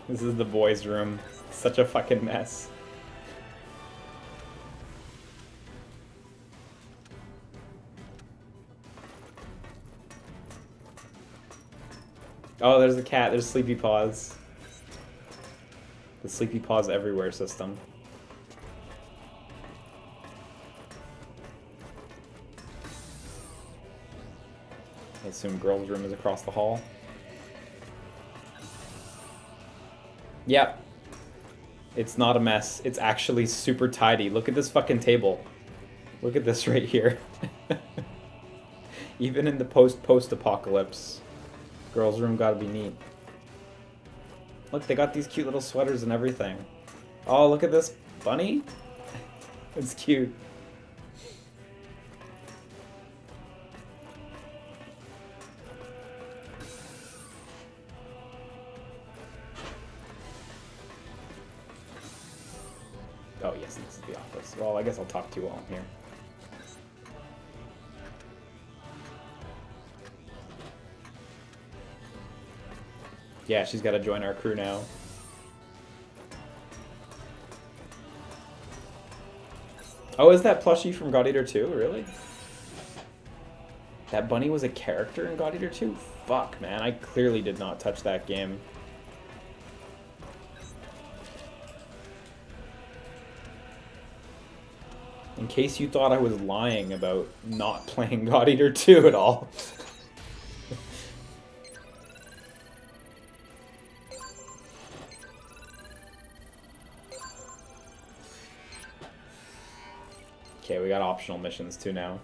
This is the boys' room. Such a fucking mess. Oh, there's the cat. There's Sleepy Paws. The Sleepy Paws everywhere system. I assume girls' room is across the hall. Yep. It's not a mess. It's actually super tidy. Look at this fucking table. Look at this right here. Even in the post-apocalypse, girls' room gotta be neat. Look, they got these cute little sweaters and everything. Oh, look at this bunny. It's cute. Oh yes, this is the office. Well, I guess I'll talk to you while I'm here. Yeah, she's got to join our crew now. Oh, is that plushie from God Eater 2? Really? That bunny was a character in God Eater 2? Fuck, man. I clearly did not touch that game. In case you thought I was lying about not playing God Eater 2 at all. Okay, we got optional missions too now.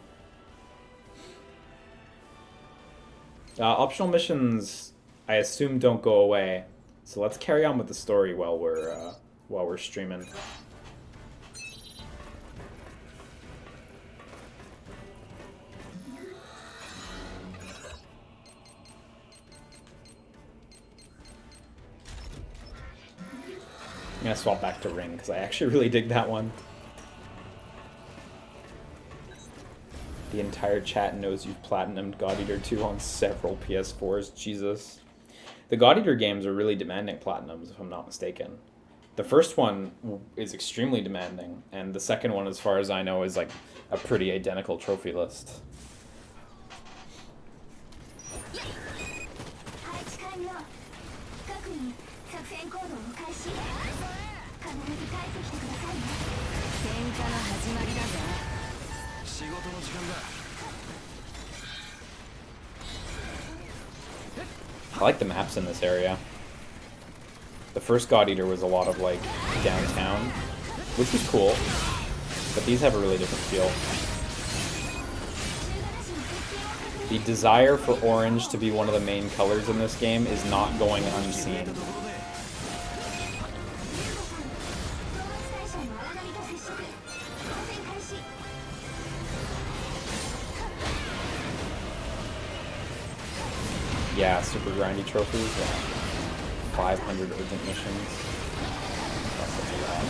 Optional missions, I assume, don't go away. So let's carry on with the story while we're streaming. I'm gonna swap back to Ring because I actually really dig that one. The entire chat knows you've platinumed God Eater 2 on several PS4s. Jesus. The God Eater games are really demanding platinums, if I'm not mistaken. The first one is extremely demanding, and the second one, as far as I know, is like a pretty identical trophy list. I like the maps in this area. The first God Eater was a lot of like downtown, which was cool, but these have a really different feel. The desire for orange to be one of the main colors in this game is not going unseen. Yeah, super grindy trophies, yeah. 500 urgent missions. That's such a lot.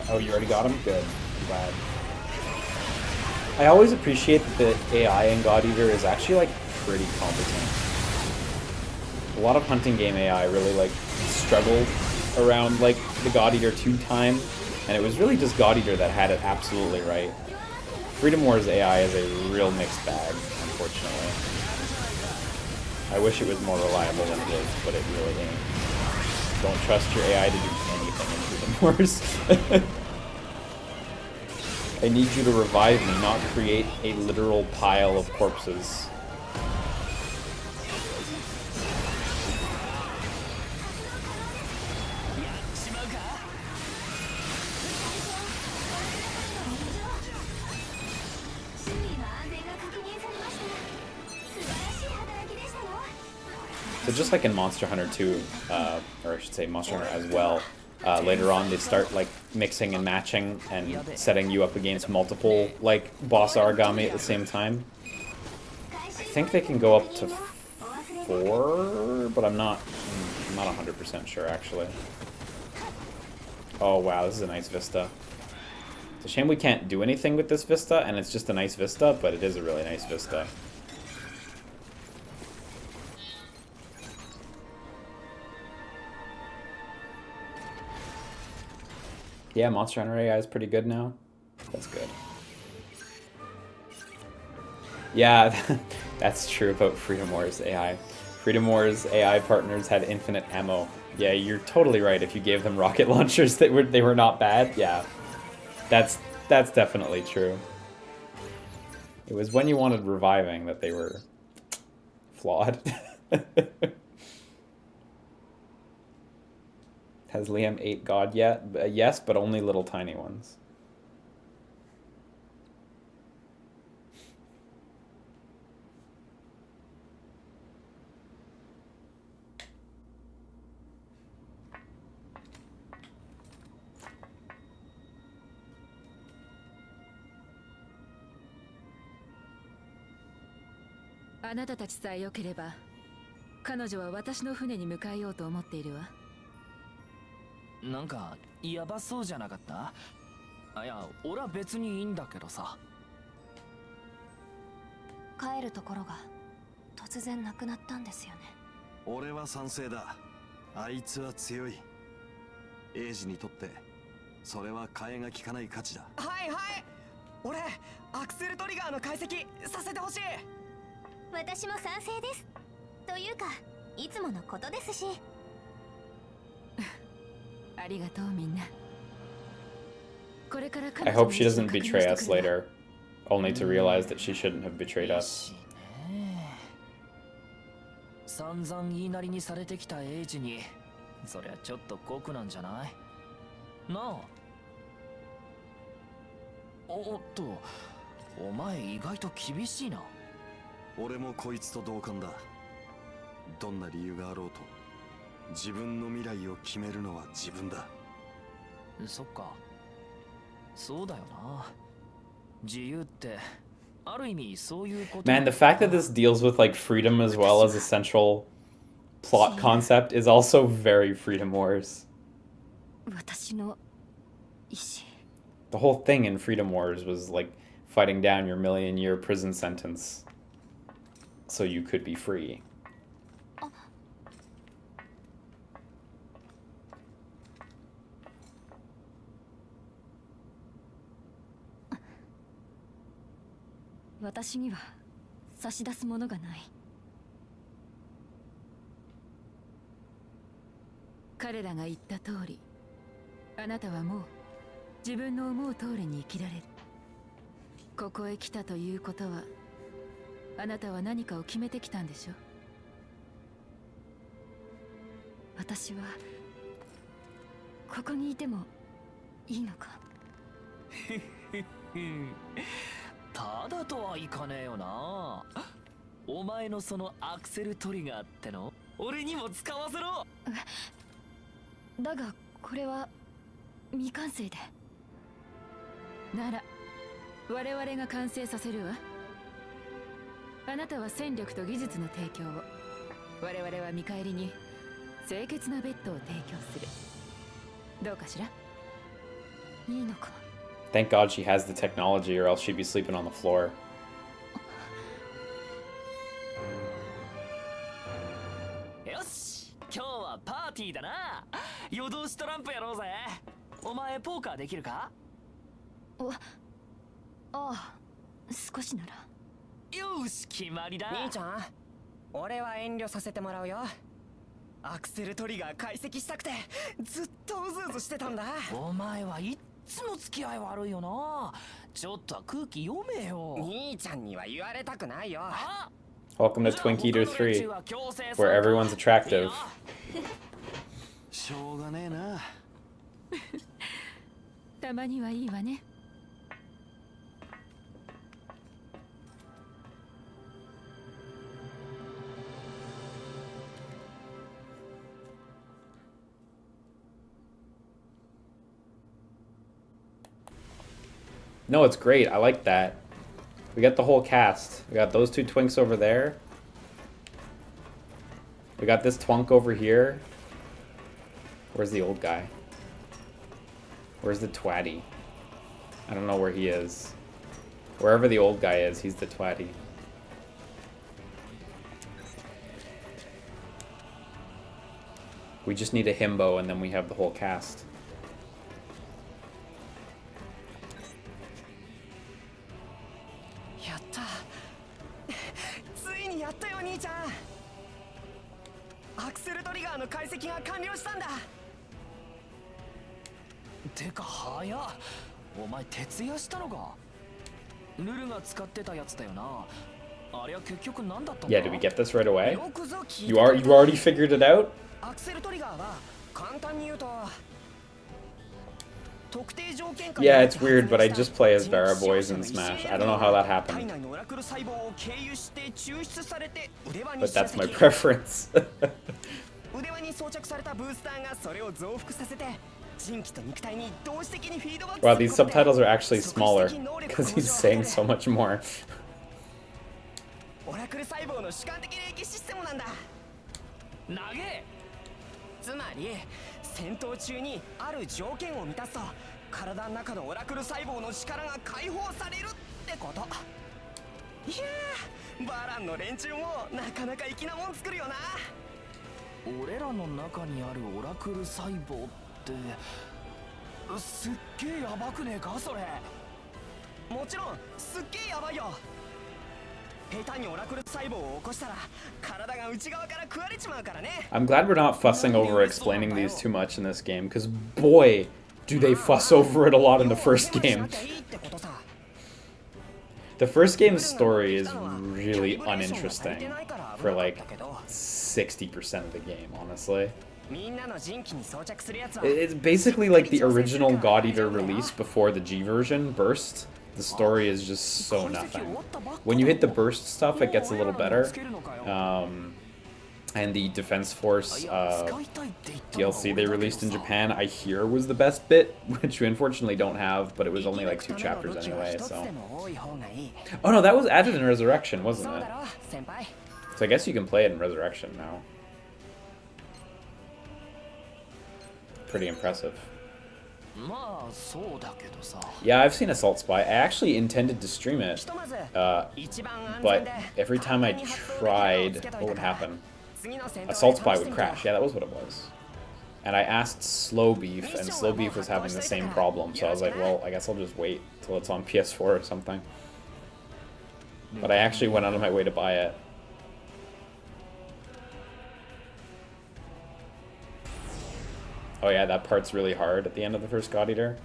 Oh, you already got him? Good. I'm glad. I always appreciate that the AI in God Eater is actually, like, pretty competent. A lot of hunting game AI really like struggled around like the God Eater 2 time, and it was really just God Eater that had it absolutely right. Freedom Wars AI is a real mixed bag, unfortunately. I wish it was more reliable than it is, but it really ain't. Don't trust your AI to do anything in Freedom Wars. I need you to revive me, not create a literal pile of corpses. So just like in Monster Hunter 2, or I should say Monster Hunter as well, later on they start like mixing and matching and setting you up against multiple like boss origami at the same time. I think they can go up to 4, but I'm not 100% sure actually. Oh wow, this is a nice vista. It's a shame we can't do anything with this vista, and it's just a nice vista, but it is a really nice vista. Yeah, Monster Hunter AI is pretty good now. That's good. Yeah, that's true about Freedom Wars AI. Freedom Wars AI partners had infinite ammo. Yeah, you're totally right. If you gave them rocket launchers, they were not bad. Yeah, that's definitely true. It was when you wanted reviving that they were flawed. Has Liam 8 God yet? Yes, but only little tiny ones. I hope she doesn't betray us later, only to realize that she shouldn't have betrayed us. 散々言いなりにされてきた英治にそりゃちょっと酷なんじゃないなあ。おっと、お前意外と厳しいな。俺もこいつと同感だ。どんな理由があろうと自分の未来を決めるのは自分だ。そっか、そうだよな。自由ってある意味そういうこと。 Man, the fact that this deals with like freedom as well as a central plot concept is also very Freedom Wars. The whole thing in Freedom Wars was like fighting down your million-year prison sentence so you could be free. 私には差し出すものがない。彼らが言った通り、あなたはもう自分の思う通りに生きられる。ここへ来たということは、あなたは何かを決めてきたんでしょ。私はここにいてもいいのか。ただとはいかねえよな。お前のそのアクセルトリガーっての俺にも使わせろ。だがこれは未完成で。なら我々が完成させるわ。あなたは戦力と技術の提供を、我々は見返りに清潔なベッドを提供する。どうかしら。いいのか。 Thank God she has the technology, or else she'd be sleeping on the floor. よし、今日はパーティーだな。夜通しトランプやろうぜ。お前ポーカーできるか？ああ、少しなら。よし、決まりだ。兄ちゃん、俺は遠慮させてもらうよ。アクセルトリガー解析したくてずっとうずうずしてたんだ。お前はいっつも付き合い悪いよな。ちょっとは空気読めよ。兄ちゃんには言われたくないよ。Welcome to Twink Eater 3, where everyone's attractive. しょうがねえな。たまにはいいわね。No, it's great. I like that. We got the whole cast. We got those two twinks over there. We got this twunk over here. Where's the old guy? Where's the twatty? I don't know where he is. Wherever the old guy is, he's the twatty. We just need a himbo and then we have the whole cast. Yatta. ついにやったよ兄ちゃん。アクセルトリガーの解析が完了したんだ。てか早っ。お前徹夜したのか。ルルが使ってたやつだよな。あれは結局何だったんだ。 Yeah, did we get this right away? よくぞ聞いて You くれた。 already figured it out? アクセルトリガーは簡単に言うと特定条件下に Yeah, it's weird, but I just play as Barra Boys in Smash. I don't know how that 体 happened, 内のオラクル細胞を経由して抽出されて腕輪に but 集 that's my 積。 preference. 腕輪に装着されたブースターがそれを増幅させて人気と肉体に同時的にフィードバック Wow, する these ことで subtitles are actually smaller because he's saying so much more. オラクル細胞の主観的霊気システムなんだ。投げ。つまり戦闘中にある条件を満たすと体の中のオラクル細胞の力が解放されるってこと。いやー、バランの連中もなかなか粋なもん作るよな。俺らの中にあるオラクル細胞ってすっげえヤバくねえかそれ。もちろんすっげえヤバいよ。下手にオラクル細胞を起こしたら体が内側から食われちまうからね。 I'm glad we're not fussing over explaining these too much in this game, because boy, do they fuss over it a lot in the first game. The first game's story is really uninteresting for like 60% of the game, honestly. みんなの人気に装着するやつは It's basically like the original God Eater release before the G version, Burst. The story is just so nothing. When you hit the Burst stuff, it gets a little better. And the Defense Force DLC they released in Japan, I hear was the best bit, which we unfortunately don't have, but it was only like 2 chapters anyway, so... Oh no, that was added in Resurrection, wasn't it? So I guess you can play it in Resurrection now. Pretty impressive. Yeah, I've seen Assault Spy. I actually intended to stream it, but every time I tried, what would happen? Assault Spy would crash. Yeah, that was what it was. And I asked Slow Beef, and Slow Beef was having the same problem, so I was like, well, I guess I'll just wait till it's on PS4 or something. But I actually went out of my way to buy it. Oh yeah, that part's really hard at the end of the first God Eater.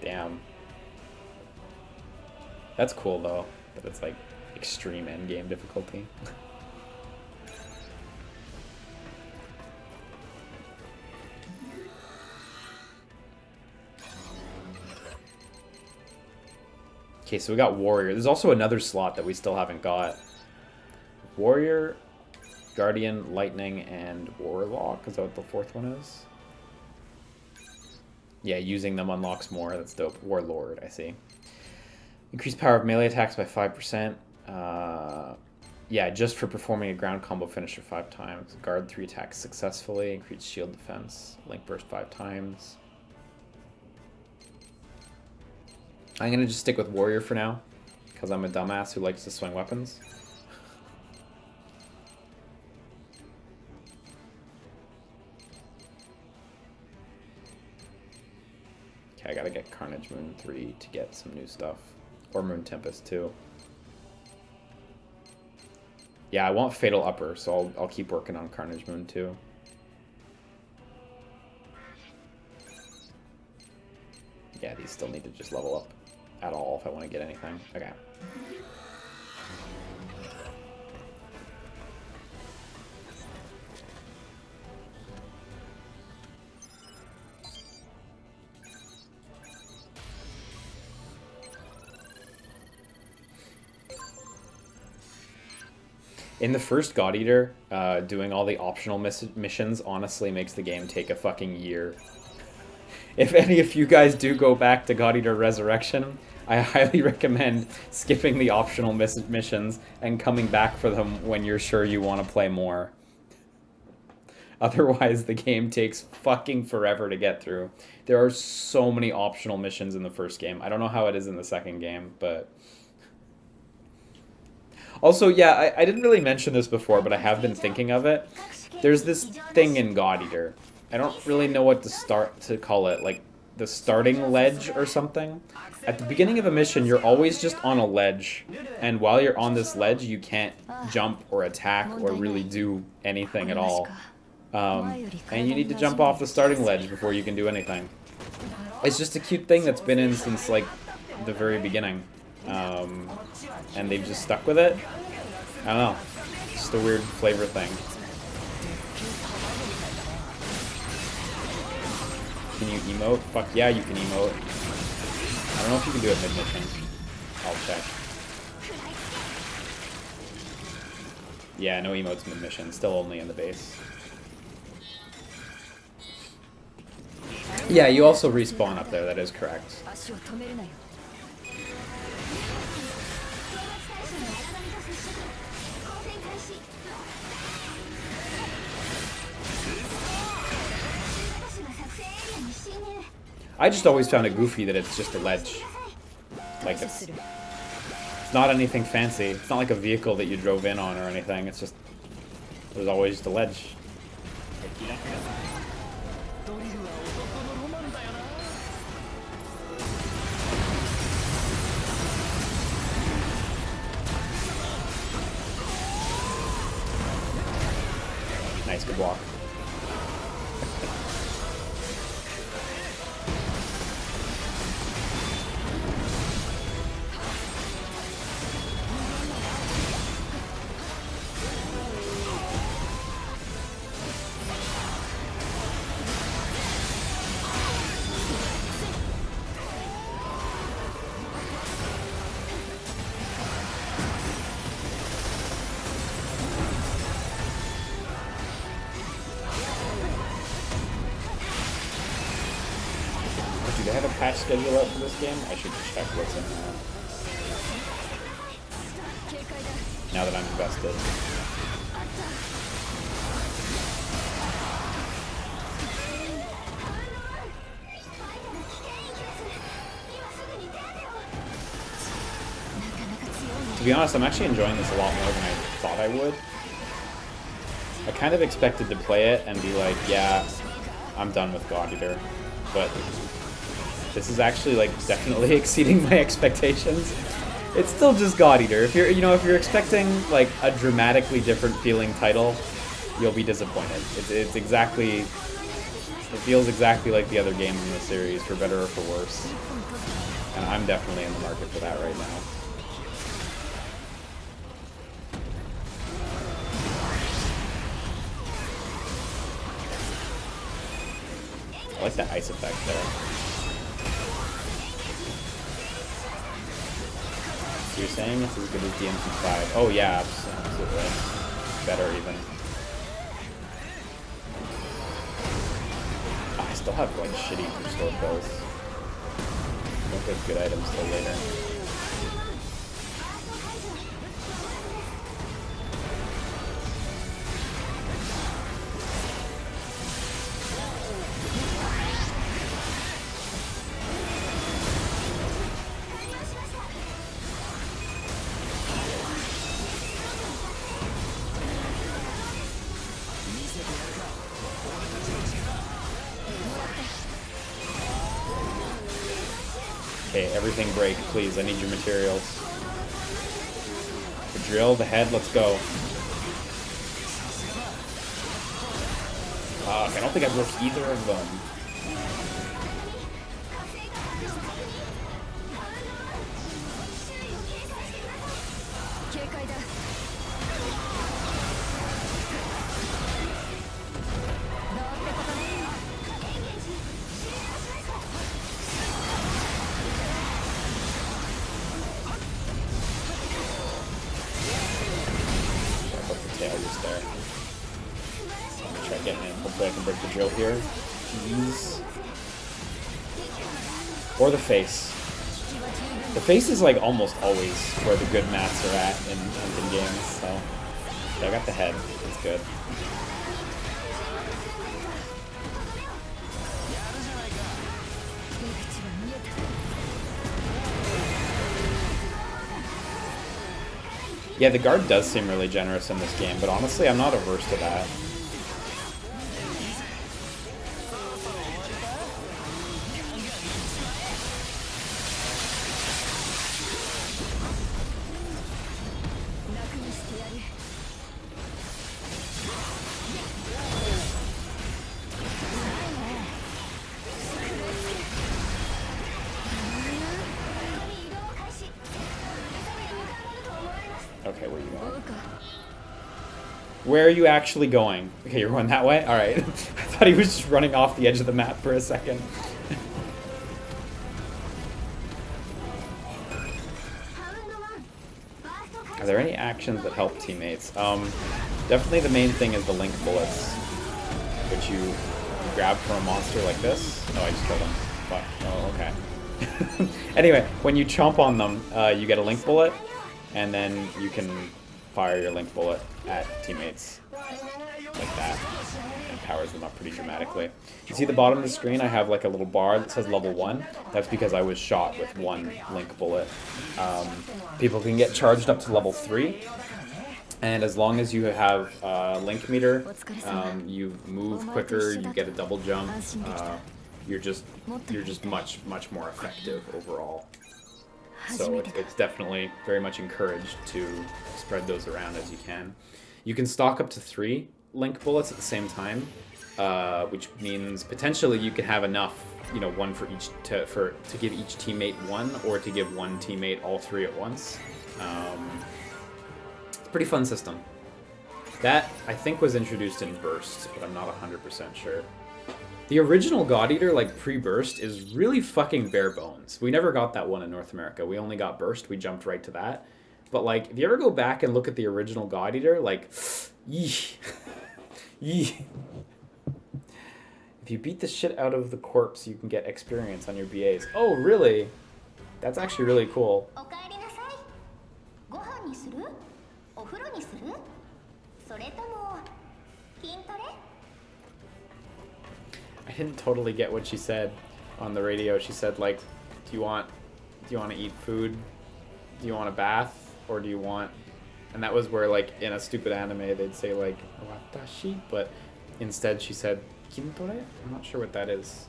Damn. That's cool though, that it's like extreme endgame difficulty. Okay, so we got Warrior. There's also another slot that we still haven't got. Warrior, Guardian, Lightning, and Warlock. Is that what the fourth one is? Yeah, using them unlocks more. That's dope. Warlord, I see. Increased power of melee attacks by 5%. Yeah, just for performing a ground combo finisher 5 times. Guard 3 attacks successfully. Increased shield defense. Link burst 5 times. I'm gonna just stick with Warrior for now, because I'm a dumbass who likes to swing weapons. Okay, I gotta get Carnage Moon 3 to get some new stuff. Or Moon Tempest 2. Yeah, I want Fatal Upper, so I'll keep working on Carnage Moon 2. Yeah, these still need to just level up at all if I want to get anything. Okay. In the first God Eater, doing all the optional missions honestly makes the game take a fucking year. If any of you guys do go back to God Eater Resurrection, I highly recommend skipping the optional missions and coming back for them when you're sure you want to play more. Otherwise, the game takes fucking forever to get through. There are so many optional missions in the first game. I don't know how it is in the second game, but... Also, yeah, I didn't really mention this before, but I have been thinking of it. There's this thing in God Eater. I don't really know what to call it, like the starting ledge or something. At the beginning of a mission, you're always just on a ledge, and while you're on this ledge, you can't jump or attack or really do anything at all. And you need to jump off the starting ledge before you can do anything. It's just a cute thing that's been in since, like, the very beginning. And they've just stuck with it. I don't know. Just a weird flavor thing. Can you emote? Fuck yeah, you can emote. I don't know if you can do it mid-mission. I'll check. Yeah, no emotes mid-mission. Still only in the base. Yeah, you also respawn up there. That is correct. I just always found it goofy that it's just a ledge. Like, it's not anything fancy. It's not like a vehicle that you drove in on or anything. It's just, there's always just a ledge. Nice, good block. Do they have a patch schedule out for this game? I should just check what's in there. Now that I'm invested. To be honest, I'm actually enjoying this a lot more than I thought I would. I kind of expected to play it and be like, yeah, I'm done with God Eater. But this is actually, like, definitely exceeding my expectations. It's still just God Eater. If you're expecting, like, a dramatically different feeling title, you'll be disappointed. It's exactly, it feels exactly like the other games in the series, for better or for worse. And I'm definitely in the market for that right now. I like that ice effect there. So you're saying it's as good as DMC5? Oh yeah, absolutely. Better even. Oh, I still have like shitty restore pills. Don't get good items till later. Okay, everything break, please. I need your materials. The drill, the head, let's go. I don't think I broke either of them. There. Try getting in. Hopefully I can break the drill here. Jeez. Or the face. The face is like almost always where the good mats are at in games, so yeah, I got the head. That's good. Yeah, the guard does seem really generous in this game, but honestly, I'm not averse to that. Okay, where are you going? Where are you actually going? Okay, you're going that way? Alright. I thought he was just running off the edge of the map for a second. Are there any actions that help teammates? Definitely the main thing is the link bullets, which you grab from a monster like this. Oh, I just killed him. Fuck. Oh, okay. Anyway, when you chomp on them, you get a link bullet, and then you can fire your link bullet at teammates like that. It powers them up pretty dramatically. You see the bottom of the screen, I have like a little bar that says level 1. That's because I was shot with one link bullet. People can get charged up to level 3. And as long as you have link meter, you move quicker, you get a double jump, you're just much more effective overall. So it's definitely very much encouraged to spread those around as you can. You can stock up to 3 link bullets at the same time, which means potentially you can have enough, you know, one for each to give each teammate one, or to give one teammate all 3 at once. It's a pretty fun system. That I think was introduced in Burst, but I'm not 100% sure. The original God Eater, like pre-Burst, is really fucking bare bones. We never got that one in North America. We only got Burst. We jumped right to that. But like, if you ever go back and look at the original God Eater, like, yee. Yee. If you beat the shit out of the corpse, you can get experience on your BAs. Oh, really? That's actually really cool. I didn't totally get what she said on the radio. She said, like, do you want to eat food? Do you want a bath? Or do you want... And that was where, like, in a stupid anime, they'd say, like, watashi, but instead she said, kintore? I'm not sure what that is.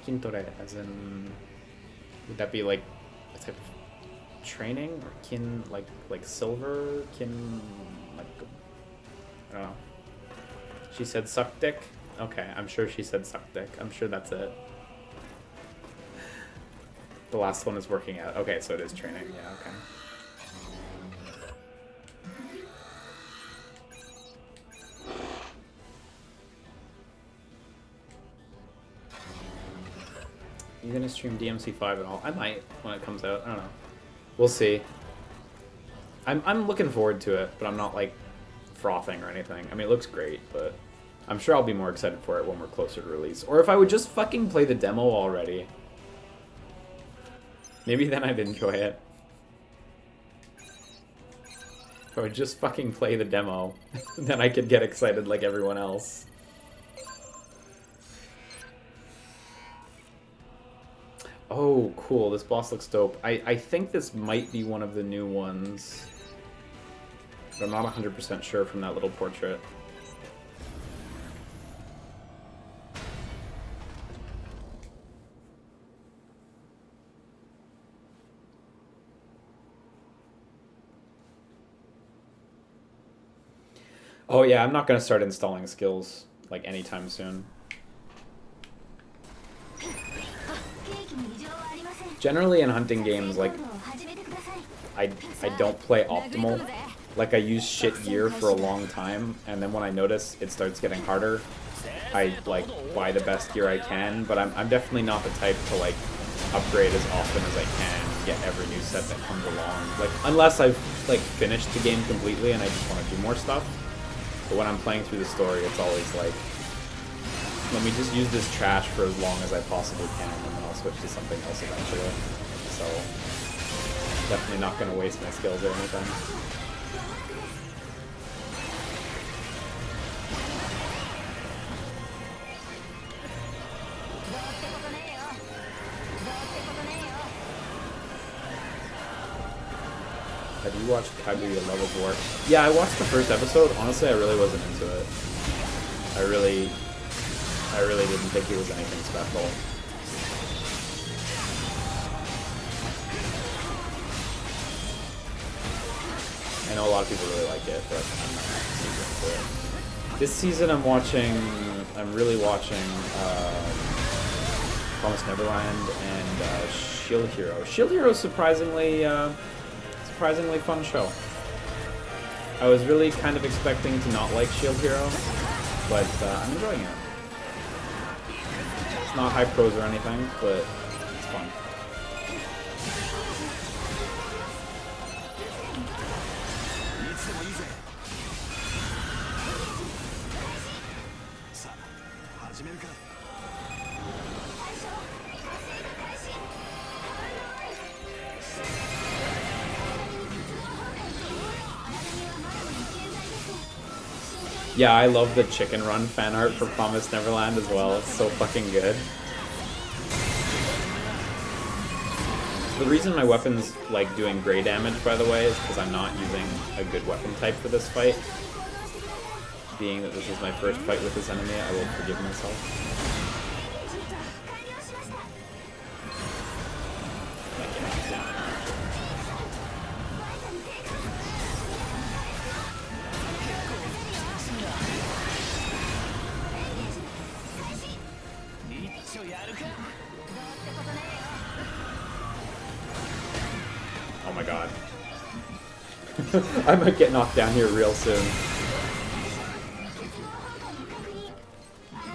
Kintore, as in... Would that be, like, a type of training? Or kin, like silver? Kin, like... I don't know. She said suck dick? Okay, I'm sure she said suck dick. I'm sure that's it. The last one is working out. Okay, so it is training. Yeah, okay. You gonna stream DMC5 at all? I might when it comes out. I don't know. We'll see. I'm looking forward to it, but I'm not like frothing or anything. I mean, it looks great, but I'm sure I'll be more excited for it when we're closer to release. Or if I would just fucking play the demo already. Maybe then I'd enjoy it. If I would just fucking play the demo, then I could get excited like everyone else. Oh, cool. This boss looks dope. I think this might be one of the new ones. But I'm not 100% sure from that little portrait. Oh yeah, I'm not gonna start installing skills like anytime soon. Generally in hunting games, like I don't play optimal. Like I use shit gear for a long time, and then when I notice it starts getting harder, I like buy the best gear I can. But I'm definitely not the type to like upgrade as often as I can, get every new set that comes along. Like unless I've like finished the game completely and I just want to do more stuff. But when I'm playing through the story, it's always like, let me just use this trash for as long as I possibly can, and then I'll switch to something else eventually. So, definitely not going to waste my skills or anything. Have you watched Kaguya Love of War? Yeah, I watched the first episode. Honestly, I really wasn't into it. I really didn't think it was anything special. I know a lot of people really like it, but I'm not super into it. This season I'm really watching Promised Neverland and Shield Hero. Shield Hero is surprisingly fun show. I was really kind of expecting to not like Shield Hero, but I'm enjoying it. It's not high pros or anything, but it's fun. Yeah, I love the chicken run fan art for Promised Neverland as well. It's so fucking good. The reason my weapon's like doing gray damage, by the way, is because I'm not using a good weapon type for this fight. Being that this is my first fight with this enemy, I will forgive myself. Oh my god. I might get knocked down here real soon.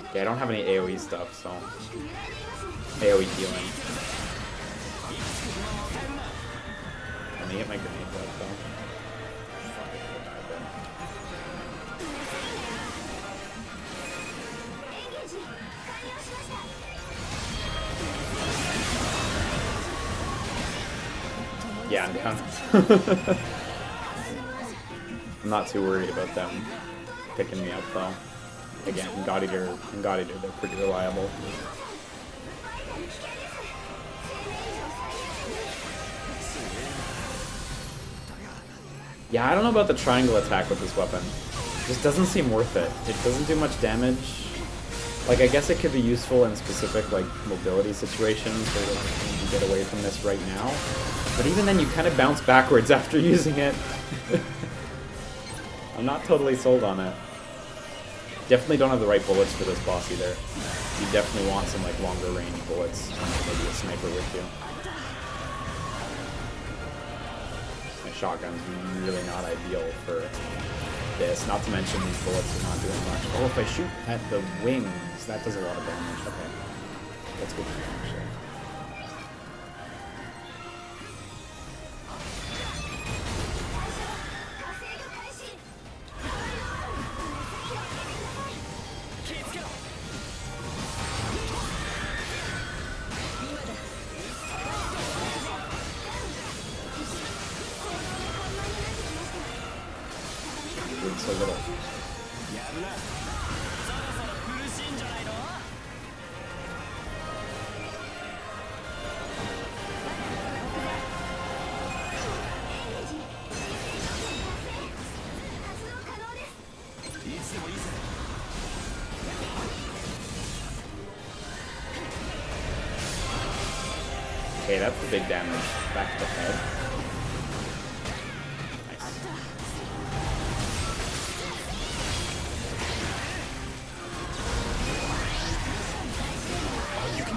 Okay, I don't have any AoE stuff, so... AoE healing. Let me get my grenades out, though. Fuck, I could've died then. Yeah, I'm kind of I'm not too worried about them picking me up though. Again, in God Eater, they're pretty reliable. Yeah, I don't know about the triangle attack with this weapon. It just doesn't seem worth it. It doesn't do much damage. Like, I guess it could be useful in specific, like, mobility situations where you can get away from this right now. But even then, you kind of bounce backwards after using it. I'm not totally sold on it. Definitely don't have the right bullets for this boss either. You definitely want some, like, longer range bullets. Maybe a sniper with you. My shotgun's really not ideal for this. Not to mention these bullets are not doing much. Oh, if I shoot at the wings, that does a lot of damage. Okay. That's good for me, actually. Doing so little. Okay, that's the big damage. Back to the head. Nice.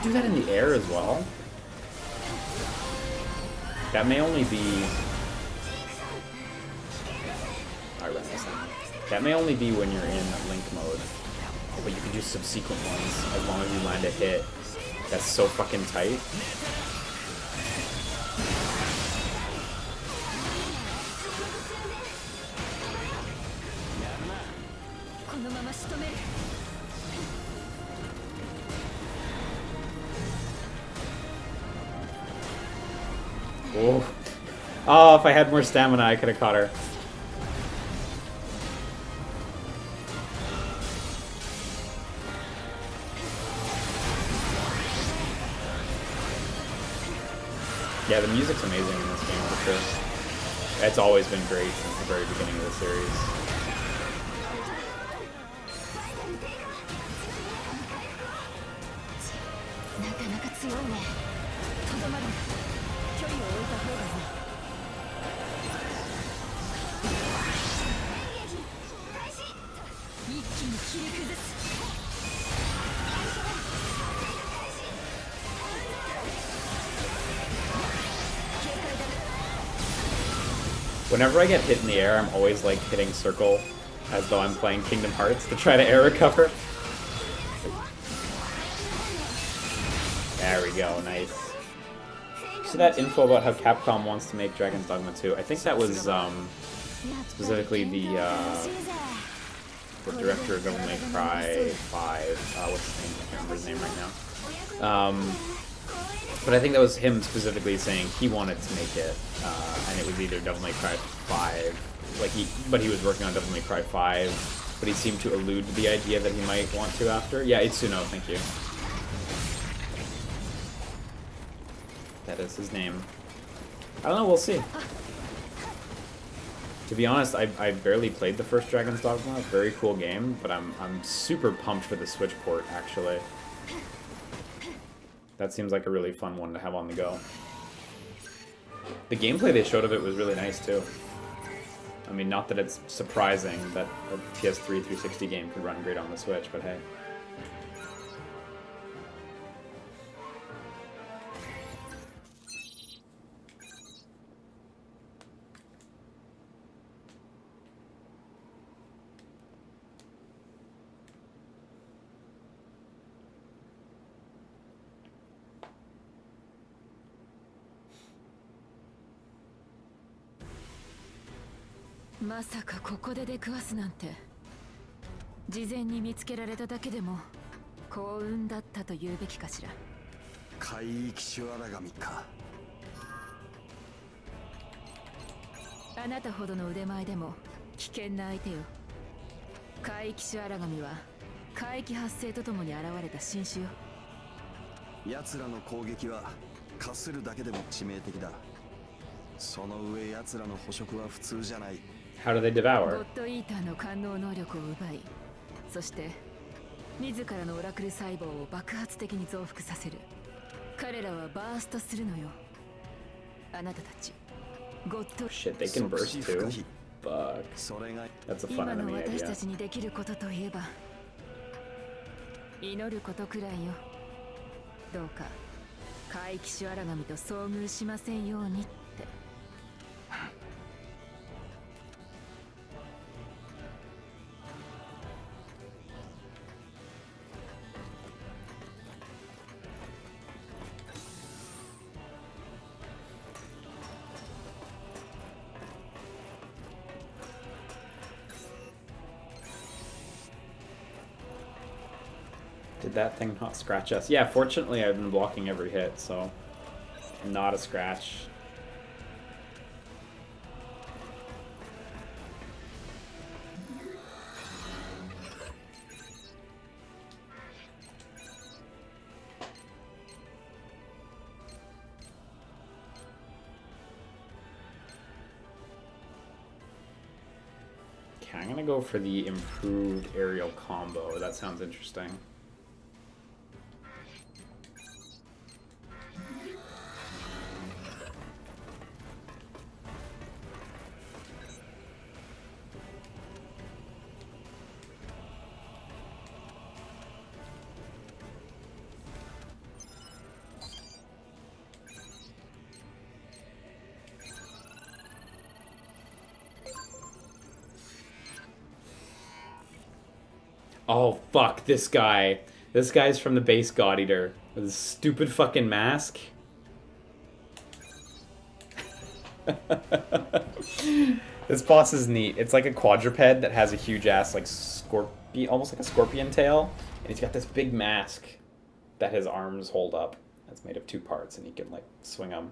can do that in the air as well. That may only be... I ran this thing. That may only be when you're in Link mode. But you can do subsequent ones as long as you land a hit. That's so fucking tight. Oh. Oh, if I had more stamina, I could have caught her. Yeah, the music's amazing in this game, for sure. It's always been great since the very beginning of the series. Whenever I get hit in the air, I'm always like hitting circle as though I'm playing Kingdom Hearts to try to air recover. There we go, nice. See that info about how Capcom wants to make Dragon's Dogma 2? I think that was specifically the director of Devil May Cry 5. What's his name? I can't remember his name right now. But I think that was him specifically saying he wanted to make it, and it was either Devil May Cry 5, but he was working on Devil May Cry 5, but he seemed to allude to the idea that he might want to after. Yeah, Itsuno, thank you. That is his name. I don't know, we'll see. To be honest, I barely played the first Dragon's Dogma. Very cool game, but I'm super pumped for the Switch port, actually. That seems like a really fun one to have on the go. The gameplay they showed of it was really nice, too. I mean, not that it's surprising that a PS3 360 game could run great on the Switch, but hey.まさかここで出くわすなんて。事前に見つけられただけでも幸運だったと言うべきかしら。海域シュアラ神か。あなたほどの腕前でも危険な相手よ。海域シュアラ神は海域発生とともに現れた新種よ。奴らの攻撃はかするだけでも致命的だ。その上奴らの捕食は普通じゃない。How do they ゴ devour? ッドイーターの官能能力を奪い、そして自らのオラクル細胞を爆発的に増幅させる。彼らはバーストするのよ。あなたたちゴッド Shit, they can burst too. Fuck. それが That's a 今 fun の enemy 私 idea. たちにできることといえば祈ることくらいよ。どうか海域シュアラ神と遭遇しませんようにって。Did that thing not scratch us? Yeah, fortunately I've been blocking every hit, so not a scratch. Okay, I'm gonna go for the improved aerial combo. That sounds interesting. Oh, fuck, this guy. This guy's from the base God Eater. With his stupid fucking mask. This boss is neat. It's like a quadruped that has a huge ass, like, scorpion, almost like a scorpion tail. And he's got this big mask that his arms hold up. That's made of 2 parts, and he can, like, swing them.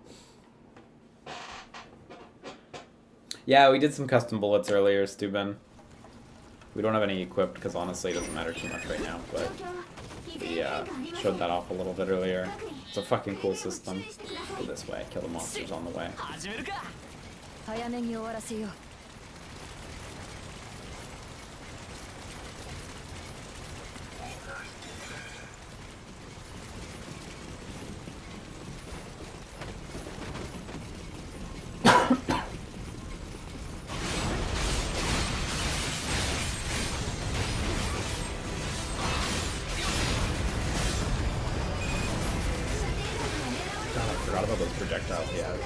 Yeah, we did some custom bullets earlier, Steuben. We don't have any equipped, because honestly it doesn't matter too much right now, but we showed that off a little bit earlier. It's a fucking cool system. Go this way, kill the monsters on the way. 早めに終わらせよう。I forgot about those projectiles he has.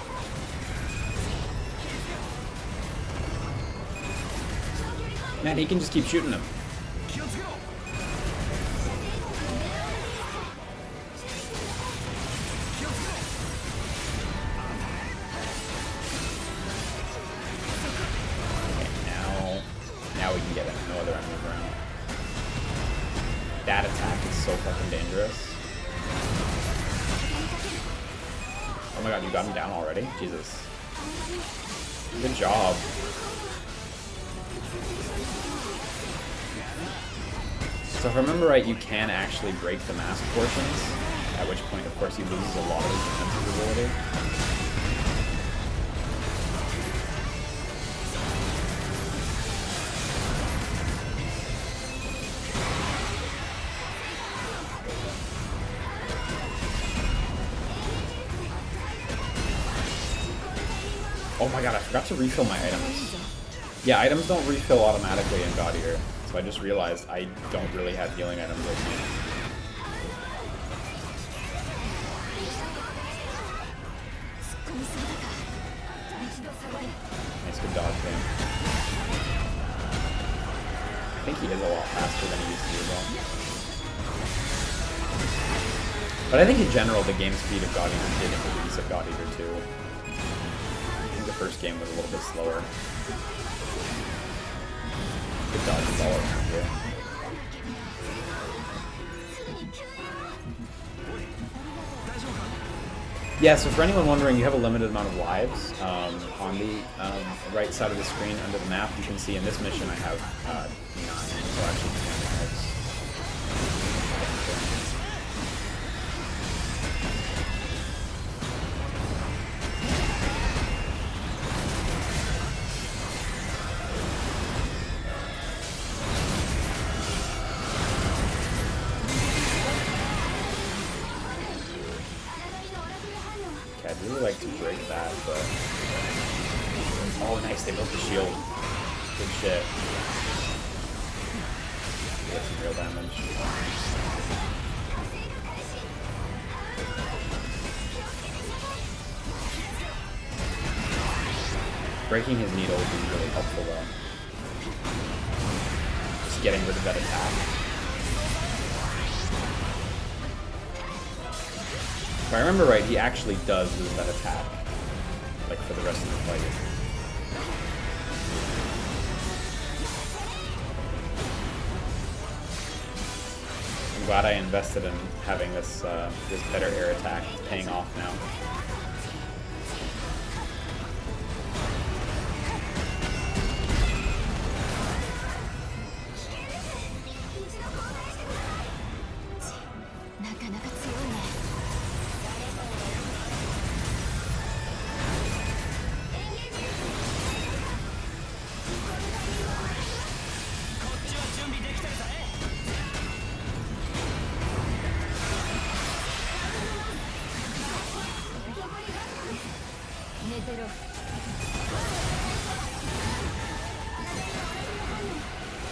Man, he can just keep shooting them. Okay, now we can get it. No other enemies around. That attack is so fucking dangerous. Oh my god, you got him down already? Jesus. Good job. So if I remember right, you can actually break the mask portions, at which point, of course, he loses a lot of his defensive ability. Oh my god, I forgot to refill my items. Yeah, items don't refill automatically in God Eater, so I just realized I don't really have healing items with me. Nice, good dodge game. I think he is a lot faster than he used to be as well. But I think in general the game speed of God Eater did increase at God Eater 2. I think the first game was a little bit slower. Good dodges all around here. Yeah, so for anyone wondering, you have a limited amount of lives. On the right side of the screen under the map, you can see in this mission I have 9, so actually 10 lives. I'd really like to break that, but... Oh, nice, they built the shield. Good shit. Get some real damage. Breaking his needle would be really helpful, though. Just getting rid of that attack. If I remember right, he actually does lose that attack, like, for the rest of the fight. I'm glad I invested in having this this better air attack. It's paying off now.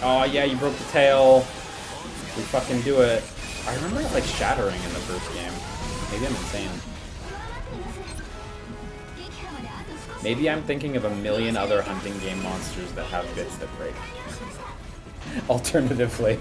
Oh yeah, you broke the tail. We fucking do it. I remember it like shattering in the first game. Maybe I'm insane. Maybe I'm thinking of a million other hunting game monsters that have bits that break. Alternatively.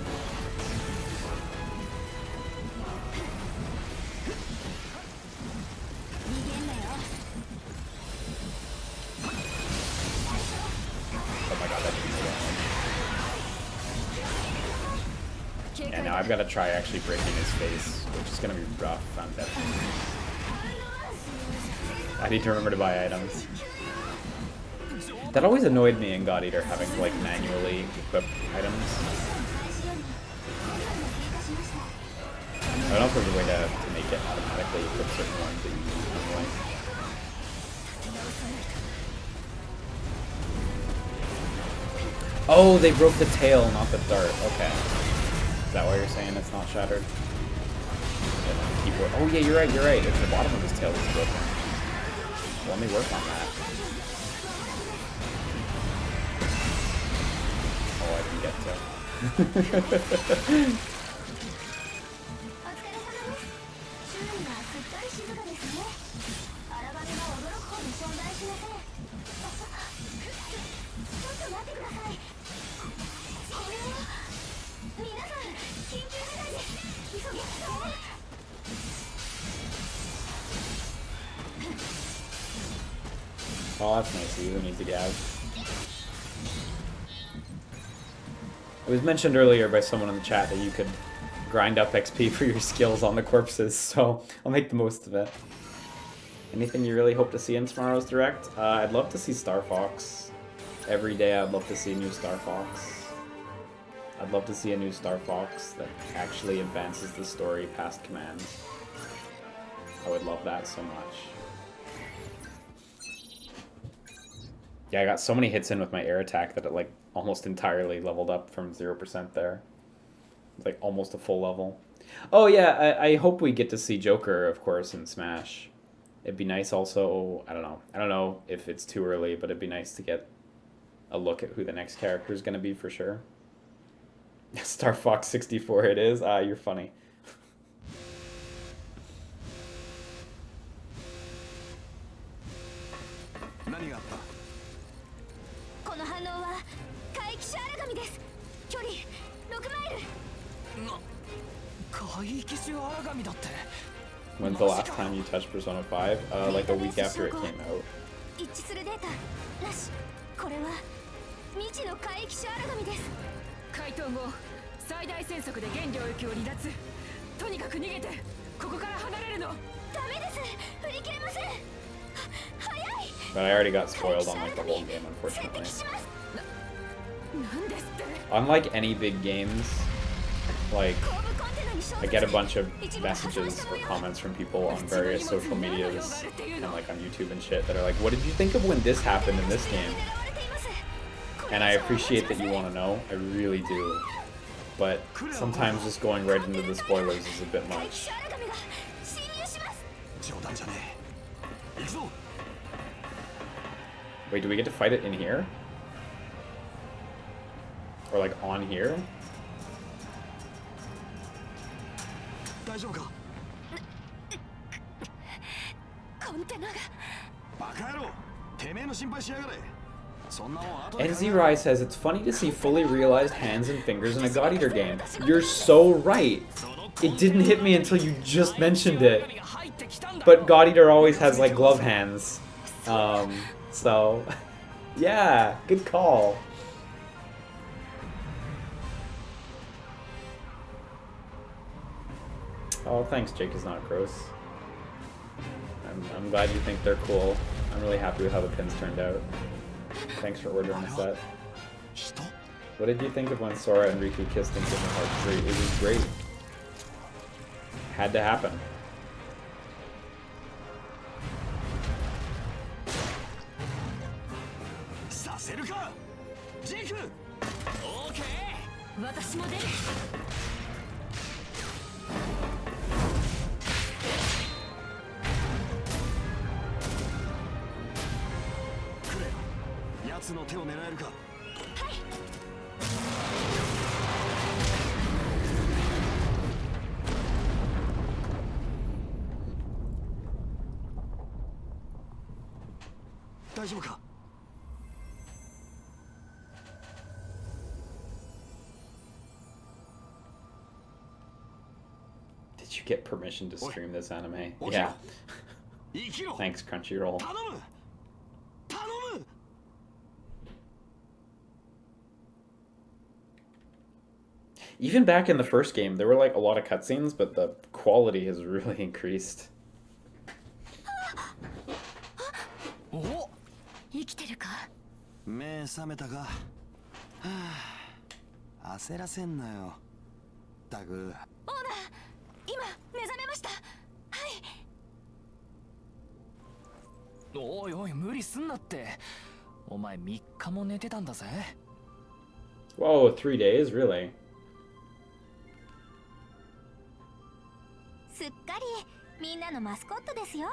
I've got to try actually breaking his face, which is going to be rough. I'm definitely... I need to remember to buy items. That always annoyed me in God Eater, having to like manually equip items. I don't know if there's a way to make it automatically equip certain ones that you use manually. Oh, they broke the tail, not the dart. Okay. Is that why you're saying it's not shattered? Oh yeah, you're right, you're right. It's the bottom of his tail that's broken. Well, let me work on that. Oh, I didn't get to. Oh, that's nice of you. Who needs a gab? It was mentioned earlier by someone in the chat that you could grind up XP for your skills on the corpses, so I'll make the most of it. Anything you really hope to see in tomorrow's Direct? I'd love to see Star Fox. Every day I'd love to see a new Star Fox. I'd love to see a new Star Fox that actually advances the story past commands. I would love that so much. Yeah, I got so many hits in with my air attack that it like almost entirely leveled up from 0% there. It's like almost a full level. Oh yeah, I hope we get to see Joker, of course, in Smash. It'd be nice also, I don't know if it's too early, but it'd be nice to get a look at who the next character is going to be for sure. Star Fox 64 it is? Ah, you're funny. When's the last time you touched Persona 5? Like a week after it came out. But I already got spoiled on like the whole game, unfortunately. Unlike any big games, like I get a bunch of messages or comments from people on various social medias and like on YouTube and shit that are like, what did you think of when this happened in this game? And I appreciate that you want to know, I really do. But sometimes just going right into the spoilers is a bit much. Wait, do we get to fight it in here? Or like on here? NZRai says it's funny to see fully realized hands and fingers in a God Eater game. You're so right. It didn't hit me until you just mentioned it. But God Eater always has like glove hands. So yeah, good call. Oh, thanks, Jake is not gross. I'm glad you think they're cool. I'm really happy with how the pins turned out. Thanks for ordering a set. What did you think of when Sora and Riku kissed in Kingdom Hearts 3? It was great. Had to happen. Did you get permission to stream this anime? Yeah. Thanks, Crunchyroll. Even back in the first game, there were like a lot of cutscenes, but the quality has really increased. お、生きてるか？目覚めたか。はあ、焦らせんなよ。ったく。今目覚めました。はい。おいおい、無理すんなって。お前3日も寝てたんだぜ。 Whoa, 3 days? Really? すっかりみんなのマスコットですよ。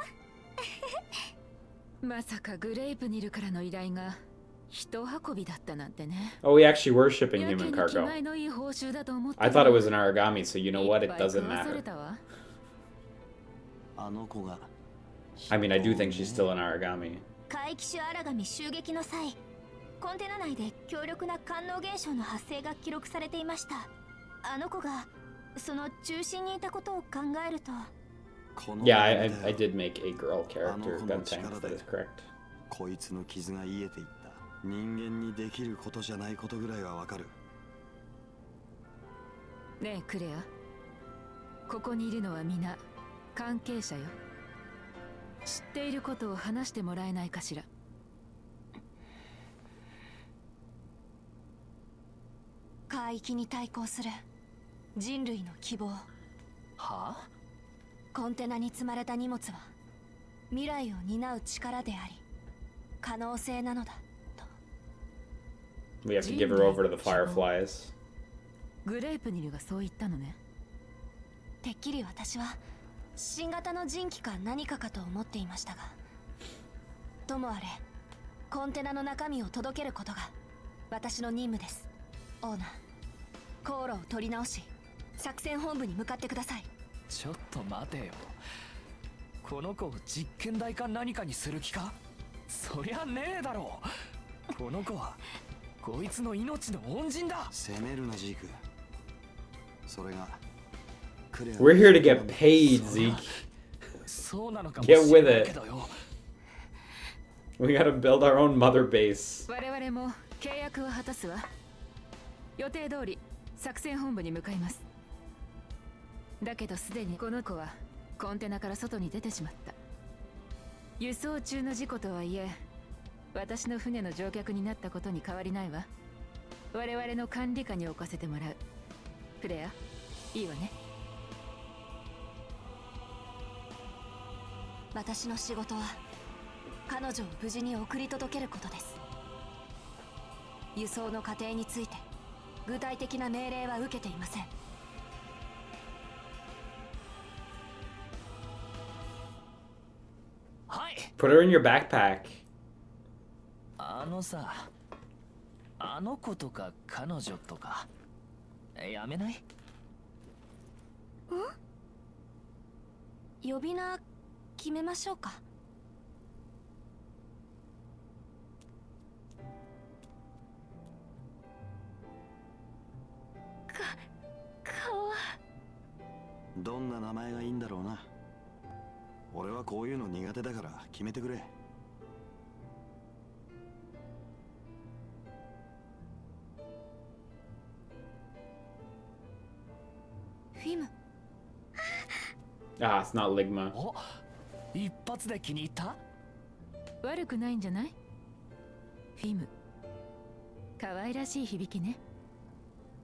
まさかグレイプニルからの依頼が人運びだったなんてね。 Oh, we actually were shipping やけ human に気 cargo. 前のいい報酬だと思って I thought it was an origami, so you know what? It いっぱい doesn't 食わされ matter. たわ。あの子が。 I mean, I do think she's still an origami. 怪奇種荒神襲撃の際、コンテナ内で強力な官能現象の発生が記録されていました。あの子がその中心にいたことを考えると。Yeah, I did make a girl character, Guntank, that is correct. こいつの傷が癒えていった。人間にできることじゃないことぐらいはわかる。ねえクレア、ここにいるのは皆関係者よ。知っていることを話してもらえないかしら。海域に対抗する人類の希望。はあ？コンテナに積まれた荷物は未来を担う力であり可能性なのだと。 We have to give her over to the fireflies. グレープニルがそう言ったのね。てっきり私は新型の人機か何かかと思っていましたが、ともあれコンテナの中身を届けることが私の任務です。オーナー、航路を取り直し作戦本部に向かってください。ちょっと待てよ。この子を実験台か何かにする気か？そりゃねえだろう。この子はこいつの命の恩人だ。攻めるなジーク。それがクレア。 We're here to get paid, Zeke. そうなのかもしれないけどよ。 We gotta build our own mother base. 我々も契約を果たすわ。予定通り作戦本部に向かいます。だけどすでにこの子はコンテナから外に出てしまった。輸送中の事故とはいえ私の船の乗客になったことに変わりないわ。我々の管理下に置かせてもらう。クレア、いいわね。私の仕事は彼女を無事に送り届けることです。輸送の過程について具体的な命令は受けていません。はい。 Put her in your backpack. あのさ、あの子とか彼女とかやめない？呼び名決めましょうか。どんな名前がいいんだろうな。俺はこういうの苦手だから決めてくれ。フィム。Ah, it's not Ligma. お、一発で気に入った？悪くないんじゃない？フィム。可愛らしい響きね。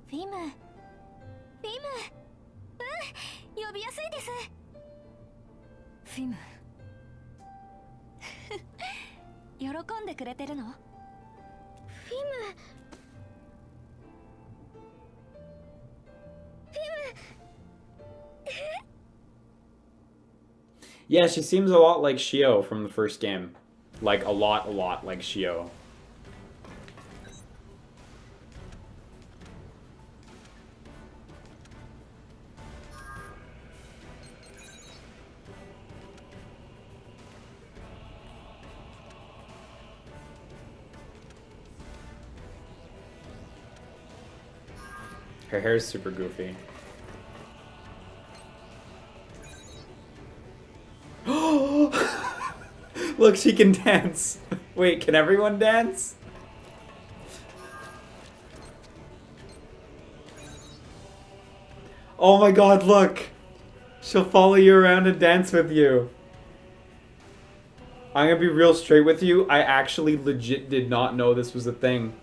フィム、呼びやすいです。フィム。喜んでくれてるの？フィム、 Yeah, she seems a lot like Shio from the first game. Like a lot like Shio. Her hair's super goofy. Look, she can dance. Wait, can everyone dance? Oh my god, look! She'll follow you around and dance with you. I'm gonna be real straight with you. I actually legit did not know this was a thing.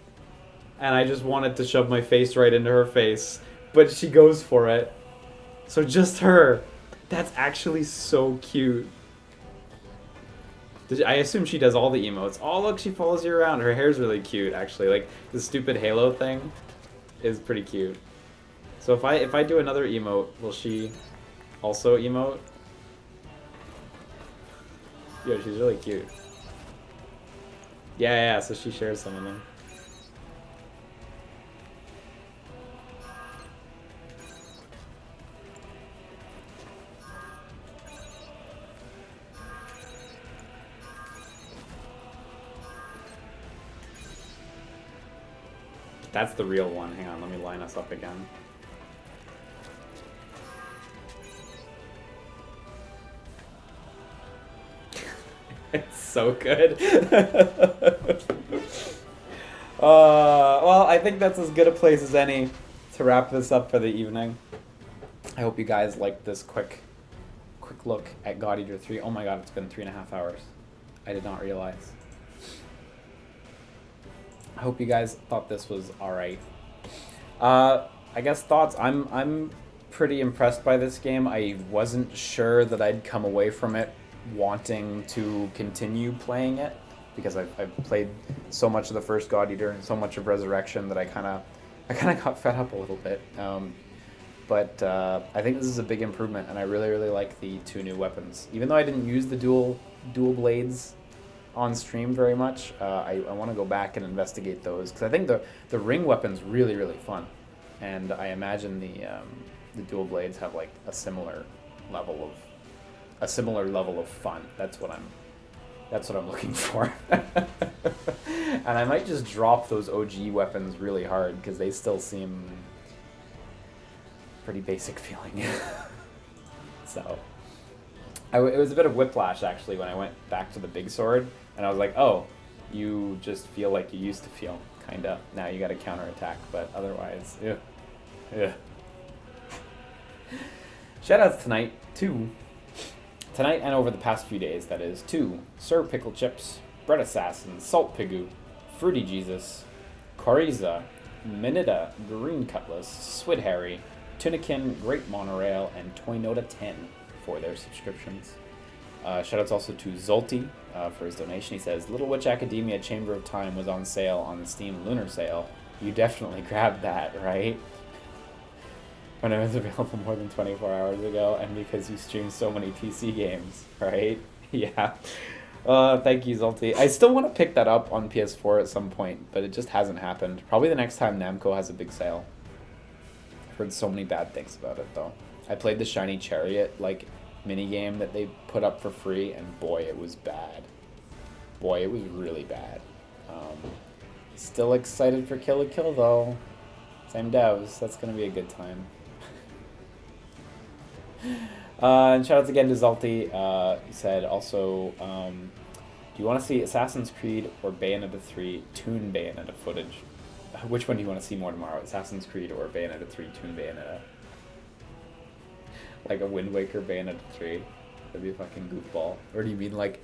And I just wanted to shove my face right into her face. But she goes for it. So just her. That's actually so cute. I assume she does all the emotes. Oh, look, she follows you around. Her hair's really cute, actually. Like, the stupid halo thing is pretty cute. So if I do another emote, will she also emote? Yeah, she's really cute. Yeah, so she shares some of them. That's the real one. Hang on, let me line us up again. It's so good. Well, I think that's as good a place as any to wrap this up for the evening. I hope you guys liked this quick look at God Eater 3. Oh my god, it's been 3.5 hours. I did not realize. I hope you guys thought this was alright. I guess thoughts. I'm pretty impressed by this game. I wasn't sure that I'd come away from it wanting to continue playing it, because I've played so much of the first God Eater and so much of Resurrection that I kind of got fed up a little bit. But I think this is a big improvement, and I really like the 2 new weapons. Even though I didn't use the dual blades on stream very much, I want to go back and investigate those, because I think the ring weapon's really fun, and I imagine the dual blades have like a similar level of fun. That's what I'm looking for. And I might just drop those OG weapons really hard, because they still seem pretty basic feeling. So it was a bit of whiplash actually when I went back to the big sword, and I was like, oh, you just feel like you used to feel, kinda. Now you gotta counterattack, but otherwise, yeah. Shoutouts tonight and over the past few days, that is, to Sir Pickle Chips, Bread Assassin, Salt Pigoo, Fruity Jesus, Coriza, Minida, Green Cutlass, Swid Harry, Tunikin, Great Monorail, and Toynota 10 for their subscriptions. Shoutouts also to Zolty for his donation. He says, Little Witch Academia Chamber of Time was on sale on the Steam Lunar Sale. You definitely grabbed that, right? When it was available more than 24 hours ago, and because you stream so many PC games, right? Yeah. Thank you, Zolty. I still want to pick that up on PS4 at some point, but it just hasn't happened. Probably the next time Namco has a big sale. I've heard so many bad things about it, though. I played the Shiny Chariot, like, minigame that they put up for free, and boy, it was bad. Boy, it was really bad. Still excited for Kill la Kill, though. Same devs. That's going to be a good time. And shoutouts again to Zalti. He said also, do you want to see Assassin's Creed or Bayonetta 3 Toon Bayonetta footage? Which one do you want to see more tomorrow? Assassin's Creed or Bayonetta 3 Toon Bayonetta? Like a Wind Waker Bayonetta 3? That'd be a fucking goofball. Or do you mean like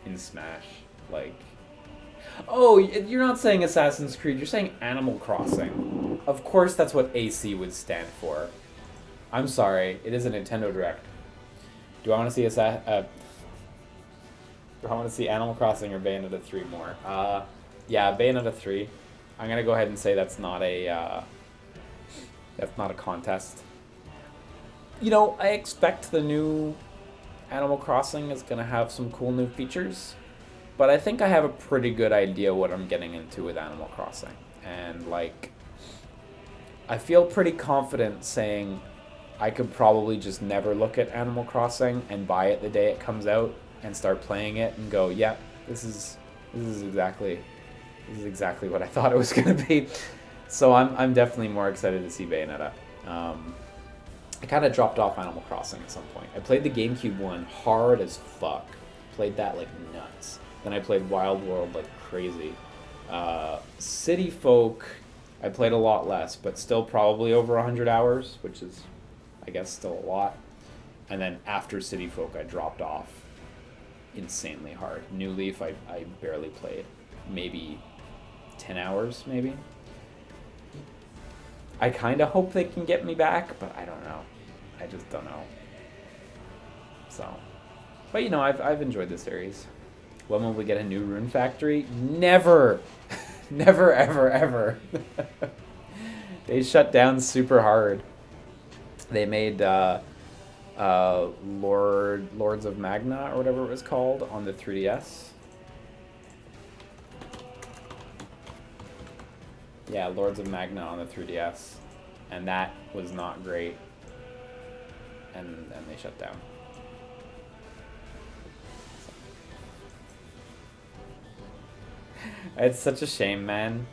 in Smash? Like... Oh, you're not saying Assassin's Creed, you're saying Animal Crossing. Of course that's what AC would stand for. I'm sorry, it is a Nintendo Direct. Do I want to see do I want to see Animal Crossing or Bayonetta 3 more? Yeah, Bayonetta 3. I'm gonna go ahead and say that's not a contest. You know, I expect the new Animal Crossing is gonna have some cool new features, but I think I have a pretty good idea what I'm getting into with Animal Crossing. And like, I feel pretty confident saying I could probably just never look at Animal Crossing and buy it the day it comes out and start playing it and go, yeah, this is exactly what I thought it was gonna be. So I'm definitely more excited to see Bayonetta. I kind of dropped off Animal Crossing at some point. I played the GameCube one hard as fuck. Played that like nuts. Then I played Wild World like crazy. City Folk, I played a lot less, but still probably over 100 hours, which is I guess still a lot. And then after City Folk, I dropped off insanely hard. New Leaf, I barely played. Maybe 10 hours, maybe. I kind of hope they can get me back, but I don't know. I just don't know. So, but you know, I've enjoyed the series. When will we get a new Rune Factory? Never! Never, ever, ever. They shut down super hard. They made Lords of Magna, or whatever it was called, on the 3DS. Yeah, Lords of Magna on the 3DS. And that was not great. And then they shut down. It's such a shame, man.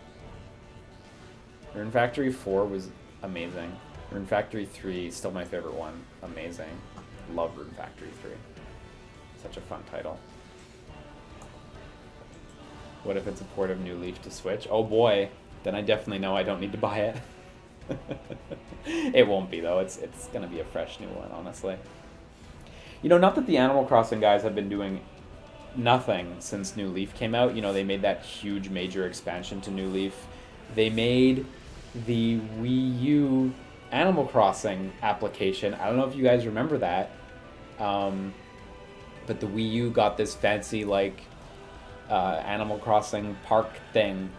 Rune Factory 4 was amazing. Rune Factory 3, still my favorite one. Amazing. Love Rune Factory 3. Such a fun title. What if it's a port of New Leaf to Switch? Oh boy, then I definitely know I don't need to buy it. It won't be though, it's gonna be a fresh new one, honestly. You know, not that the Animal Crossing guys have been doing nothing since New Leaf came out. You know, they made that huge major expansion to New Leaf. They made the Wii U Animal Crossing application. I don't know if you guys remember that. But the Wii U got this fancy, like, Animal Crossing park thing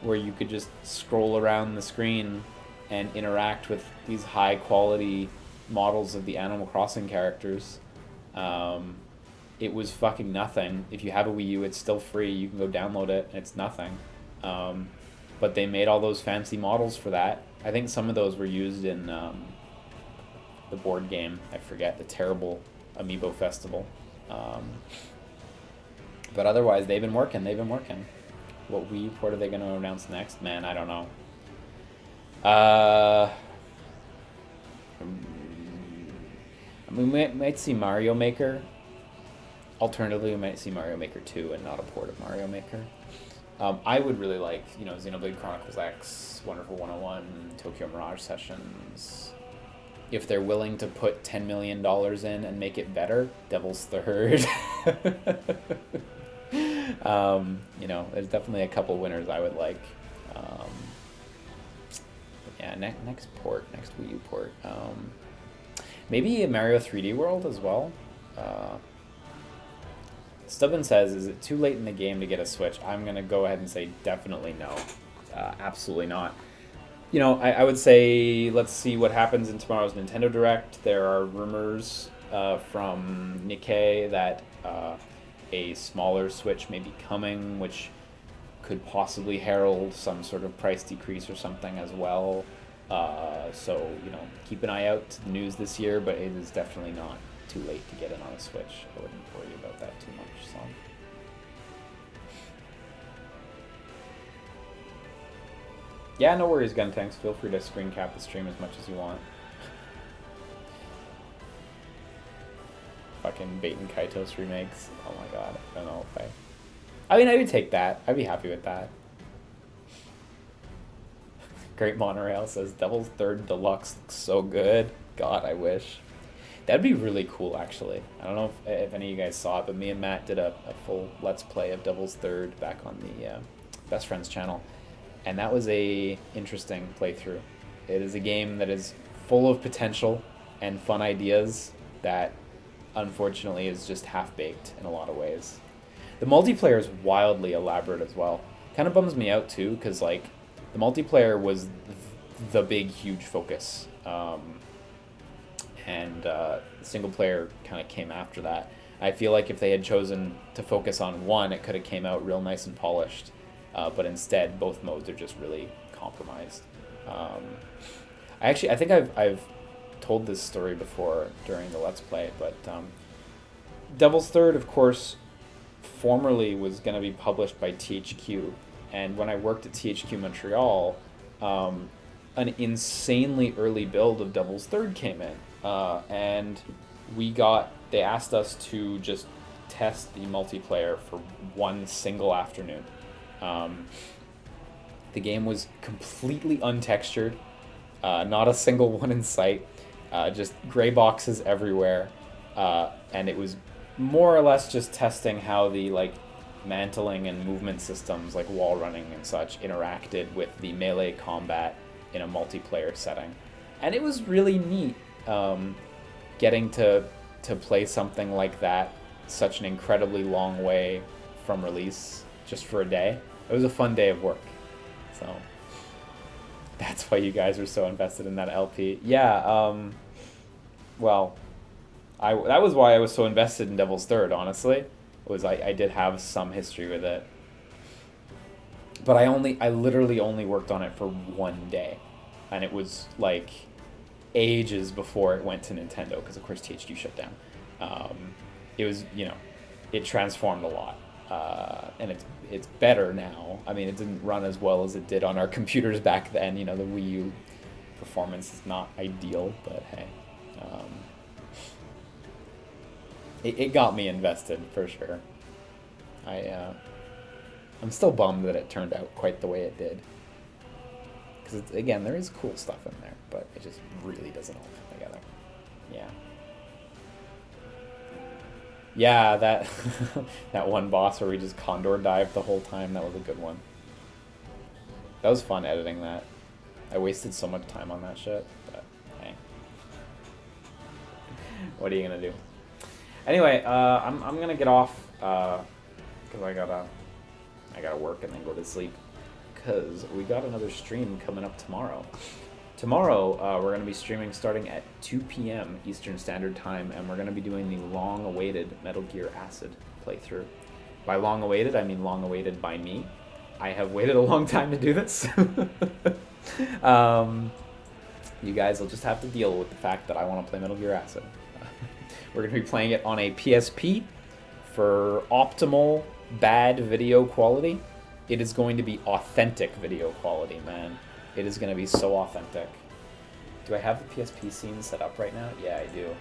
where you could just scroll around the screen and interact with these high quality models of the Animal Crossing characters. It was fucking nothing. If you have a Wii U, it's still free. You can go download it, and it's nothing. But they made all those fancy models for that. I think some of those were used in the board game. I forget, the terrible Amiibo Festival. But otherwise, they've been working. What Wii U port are they going to announce next? Man, I don't know. I mean, we might see Mario Maker. Alternatively, we might see Mario Maker 2 and not a port of Mario Maker. I would really like, you know, Xenoblade Chronicles X, Wonderful 101, Tokyo Mirage Sessions. If they're willing to put $10 million in and make it better, Devil's Third. You know, there's definitely a couple winners I would like. Yeah, next Wii U port. Maybe a Mario 3D World as well. Stubborn says, is it too late in the game to get a Switch? I'm going to go ahead and say definitely no. Absolutely not. You know, I would say let's see what happens in tomorrow's Nintendo Direct. There are rumors from Nikkei that a smaller Switch may be coming, which could possibly herald some sort of price decrease or something as well. So, you know, keep an eye out to the news this year, but it is definitely not too late to get in on a Switch. I wouldn't worry about that too much. So, yeah, no worries, Guntanks. Feel free to screen cap the stream as much as you want. Fucking Bait and Kaitos remakes. Oh my god, I don't know if I mean, I would take that. I'd be happy with that. Great Monorail says, Devil's Third Deluxe looks so good. God, I wish. That'd be really cool, actually. I don't know if any of you guys saw it, but me and Matt did a full Let's Play of Devil's Third back on the Best Friends channel. And that was a interesting playthrough. It is a game that is full of potential and fun ideas that, unfortunately, is just half-baked in a lot of ways. The multiplayer is wildly elaborate as well. Kind of bums me out, too, because, like, the multiplayer was the big, huge focus. And single player kind of came after that. I feel like if they had chosen to focus on one, it could have came out real nice and polished. But instead, both modes are just really compromised. I think I've told this story before during the Let's Play, but Devil's Third, of course, formerly was going to be published by THQ. And when I worked at THQ Montreal, an insanely early build of Devil's Third came in. And they asked us to just test the multiplayer for one single afternoon. The game was completely untextured, not a single one in sight. just gray boxes everywhere, and it was more or less just testing how the like mantling and movement systems like wall running and such interacted with the melee combat in a multiplayer setting. And it was really neat getting to play something like that such an incredibly long way from release just for a day. It was a fun day of work. So that's why you guys were so invested in that LP. Yeah, well, that was why I was so invested in Devil's Third, honestly. I did have some history with it. But I literally only worked on it for one day. And it was like ages before it went to Nintendo, because of course THQ shut down. It was, it transformed a lot. And it's better now. I mean, it didn't run as well as it did on our computers back then. The Wii U performance is not ideal, but hey. It got me invested, for sure. I'm still bummed that it turned out quite the way it did. Because, again, there is cool stuff in there, but it just really doesn't all come together. Yeah. Yeah, that that one boss where we just condor dived the whole time, that was a good one. That was fun editing that. I wasted so much time on that shit, but hey. What are you gonna do? Anyway, I'm gonna get off because I gotta work and then go to sleep, because we got another stream coming up tomorrow. Tomorrow we're gonna be streaming starting at 2 p.m. Eastern Standard Time, and we're gonna be doing the long-awaited Metal Gear Acid playthrough. By long-awaited, I mean long-awaited by me. I have waited a long time to do this. You guys will just have to deal with the fact that I want to play Metal Gear Acid. We're going to be playing it on a PSP for optimal bad video quality. It is going to be authentic video quality, man. It is going to be so authentic. Do I have the PSP scene set up right now? Yeah, I do.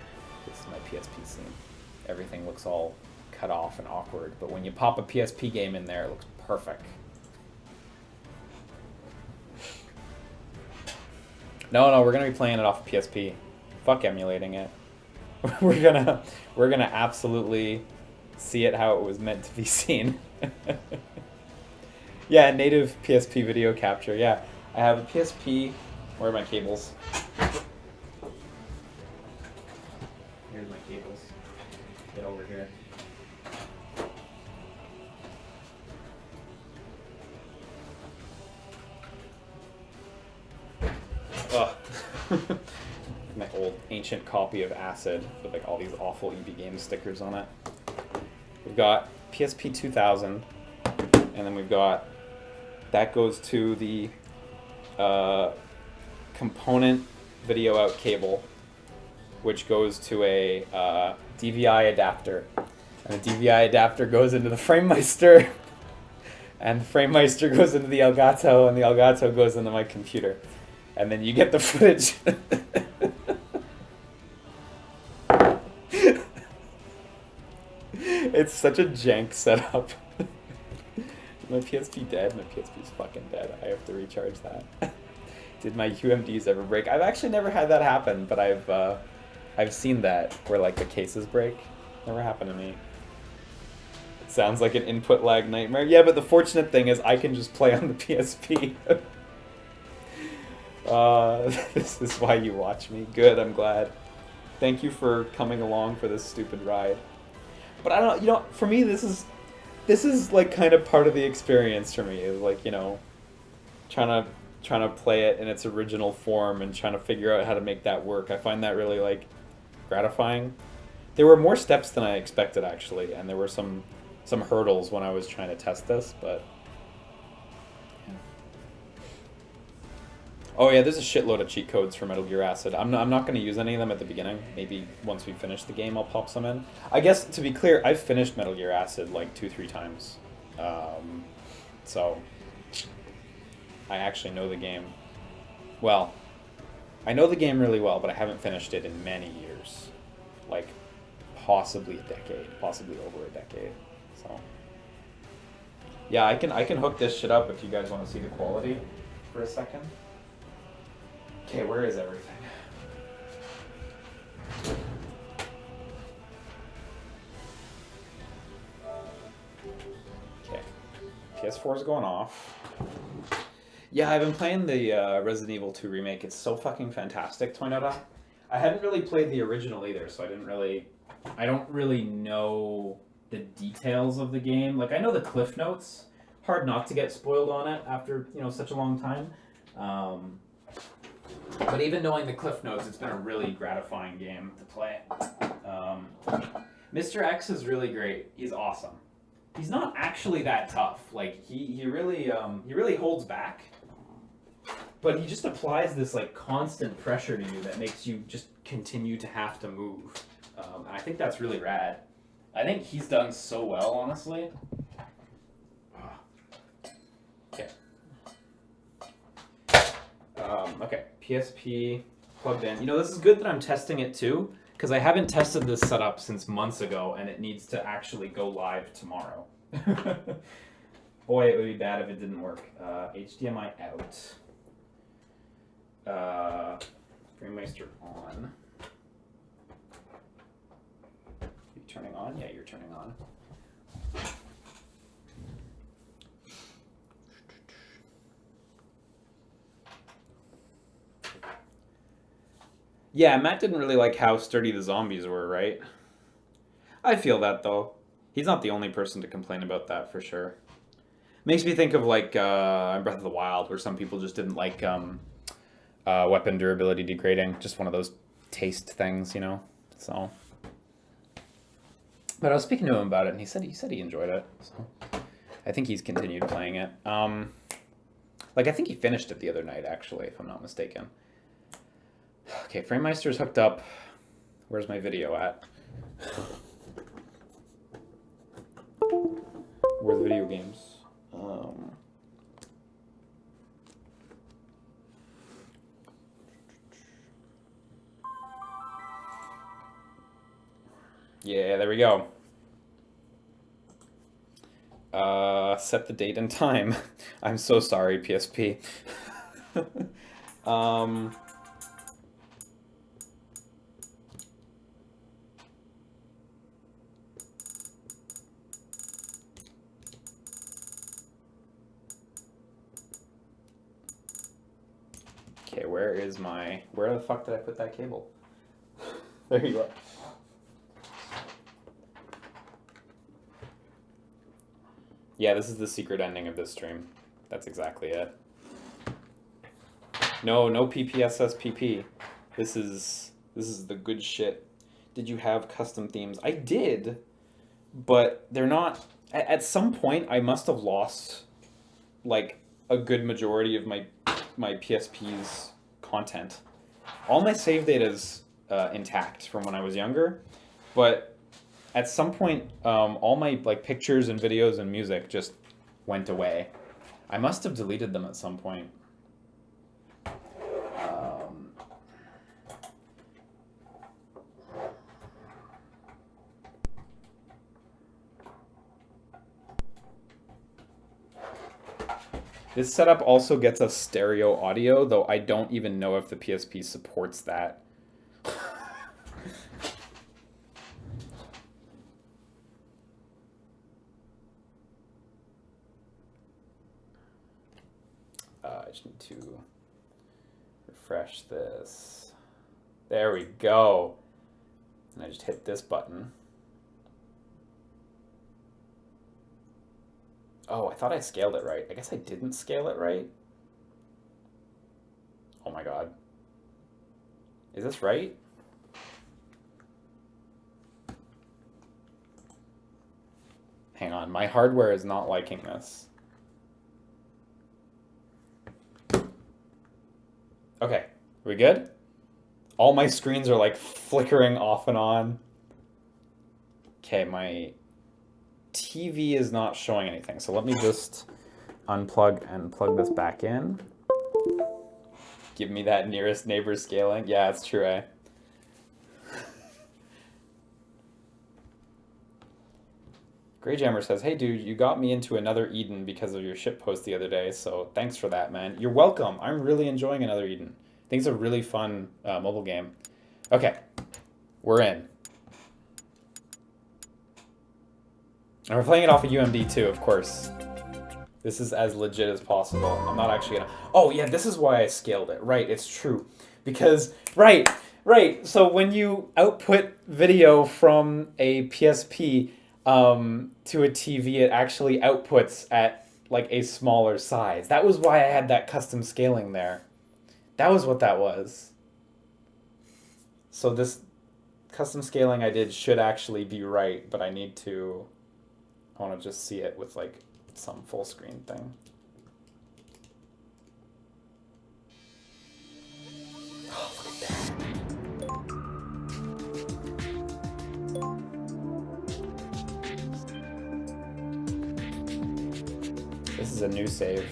This is my PSP scene. Everything looks all cut off and awkward, but when you pop a PSP game in there, it looks perfect. No, we're going to be playing it off of PSP. Fuck emulating it. We're gonna absolutely see it how it was meant to be seen. Yeah, native PSP video capture. Yeah, I have a PSP. Where are my cables? Here's my cables. Get over here. Ugh. My old ancient copy of Acid with like all these awful EB Games stickers on it. We've got PSP 2000, and then we've got, that goes to the component video out cable, which goes to a DVI adapter, and the DVI adapter goes into the FrameMeister, and the FrameMeister goes into the Elgato, and the Elgato goes into my computer, and then you get the footage. It's such a jank setup. My PSP dead? My PSP's fucking dead. I have to recharge that. Did my UMDs ever break? I've actually never had that happen, but I've seen that where like the cases break. Never happened to me. It sounds like an input lag nightmare. Yeah, but the fortunate thing is I can just play on the PSP. This is why you watch me. Good, I'm glad. Thank you for coming along for this stupid ride. But I don't know, for me this is like kind of part of the experience for me. Is like, trying to play it in its original form and trying to figure out how to make that work. I find that really like gratifying. There were more steps than I expected actually, and there were some hurdles when I was trying to test this, but oh yeah, there's a shitload of cheat codes for Metal Gear Acid. I'm not going to use any of them at the beginning. Maybe once we finish the game, I'll pop some in. I guess, to be clear, I've finished Metal Gear Acid like 2-3 times. So, I actually know the game. Well, I know the game really well, but I haven't finished it in many years. Like, possibly a decade. Possibly over a decade. So, yeah, I can hook this shit up if you guys want to see the quality for a second. Okay, where is everything? Okay. PS4 is going off. Yeah, I've been playing the Resident Evil 2 remake. It's so fucking fantastic, Toynota. I hadn't really played the original either, so I don't really know the details of the game. Like, I know the cliff notes. Hard not to get spoiled on it after, such a long time. But even knowing the cliff notes, it's been a really gratifying game to play. Mr. X is really great. He's awesome. He's not actually that tough. Like, he really holds back. But he just applies this like constant pressure to you that makes you just continue to have to move. And I think that's really rad. I think he's done so well, honestly. Okay. Okay, PSP plugged in. This is good that I'm testing it too, because I haven't tested this setup since months ago, and it needs to actually go live tomorrow. Boy, it would be bad if it didn't work. HDMI out. FrameMeister on. You turning on? Yeah, you're turning on. Yeah, Matt didn't really like how sturdy the zombies were, right? I feel that, though. He's not the only person to complain about that, for sure. Makes me think of, like, Breath of the Wild, where some people just didn't like weapon durability degrading. Just one of those taste things, So, but I was speaking to him about it, and he said he enjoyed it. So I think he's continued playing it. Like, I think he finished it the other night, actually, if I'm not mistaken. Okay, FrameMeister's hooked up. Where's my video at? Where's the video games? Yeah, there we go. Set the date and time. I'm so sorry, PSP. Okay, where the fuck did I put that cable? There you are. Yeah, this is the secret ending of this stream. That's exactly it. No PPSSPP. This is the good shit. Did you have custom themes? I did, but they're not. At some point, I must have lost like a good majority of my PSP's content. All my save data is intact from when I was younger, but at some point, all my like pictures and videos and music just went away. I must have deleted them at some point. This setup also gets us stereo audio, though I don't even know if the PSP supports that. I just need to refresh this. There we go. And I just hit this button. Oh, I thought I scaled it right. I guess I didn't scale it right. Oh my god. Is this right? Hang on, my hardware is not liking this. Okay, are we good? All my screens are like flickering off and on. Okay, my TV is not showing anything, so let me just unplug and plug this back in. Give me that nearest neighbor scaling. Yeah, it's true, eh? Greyjammer says, hey dude, you got me into Another Eden because of your shitpost the other day, so thanks for that, man. You're welcome. I'm really enjoying Another Eden. I think it's a really fun mobile game. Okay. We're in. And we're playing it off of UMD too, of course. This is as legit as possible. I'm not actually gonna... Oh, yeah, this is why I scaled it. Right, it's true. Because, right. So when you output video from a PSP to a TV, it actually outputs at, like, a smaller size. That was why I had that custom scaling there. That was what that was. So this custom scaling I did should actually be right, but I need to... I want to just see it with, like, some full screen thing. Oh, look at that. This is a new save.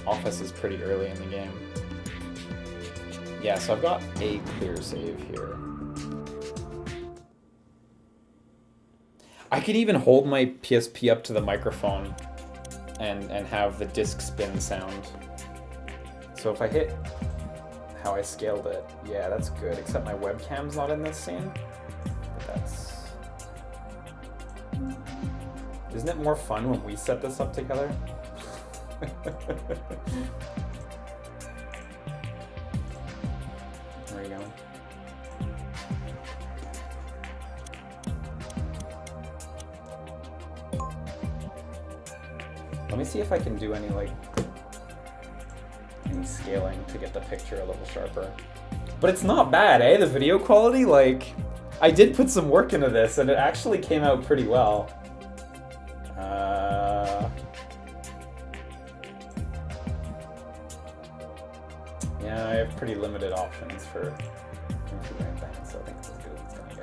Office is pretty early in the game. Yeah, so I've got a clear save here. I could even hold my PSP up to the microphone and have the disc spin sound. So if I hit how I scaled it, yeah, that's good. Except my webcam's not in this scene. But that's... Isn't it more fun when we set this up together? There you go. Let me see if I can do any scaling to get the picture a little sharper. But it's not bad, eh? The video quality, like, I did put some work into this and it actually came out pretty well. Yeah, I have pretty limited options for configuring things, so I think it's as good as it's gonna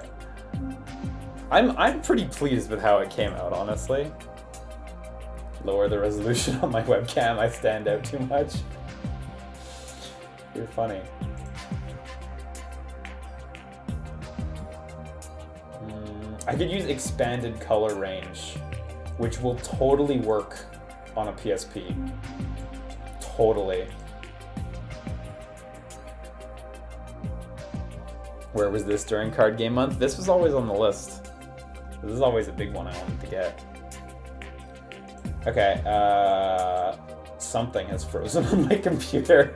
get. I'm pretty pleased with how it came out, honestly. Lower the resolution on my webcam, I stand out too much. You're funny. I could use expanded color range, which will totally work on a PSP. Totally. Where was this during card game month? This was always on the list. This is always a big one I wanted to get. Okay, something has frozen on my computer.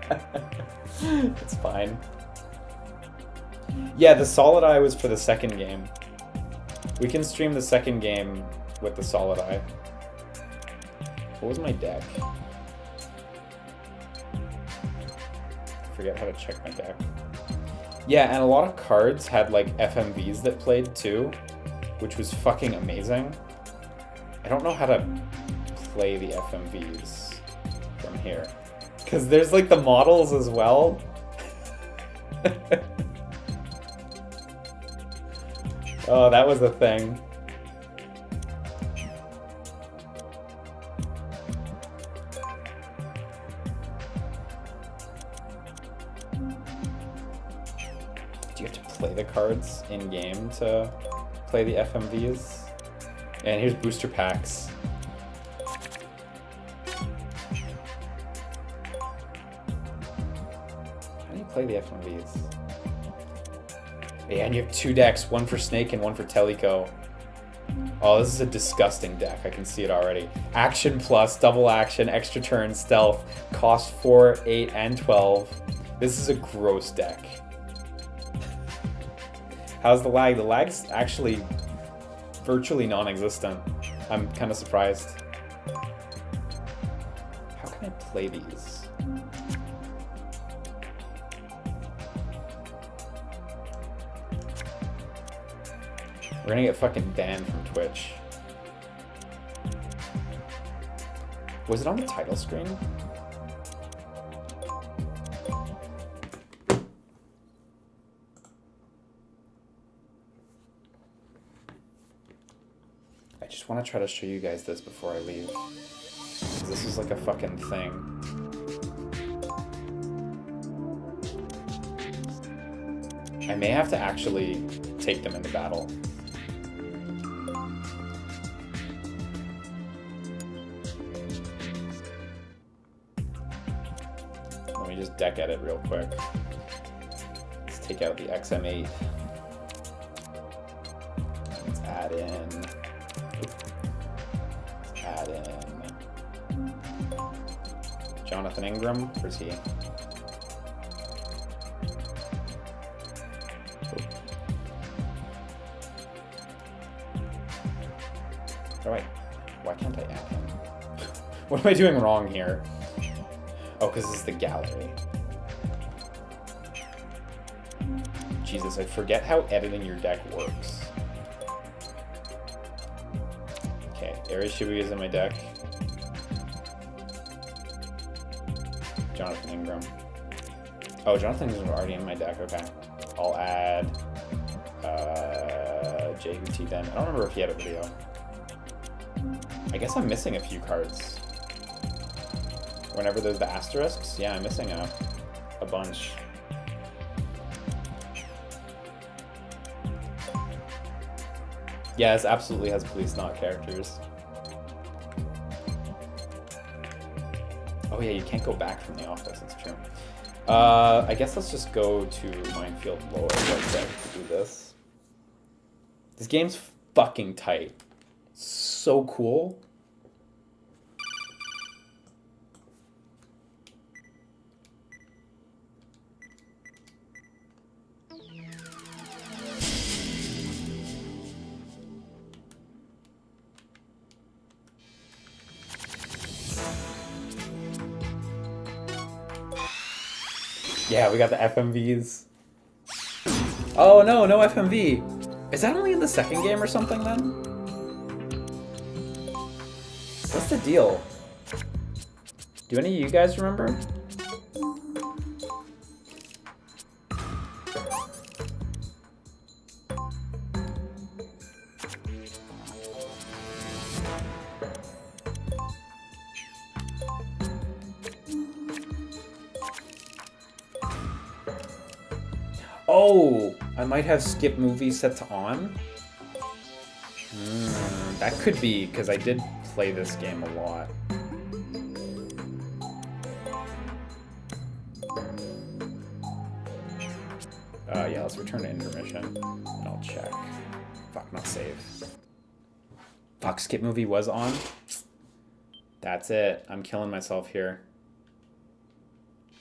It's fine. Yeah, the Solid Eye was for the second game. We can stream the second game with the Solid Eye. What was my deck? I forget how to check my deck. Yeah, and a lot of cards had like FMVs that played too, which was fucking amazing. I don't know how to play the FMVs from here, because there's like the models as well. Oh, that was a thing. Do you have to play the cards in game to play the FMVs? And here's booster packs. How do you play the FMVs? Yeah, and you have two decks, one for Snake and one for Teleco. Oh, this is a disgusting deck. I can see it already. Action plus, double action, extra turn, stealth, cost 4, 8, and 12. This is a gross deck. How's the lag? The lag's actually virtually non-existent. I'm kind of surprised. How can I play these? We're gonna get fucking banned from Twitch. Was it on the title screen? I just want to try to show you guys this before I leave. 'Cause this is like a fucking thing. I may have to actually take them into battle. Let me just just deck edit real quick. Let's take out the XM8. Let's add in. Jonathan Ingram. Where's he? Oh wait, why can't I add him? What am I doing wrong here? Oh, because this is the gallery. Jesus, I forget how editing your deck works. Okay, Ares Shibuya is in my deck. Jonathan Ingram. Oh, Jonathan Ingram is already in my deck, okay. I'll add JUT then. I don't remember if he had a video. I guess I'm missing a few cards. Whenever there's the asterisks, yeah, I'm missing a bunch. Yeah, this absolutely has police not characters. Oh yeah, you can't go back from the office, that's true. I guess let's just go to Minefield Lower right there to do this. This game's fucking tight. So cool. Yeah, we got the FMVs. Oh no, no FMV. Is that only in the second game or something then? What's the deal? Do any of you guys remember? Oh, I might have skip movie set to on. That could be, because I did play this game a lot. Yeah, let's return to intermission, and I'll check. Fuck, not save. Fuck, skip movie was on? That's it. I'm killing myself here.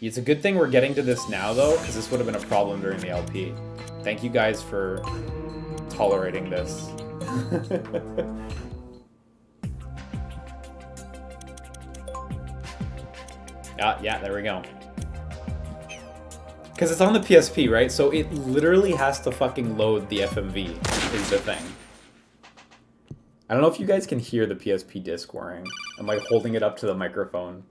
It's a good thing we're getting to this now, though, because this would have been a problem during the LP. Thank you guys for tolerating this. Yeah, there we go. Because it's on the PSP, right? So it literally has to fucking load the FMV, is the thing. I don't know if you guys can hear the PSP disc whirring. I'm like holding it up to the microphone.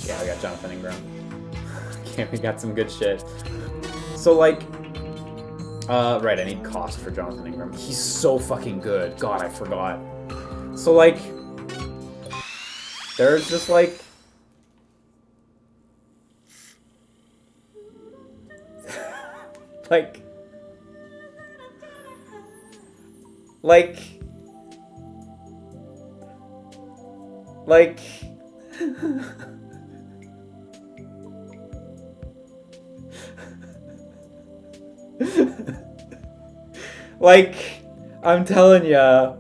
Yeah, we got Jonathan Ingram. Okay, we got some good shit. So, like... right, I need cost for Jonathan Ingram. He's so fucking good. God, I forgot. So, like... There's just, like... like... like, I'm telling ya,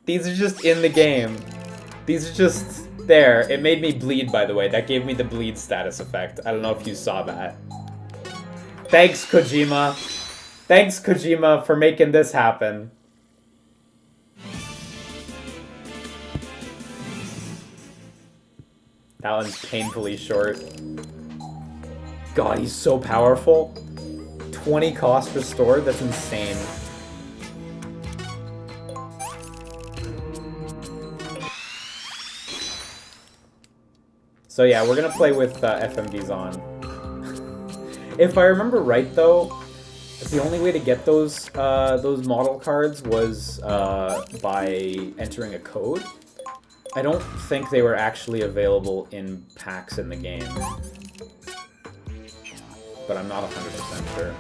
these are just in the game. These are just there. It made me bleed, by the way. That gave me the bleed status effect. I don't know if you saw that. Thanks, Kojima. Thanks, Kojima, for making this happen. That one's painfully short. God, he's so powerful. 20 cost restored? That's insane. So yeah, we're gonna play with FMVs on. If I remember right, though, the only way to get those model cards was by entering a code. I don't think they were actually available in packs in the game. but I'm not 100% sure.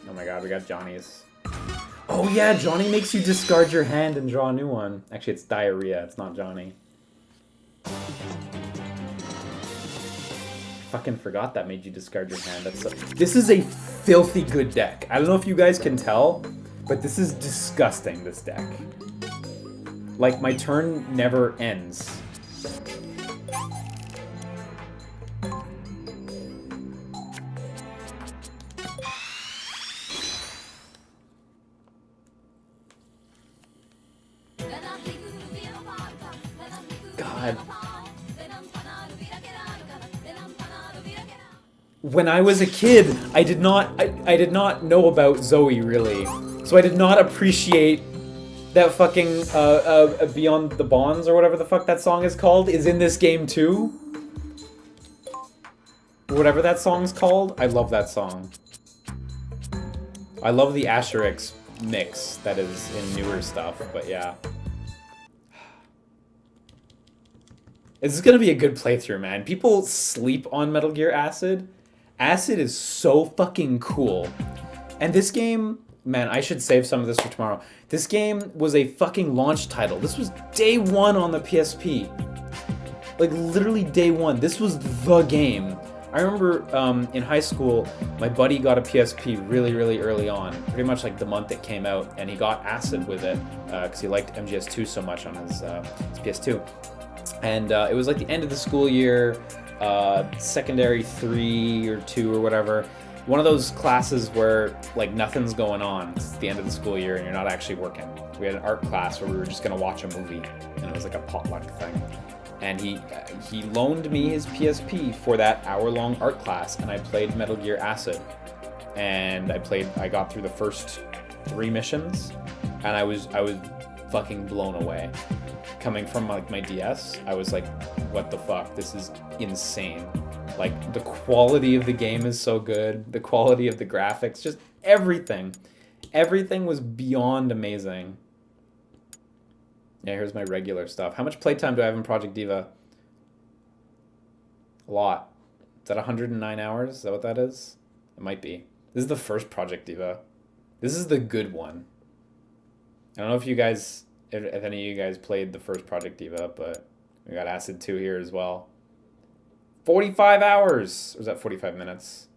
Oh my god, we got Johnny's. Oh yeah, Johnny makes you discard your hand and draw a new one. Actually, it's diarrhea, it's not Johnny. Fucking forgot that made you discard your hand. That's so... This is a filthy good deck. I don't know if you guys can tell, but this is disgusting, this deck. Like, my turn never ends. God. When I was a kid, I did not know about Zoe, really. So I did not appreciate that fucking Beyond the Bonds, or whatever the fuck that song is called, is in this game too. Whatever that song's called, I love that song. I love the Asherix mix that is in newer stuff, but yeah. This is gonna be a good playthrough, man. People sleep on Metal Gear Acid. Acid is so fucking cool. And this game, man, I should save some of this for tomorrow. This game was a fucking launch title. This was day one on the PSP. Like, literally day one. This was the game. I remember in high school, my buddy got a PSP really, really early on. Pretty much like the month it came out. And he got Acid with it because he liked MGS2 so much on his PS2. And it was like the end of the school year, secondary 3 or 2 or whatever. One of those classes where like nothing's going on. It's the end of the school year and you're not actually working. We had an art class where we were just gonna watch a movie, and it was like a potluck thing. And he loaned me his PSP for that hour-long art class, and I played Metal Gear Acid. And I got through the first 3 missions, and I was fucking blown away. Coming from like my DS, I was like, what the fuck? This is insane. Like, the quality of the game is so good. The quality of the graphics, just everything. Everything was beyond amazing. Yeah, here's my regular stuff. How much playtime do I have in Project Diva? A lot. Is that 109 hours? Is that what that is? It might be. This is the first Project Diva. This is the good one. I don't know if you guys, if any of you guys played the first Project Diva, but we got Acid 2 here as well. 45 hours! Or is that 45 minutes?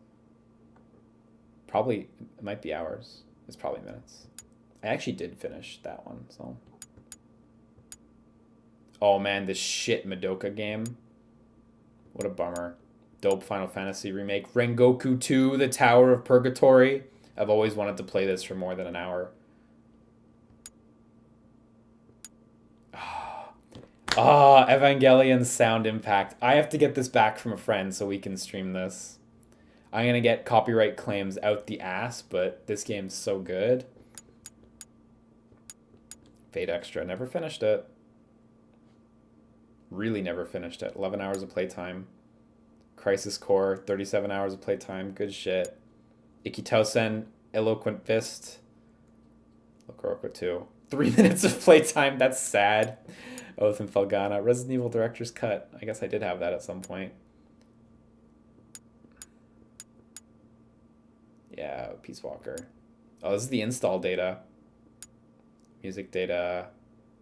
Probably, it might be hours. It's probably minutes. I actually did finish that one, so. Oh man, this shit Madoka game. What a bummer. Dope Final Fantasy remake. Rengoku 2, The Tower of Purgatory. I've always wanted to play this for more than an hour. Evangelion Sound Impact. I have to get this back from a friend so we can stream this. I'm going to get copyright claims out the ass, but this game's so good. Fate Extra. Never finished it. Really never finished it. 11 hours of playtime. Crisis Core. 37 hours of playtime. Good shit. Ikitosen. Eloquent Fist. Lokoroko 2. 3 minutes of playtime. That's sad. Oath and Felgana. Resident Evil Director's Cut. I guess I did have that at some point. Yeah, Peace Walker. Oh, this is the install data. Music data.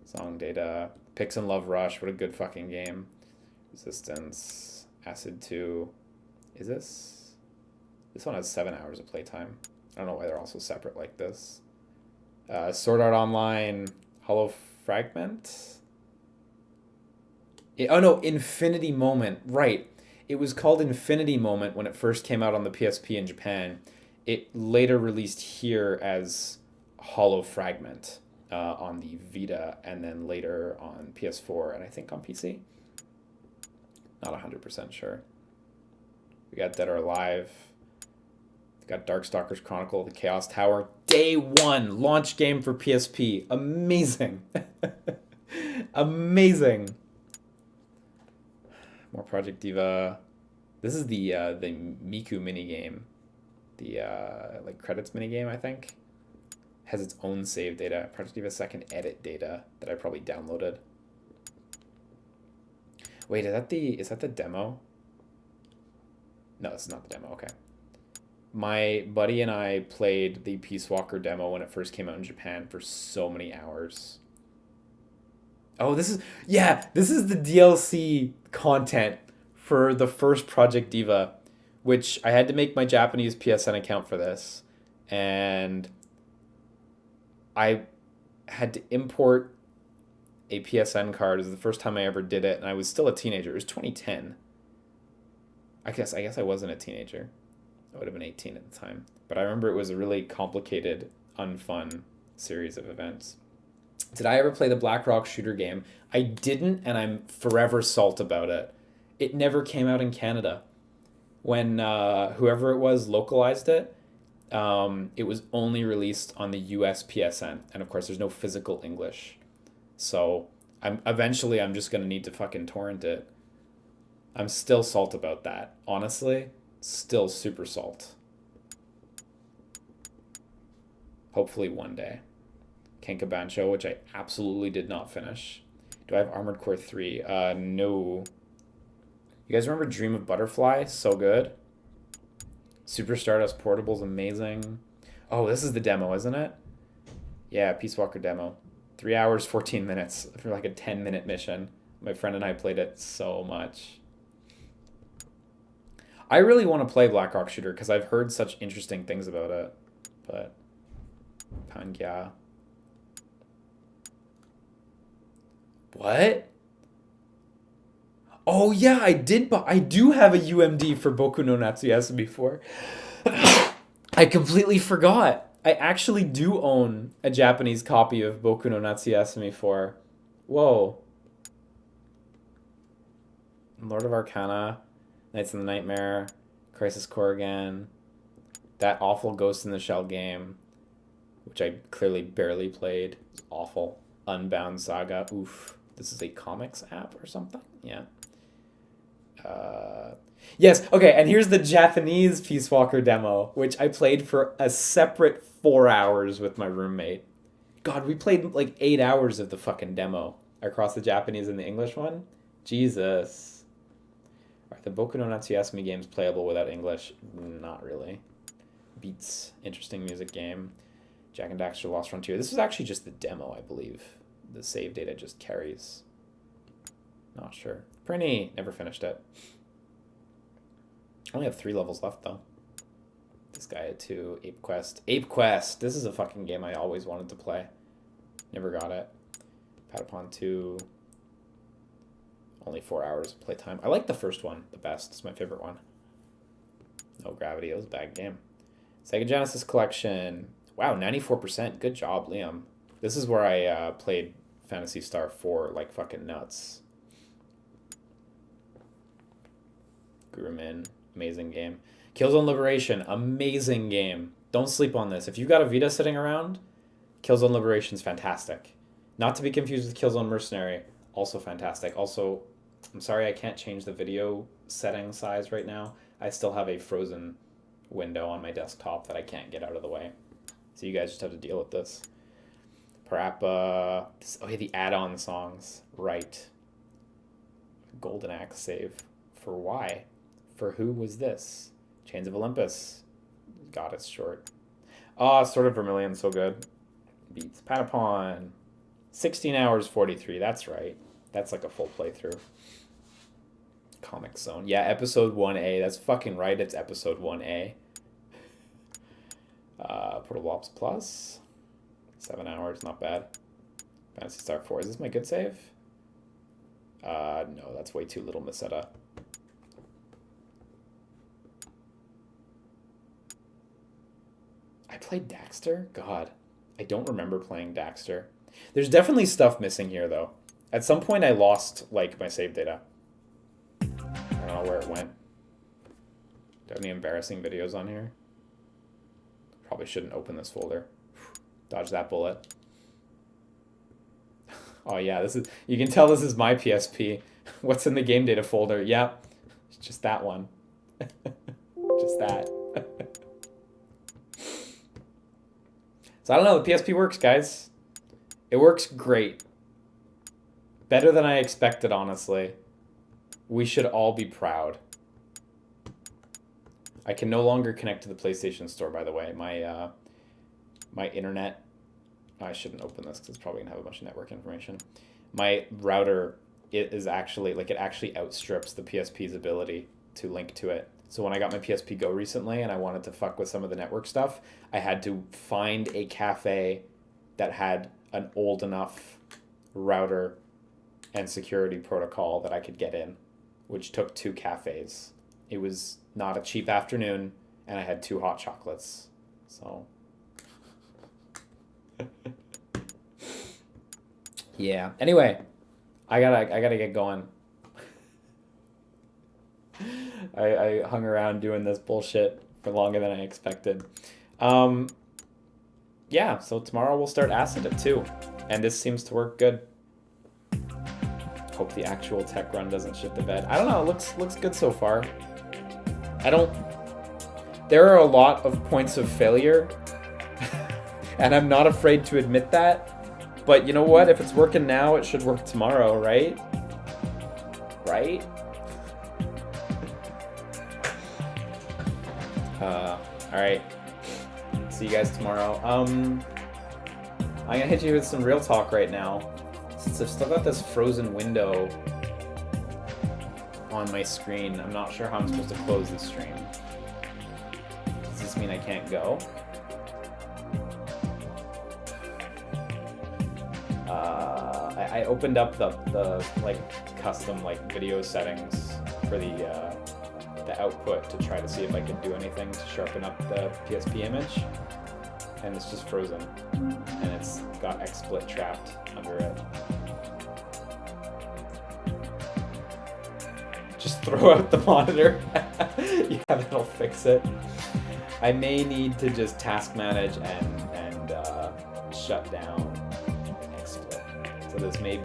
Song data. Pix and Love Rush. What a good fucking game. Resistance. Acid 2. Is this? This one has 7 hours of playtime. I don't know why they're also separate like this. Sword Art Online. Hollow Fragment. Oh no, Infinity Moment. Right. It was called Infinity Moment when it first came out on the PSP in Japan. It later released here as Hollow Fragment on the Vita, and then later on PS4 and I think on PC. Not 100% sure. We got Dead or Alive. We got Darkstalkers Chronicle, The Chaos Tower. Day 1 launch game for PSP. Amazing. Amazing. More Project Diva. This is the Miku minigame. The like credits minigame, I think. Has its own save data. Project Diva second edit data that I probably downloaded. Wait, is that the demo? No, it's not the demo. Okay. My buddy and I played the Peace Walker demo when it first came out in Japan for so many hours. Oh, this is the DLC content for the first Project Diva, which I had to make my Japanese PSN account for this, and I had to import a PSN card. It was the first time I ever did it, and I was still a teenager. It was 2010. I guess I wasn't a teenager. I would have been 18 at the time. But I remember it was a really complicated, unfun series of events. Did I ever play the Blackrock shooter game? I didn't, and I'm forever salt about it. It never came out in Canada. When whoever it was localized it, it was only released on the US PSN. And of course, there's no physical English. So I'm just going to need to fucking torrent it. I'm still salt about that. Honestly, still super salt. Hopefully one day. Kenkabancho, which I absolutely did not finish. Do I have Armored Core 3? No. You guys remember Dream of Butterfly? So good. Super Stardust Portable's amazing. Oh, this is the demo, isn't it? Yeah, Peace Walker demo. 3 hours, 14 minutes for like a 10-minute mission. My friend and I played it so much. I really want to play Blackrock Shooter because I've heard such interesting things about it. But Pangya. What? Oh yeah, I do have a UMD for Boku no Natsuyasa before. I completely forgot. I actually do own a Japanese copy of Boku no Natsuyasumi 4. Whoa. Lord of Arcana, Knights in the Nightmare, Crisis Core again, that awful Ghost in the Shell game, which I clearly barely played. It was awful. Unbound Saga. Oof. This is a comics app or something? Yeah. Yes, okay, and here's the Japanese Peace Walker demo, which I played for a separate 4 hours with my roommate. God, we played like 8 hours of the fucking demo across the Japanese and the English one. Jesus. Are the Boku no Natsuyasumi games playable without English? Not really. Beats. Interesting music game. Jak and Daxter Lost Frontier. This was actually just the demo, I believe. The save data just carries. Not sure. Pretty. Never finished it. I only have 3 levels left, though. This guy had 2. Ape Quest. Ape Quest! This is a fucking game I always wanted to play. Never got it. Patapon 2. Only 4 hours of playtime. I like the first one the best. It's my favorite one. No Gravity. It was a bad game. Sega Genesis Collection. Wow, 94%. Good job, Liam. This is where I played Phantasy Star 4 like fucking nuts. Gurumin. Amazing game. Killzone Liberation. Amazing game. Don't sleep on this. If you've got a Vita sitting around, Killzone Liberation's fantastic. Not to be confused with Killzone Mercenary. Also fantastic. Also, I'm sorry I can't change the video setting size right now. I still have a frozen window on my desktop that I can't get out of the way. So you guys just have to deal with this. Parappa. Okay, the add-on songs. Right. Golden Axe save. For why? For who was this? Chains of Olympus. God, it's short. Ah, Sword of Vermilion, so good. Beats. Patapon. 16 hours, 43. That's right. That's like a full playthrough. Comic Zone. Yeah, episode 1A. That's fucking right. It's episode 1A. Portable Ops Plus. 7 hours. Not bad. Fantasy Star 4. Is this my good save? No, that's way too little Meseta. I played Daxter? God. I don't remember playing Daxter. There's definitely stuff missing here, though. At some point, I lost, like, my save data. I don't know where it went. Do I have any embarrassing videos on here? Probably shouldn't open this folder. Dodge that bullet. Oh, yeah, this is... You can tell this is my PSP. What's in the game data folder? Yep. It's just that one. Just that. So I don't know, the PSP works, guys. It works great. Better than I expected, honestly. We should all be proud. I can no longer connect to the PlayStation Store, by the way. My my internet... I shouldn't open this because it's probably going to have a bunch of network information. My router, it is actually, like, it actually outstrips the PSP's ability to link to it. So when I got my PSP Go recently and I wanted to fuck with some of the network stuff, I had to find a cafe that had an old enough router and security protocol that I could get in, which took 2 cafes. It was not a cheap afternoon, and I had 2 hot chocolates. So... yeah. Anyway, I gotta get going. I hung around doing this bullshit for longer than I expected. Yeah, so tomorrow we'll start Acid at 2, and this seems to work good. Hope the actual tech run doesn't shit the bed. I don't know, it looks good so far. There are a lot of points of failure, and I'm not afraid to admit that. But you know what? If it's working now, it should work tomorrow, right? Right? Alright. See you guys tomorrow. I'm gonna hit you with some real talk right now. Since I've still got this frozen window on my screen, I'm not sure how I'm supposed to close the stream. Does this mean I can't go? I opened up the like custom like video settings for the output to try to see if I could do anything to sharpen up the PSP image, and it's just frozen, and it's got XSplit trapped under it. Just throw out the monitor. Yeah, that'll fix it. I may need to just task manage and shut down XSplit. So this may be